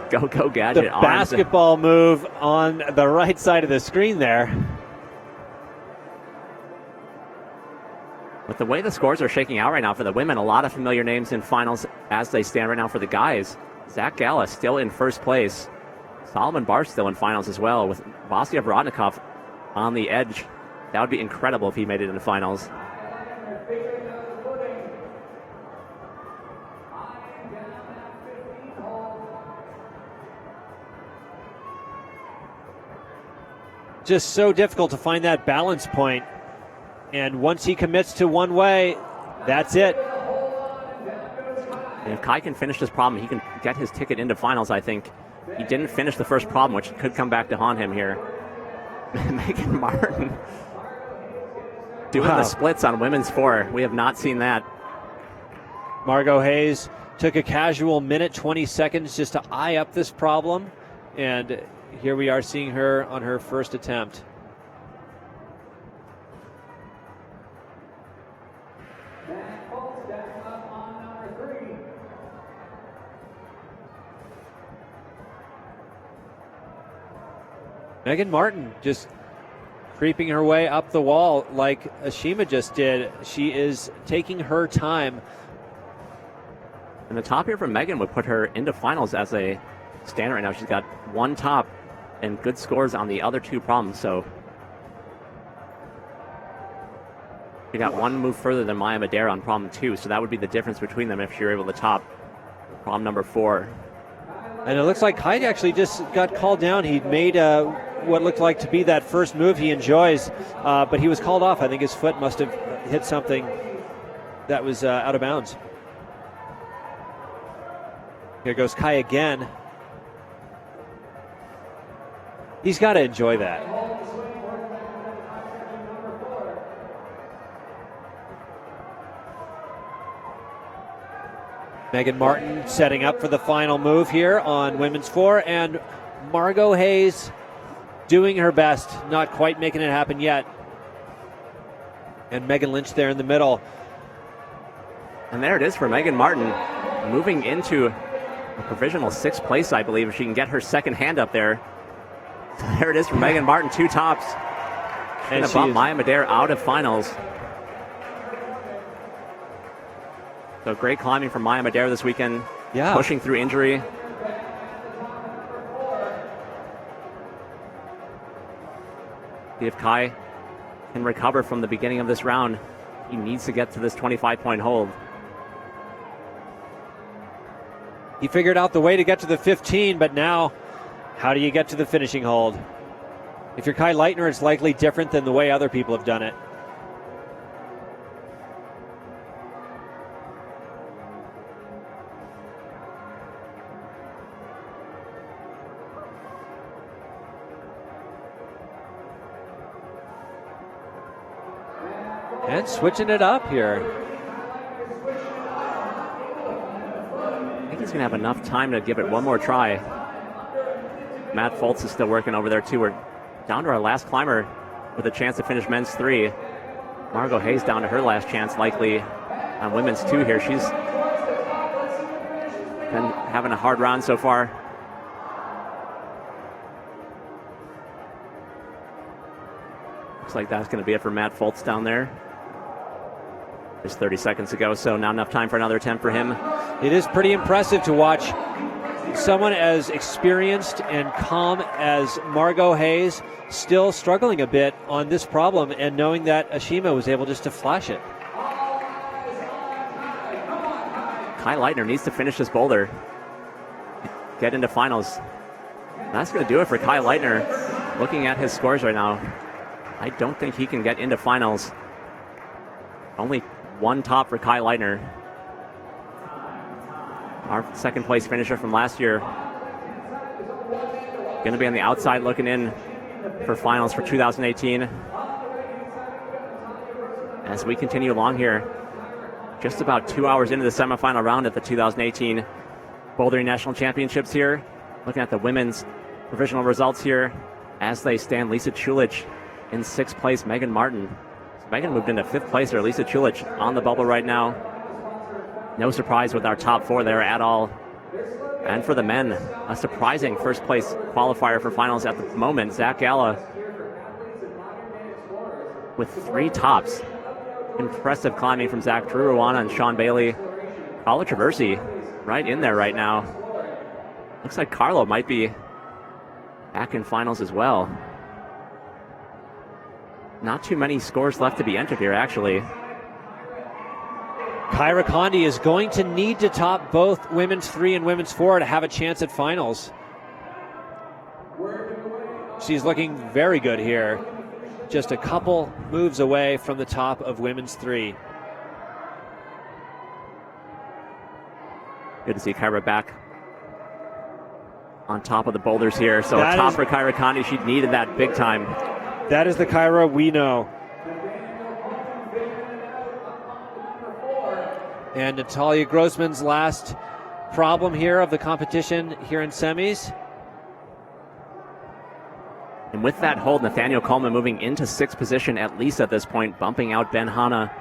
Go gadget. The basketball move on the right side of the screen there. With the way the scores are shaking out right now for the women, a lot of familiar names in finals as they stand right now for the guys. Zach Gala still in first place. Solomon Barr still in finals as well, with Vasya Vorotnikov on the edge. That would be incredible if he made it into finals. Just so difficult to find that balance point. And once he commits to one way, that's it. And if Kai can finish this problem, he can get his ticket into finals, I think. He didn't finish the first problem, which could come back to haunt him here. Megan Martin doing the splits on women's 4. We have not seen that. Margo Hayes took a casual minute, 20 seconds just to eye up this problem. And here we are seeing her on her first attempt. Megan Martin just creeping her way up the wall like Ashima just did. She is taking her time. And the top here from Megan would put her into finals as a standard right now. She's got 1 top and good scores on the other 2 problems. So she got 1 move further than Maya Madera on problem 2. So that would be the difference between them if you're able to top problem number 4. And it looks like Hyde actually just got called down. He made what looked like to be that first move he enjoys, but he was called off. I think his foot must have hit something that was out of bounds. Here goes Kai again. He's got to enjoy that. Megan Martin setting up for the final move here on women's 4, and Margo Hayes doing her best, not quite making it happen yet. And Megan Lynch there in the middle. And there it is for Megan Martin, moving into a provisional 6th place, I believe, if she can get her second hand up there. So there it is for Megan Martin, 2 tops. And going to bump Maya Madera out of finals. So great climbing from Maya Madera this weekend. Yeah. Pushing through injury. See if Kai can recover from the beginning of this round. He needs to get to this 25-point hold. He figured out the way to get to the 15, but now how do you get to the finishing hold? If you're Kai Leitner, it's likely different than the way other people have done it. And switching it up here. I think he's going to have enough time to give it one more try. Matt Fults is still working over there too. We're down to our last climber with a chance to finish men's 3. Margo Hayes down to her last chance likely on women's 2 here. She's been having a hard round so far. Looks like that's going to be it for Matt Fults down there. Just 30 seconds ago, so not enough time for another attempt for him. It is pretty impressive to watch someone as experienced and calm as Margo Hayes still struggling a bit on this problem, and knowing that Ashima was able just to flash it. Kai Leitner needs to finish this boulder, get into finals. That's going to do it for Kai Leitner. Looking at his scores right now, I don't think he can get into finals. Only 1 top for Kai Leitner. Our 2nd place finisher from last year. Going to be on the outside looking in for finals for 2018. As we continue along here, just about 2 hours into the semifinal round at the 2018 Bouldering National Championships here. Looking at the women's Provisional results here as they stand. Lisa Chulich in 6th place, Megan Martin. So Megan moved into 5th place there. Lisa Chulich on the bubble right now. No surprise with our top 4 there at all. And for the men, a surprising first place qualifier for finals at the moment. Zach Gala with 3 tops. Impressive climbing from Zach. Drew Ruana and Sean Bailey. Paula Traversi right in there right now. Looks like Carlo might be back in finals as well. Not too many scores left to be entered here, actually. Kyra Condi is going to need to top both women's 3 and women's 4 to have a chance at finals. She's looking very good here. Just a couple moves away from the top of women's 3. Good to see Kyra back on top of the boulders here. So a top for Kyra Condi. She needed that big time. That is the Kyra we know. And Natalia Grossman's last problem here of the competition here in semis. And with that hold, Nathaniel Coleman moving into 6th position at least at this point, bumping out Ben Hanna.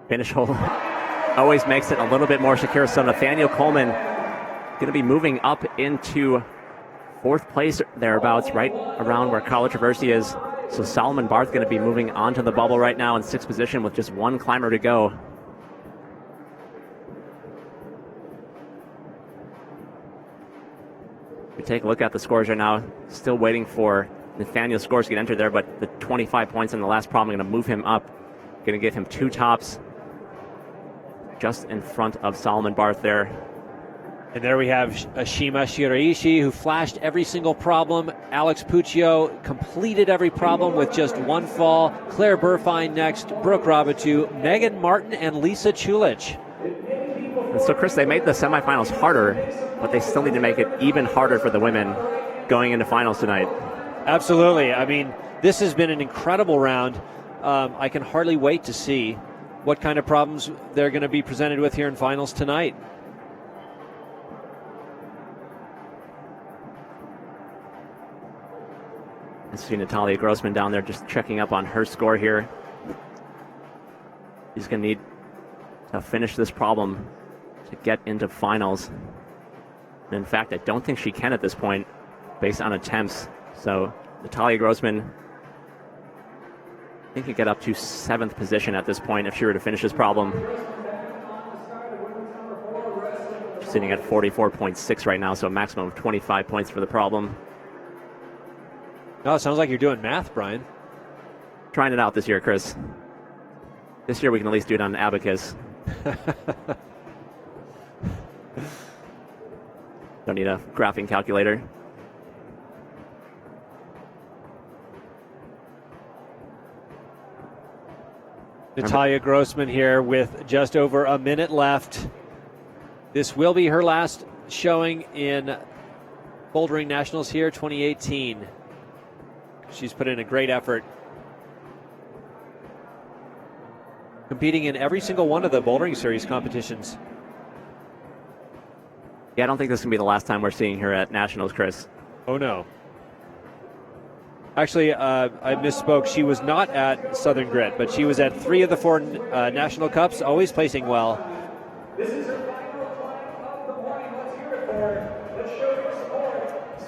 Finish hold always makes it a little bit more secure. So Nathaniel Coleman going to be moving up into 4th place thereabouts, right around where Paula Traversi is. So Solomon Barth going to be moving onto the bubble right now in 6th position with just 1 climber to go. We take a look at the scores right now. Still waiting for Nathaniel's scores to get entered there, but the 25 points in the last problem going to move him up. Going to give him 2 tops just in front of Solomon Barth there. And there we have Ashima Shiraishi, who flashed every single problem. Alex Puccio completed every problem with just 1 fall. Claire Burfine next, Brooke Ravabu, Megan Martin, and Lisa Chulich. And so, Chris, they made the semifinals harder, but they still need to make it even harder for the women going into finals tonight. Absolutely. I mean, this has been an incredible round. I can hardly wait to see what kind of problems they're going to be presented with here in finals tonight. I see Natalia Grossman down there just checking up on her score here. She's going to need to finish this problem to get into finals. And in fact, I don't think she can at this point based on attempts. So Natalia Grossman, I think could get up to 7th position at this point if she were to finish this problem. She's sitting at 44.6 right now, so a maximum of 25 points for the problem. No, it sounds like you're doing math, Brian. Trying it out this year, Chris. This year we can at least do it on abacus. Don't need a graphing calculator. Natalia Grossman here with just over a minute left. This will be her last showing in Bouldering Nationals here 2018. She's put in a great effort, competing in every single one of the Bouldering Series competitions. Yeah, I don't think this is going to be the last time we're seeing her at Nationals, Chris. Oh, no. Actually, I misspoke. She was not at Southern Grit, but she was at 3 of the 4 National Cups, always placing well.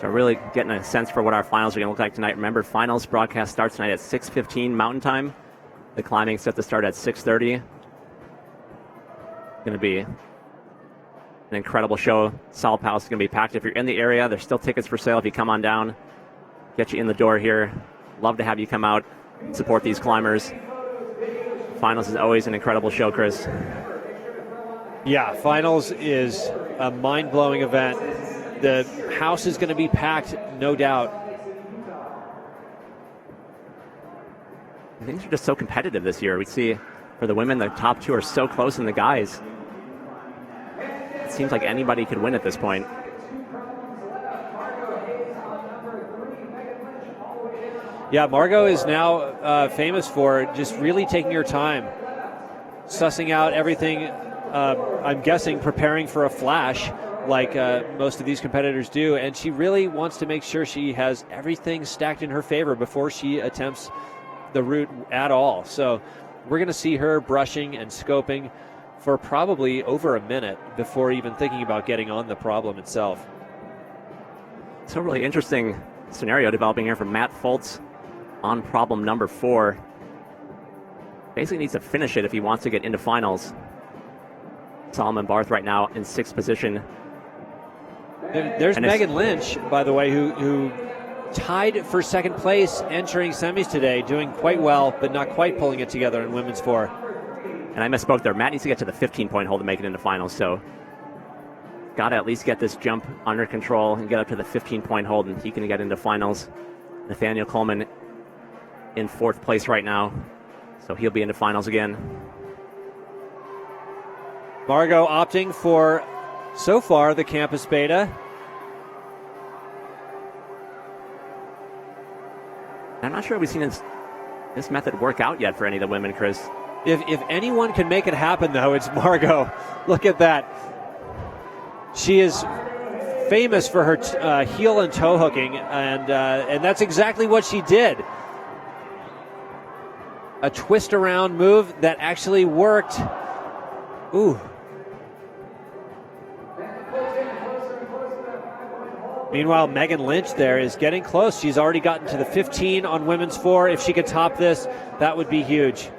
So really getting a sense for what our finals are going to look like tonight. Remember, finals broadcast starts tonight at 6:15 Mountain Time. The climbing set to start at 6:30. Going to be an incredible show. Salt House is going to be packed. If you're in the area, there's still tickets for sale if you come on down. Get you in the door here. Love to have you come out, support these climbers. Finals is always an incredible show, Chris. Yeah, finals is a mind-blowing event. The house is going to be packed, no doubt. Things are just so competitive this year. We see for the women, the top 2 are so close, and the guys, it seems like anybody could win at this point. Yeah, Margo is now famous for just really taking her time, sussing out everything. I'm guessing preparing for a flash like most of these competitors do, and she really wants to make sure she has everything stacked in her favor before she attempts the route at all. So we're going to see her brushing and scoping for probably over a minute before even thinking about getting on the problem itself. It's a really interesting scenario developing here from Matt Fults on problem number 4. Basically needs to finish it if he wants to get into finals. Solomon Barth right now in 6th position. There's Megan Lynch, by the way, who tied for 2nd place entering semis today, doing quite well, but not quite pulling it together in women's 4. And I misspoke there. Matt needs to get to the 15-point hole to make it into finals, so got to at least get this jump under control and get up to the 15-point hold, and he can get into finals. Nathaniel Coleman in 4th place right now, so he'll be into finals again. Margo opting for, so far, the campus beta. I'm not sure we've seen this method work out yet for any of the women, Chris. If anyone can make it happen, though, it's Margo. Look at that. She is famous for her heel and toe hooking, and that's exactly what she did. A twist around move that actually worked. Ooh. Meanwhile, Megan Lynch there is getting close. She's already gotten to the 15 on women's 4. If she could top this, that would be huge.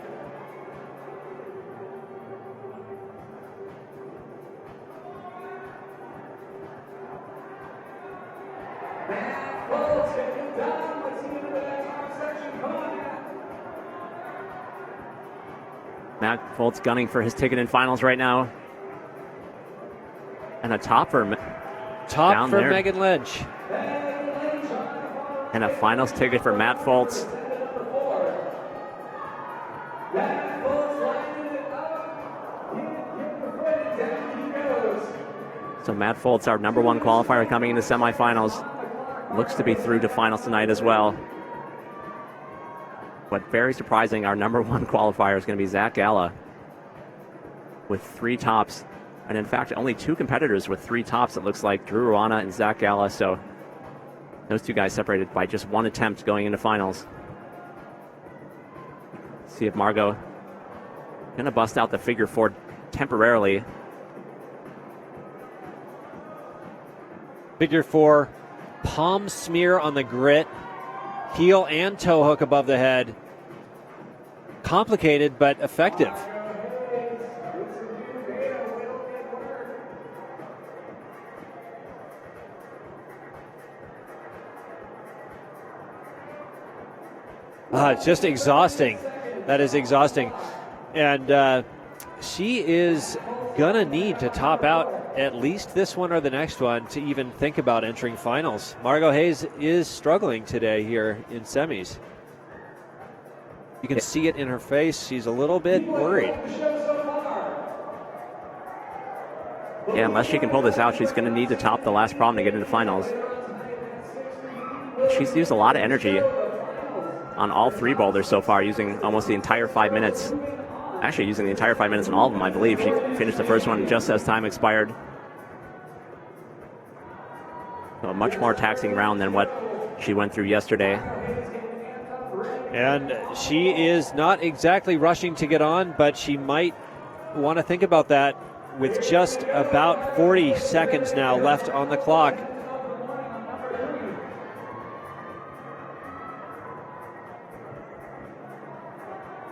Matt Fults gunning for his ticket in finals right now. And a top for Megan Lynch. And a finals ticket for Matt Fults. So Matt Fults, our number 1 qualifier coming into semifinals, looks to be through to finals tonight as well. But very surprising, our number 1 qualifier is going to be Zach Gala with 3 tops. And in fact, only 2 competitors with 3 tops, it looks like, Drew Ruana and Zach Gala. So those 2 guys separated by just 1 attempt going into finals. See if Margo going to bust out the figure 4 temporarily. Figure 4, palm smear on the grit, heel and toe hook above the head. Complicated, but effective. It's just exhausting. That is exhausting. And she is going to need to top out at least this one or the next one to even think about entering finals. Margo Hayes is struggling today here in semis. You can see it in her face. She's a little bit worried. Yeah, unless she can pull this out, she's going to need to top the last problem to get into finals. She's used a lot of energy on all 3 boulders so far, using almost the entire 5 minutes. Actually, using the entire 5 minutes on all of them, I believe. She finished the first one just as time expired. So a much more taxing round than what she went through yesterday. And she is not exactly rushing to get on, but she might want to think about that with just about 40 seconds now left on the clock.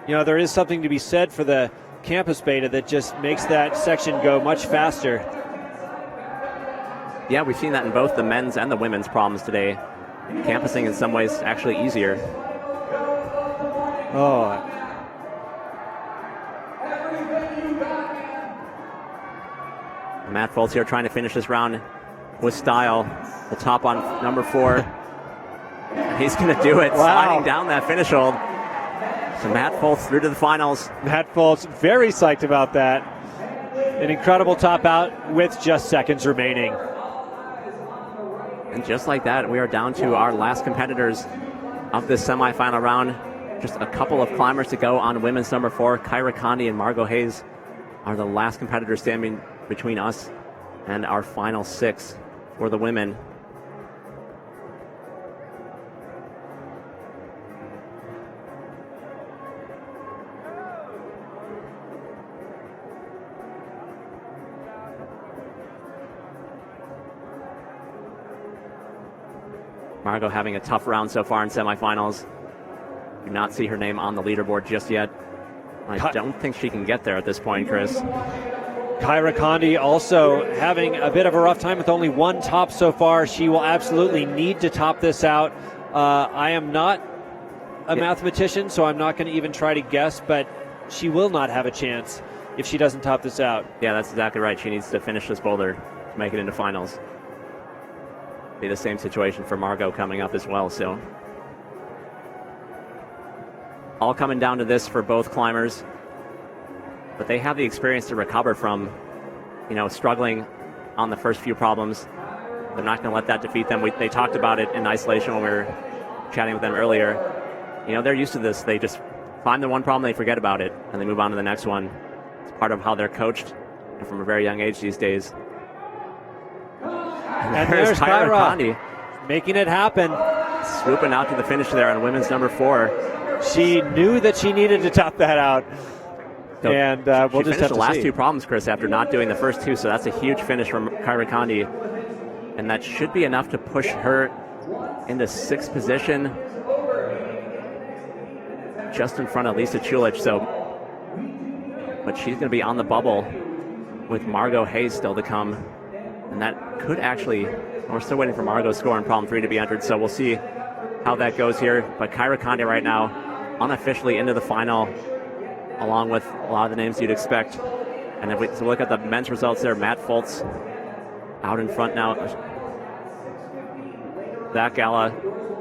You know, there is something to be said for the campus beta that just makes that section go much faster. Yeah, we've seen that in both the men's and the women's problems today. Campusing in some ways actually easier. Oh. Matt Fults here trying to finish this round with style. The top on number 4. And he's going to do it, sliding down that finish hold. So Matt Fults through to the finals. Matt Fults very psyched about that. An incredible top out with just seconds remaining. And just like that, we are down to our last competitors of this semifinal round. Just a couple of climbers to go on women's number 4. Kyra Condi and Margo Hayes are the last competitors standing between us And our final 6 for the women. Margo having a tough round so far in semifinals. Do not see her name on the leaderboard just yet. I don't think she can get there at this point, Chris. Kyra Condi also having a bit of a rough time with only 1 top so far. She will absolutely need to top this out. I am not a mathematician, so I'm not going to even try to guess, but she will not have a chance if she doesn't top this out. Yeah, that's exactly right. She needs to finish this boulder to make it into finals. Be the same situation for Margo coming up as well, so all coming down to this for both climbers, but they have the experience to recover from, struggling on the first few problems. They're not going to let that defeat them. They talked about it in isolation when we were chatting with them earlier. They're used to this. They just find the one problem, they forget about it, and they move on to the next one. It's part of how they're coached from a very young age these days. And there's Kyra Condi making it happen. Swooping out to the finish there on women's number 4. She knew that she needed to top that out. So and we'll just have to the last see. 2 problems, Chris, after not doing the first 2, so that's a huge finish from Kyra Condi. And that should be enough to push her into 6th position, just in front of Lisa Chulich. But she's going to be on the bubble with Margo Hayes still to come. And that could actually, we're still waiting for Margo's score in problem 3 to be entered, so we'll see how that goes here. But Kyra Condi right now, unofficially into the final, along with a lot of the names you'd expect. And if we look at the men's results there, Matt Fults out in front now. Zach Gala,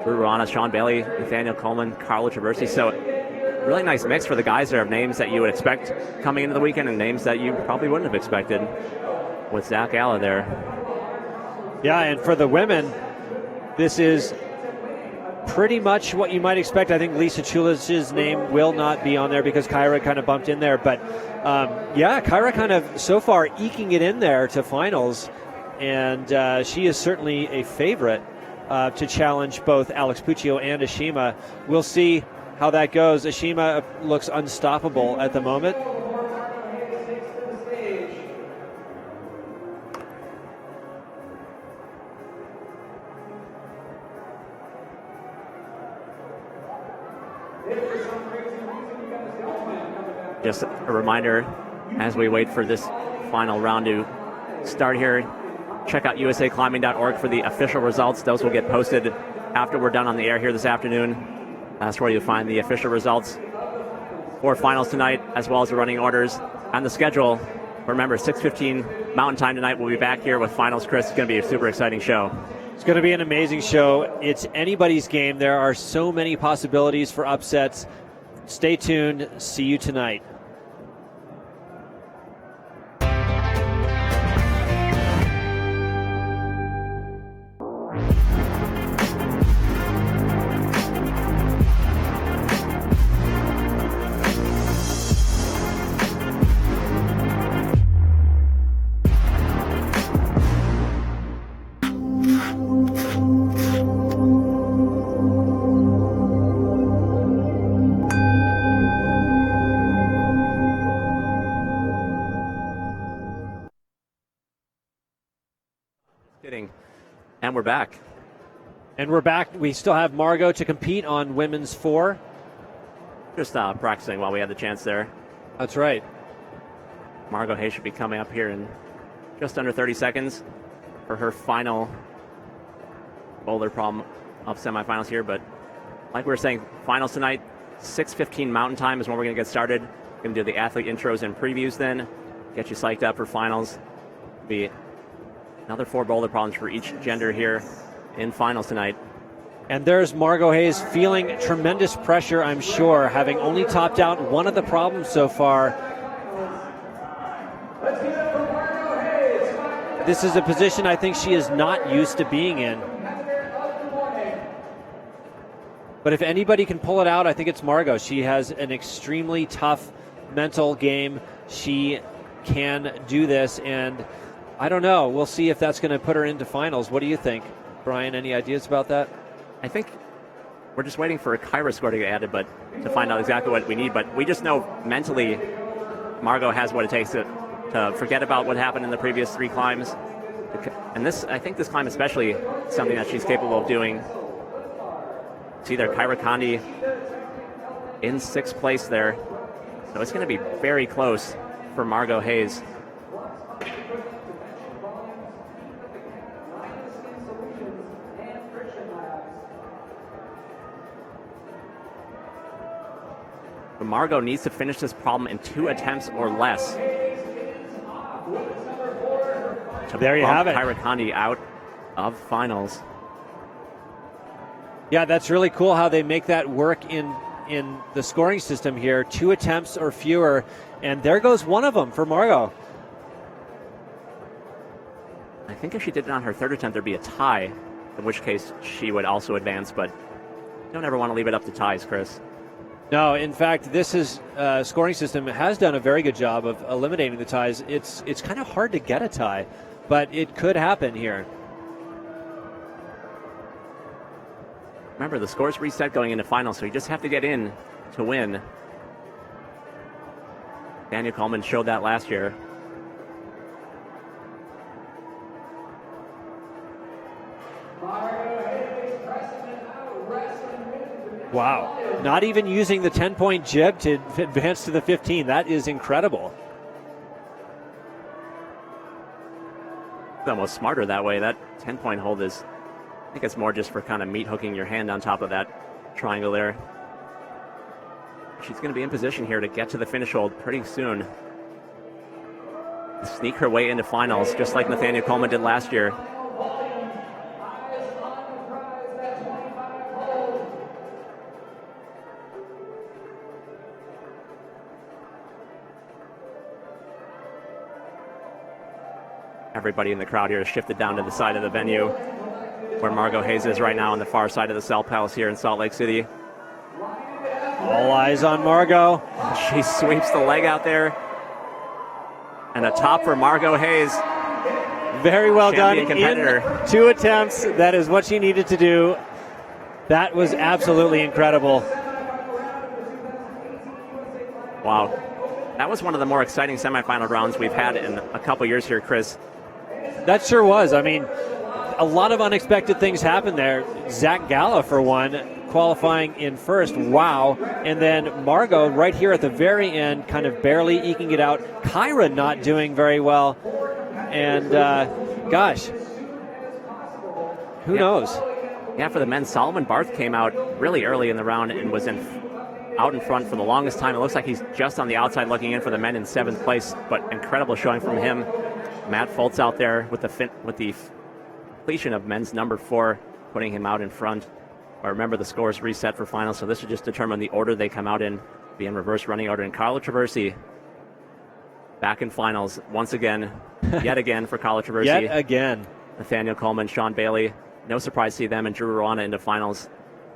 Drew Rana, Sean Bailey, Nathaniel Coleman, Carlo Traversi. So really nice mix for the guys there of names that you would expect coming into the weekend and names that you probably wouldn't have expected with Zach Gala there. Yeah, and for the women, this is pretty much what you might expect. I think Lisa Chulich's name will not be on there because Kyra kind of bumped in there. But Kyra kind of so far eking it in there to finals. And she is certainly a favorite to challenge both Alex Puccio and Ashima. We'll see how that goes. Ashima looks unstoppable at the moment. Just a reminder, as we wait for this final round to start here, check out usaclimbing.org for the official results. Those will get posted after we're done on the air here this afternoon. That's where you'll find the official results for finals tonight, as well as the running orders and the schedule. Remember, 6:15 Mountain Time tonight. We'll be back here with finals, Chris. It's going to be a super exciting show. It's going to be an amazing show. It's anybody's game. There are so many possibilities for upsets. Stay tuned. See you tonight. And we're back. And we're back. We still have Margo to compete on women's 4. Just practicing while we had the chance there. That's right. Margo Hayes should be coming up here in just under 30 seconds for her final boulder problem of semifinals here. But like we were saying, finals tonight, 6:15 Mountain Time is when we're going to get started. We're going to do the athlete intros and previews then, get you psyched up for finals. Be another 4 boulder problems for each gender here in finals tonight. And there's Margo Hayes feeling tremendous pressure, I'm sure, having only topped out one of the problems so far. This is a position I think she is not used to being in. But if anybody can pull it out, I think it's Margo. She has an extremely tough mental game. She can do this, and I don't know. We'll see if that's going to put her into finals. What do you think, Brian? Any ideas about that? I think we're just waiting for a Kyra score to get added, but to find out exactly what we need. But we just know mentally Margo has what it takes to forget about what happened in the previous 3 climbs. And I think this climb especially is something that she's capable of doing. See there, Kyra Condi in 6th place there. So it's going to be very close for Margo Hayes. But Margo needs to finish this problem in 2 attempts or less. There you have it. Kyra Condi out of finals. Yeah, that's really cool how they make that work in the scoring system here. 2 attempts or fewer, and there goes one of them for Margo. I think if she did it on her 3rd attempt, there'd be a tie, in which case she would also advance, but you don't ever want to leave it up to ties, Chris. No, in fact, this scoring system has done a very good job of eliminating the ties. It's kind of hard to get a tie, but it could happen here. Remember, the score's reset going into finals, so you just have to get in to win. Daniel Coleman showed that last year. Wow. Not even using the 10-point jib to advance to the 15. That is incredible. It's almost smarter that way. That 10-point hold is, I think it's more just for kind of meat hooking your hand on top of that triangle there. She's going to be in position here to get to the finish hold pretty soon. Sneak her way into finals, just like Nathaniel Coleman did last year. Everybody in the crowd here is shifted down to the side of the venue where Margo Hayes is right now on the far side of the Cell Palace here in Salt Lake City. All eyes on Margo. She sweeps the leg out there. And a top for Margo Hayes. Very well done. Competitor. In 2 attempts. That is what she needed to do. That was absolutely incredible. Wow. That was one of the more exciting semifinal rounds we've had in a couple years here, Chris. That sure was. I mean, a lot of unexpected things happened there. Zach Gala, for one, qualifying in 1st. Wow. And then Margo right here at the very end, kind of barely eking it out. Kyra not doing very well. And, gosh, who knows? Yeah, for the men, Solomon Barth came out really early in the round and was out in front for the longest time. It looks like he's just on the outside looking in for the men in 7th place, but incredible showing from him. Matt Fults out there with the completion of men's number 4, putting him out in front. But remember, the score is reset for finals, so this will just determine the order they come out in, be in reverse running order. And Carla Traversi back in finals once again, yet again for Carla Traversi. Yet again. Nathaniel Coleman, Sean Bailey. No surprise to see them and Drew Ruana into finals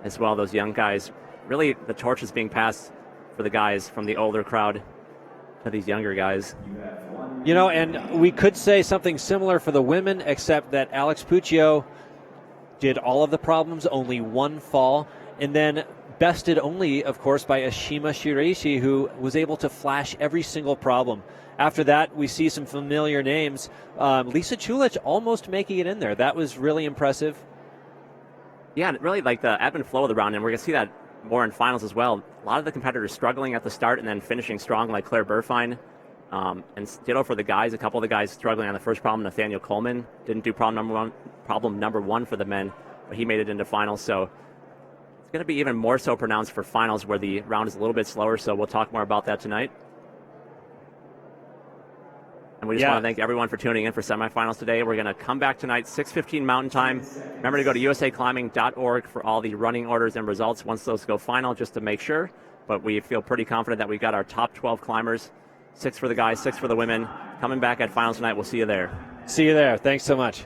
as well, those young guys. Really, the torch is being passed for the guys from the older crowd to these younger guys. You know, and we could say something similar for the women, except that Alex Puccio did all of the problems, only 1 fall, and then bested only, of course, by Ashima Shiraishi, who was able to flash every single problem. After that, we see some familiar names. Lisa Chulich almost making it in there. That was really impressive. Yeah, and really like the ebb and flow of the round, and we're going to see that more in finals as well. A lot of the competitors struggling at the start and then finishing strong, like Claire Burfine. And ditto for the guys. A couple of the guys struggling on the first problem. Nathaniel Coleman didn't do problem number one for the men, but he made it into finals. So it's going to be even more so pronounced for finals, where the round is a little bit slower. So we'll talk more about that tonight. And we just want to thank everyone for tuning in for semifinals today. We're going to come back tonight, 6:15 Mountain Time. Remember to go to usaclimbing.org for all the running orders and results once those go final, just to make sure. But we feel pretty confident that we've got our top 12 climbers, 6 for the guys, 6 for the women, coming back at finals tonight. We'll see you there. See you there. Thanks so much.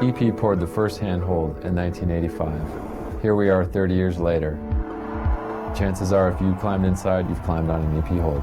EP poured the first handhold in 1985. Here we are 30 years later. Chances are if you climbed inside, you've climbed on an EP hold.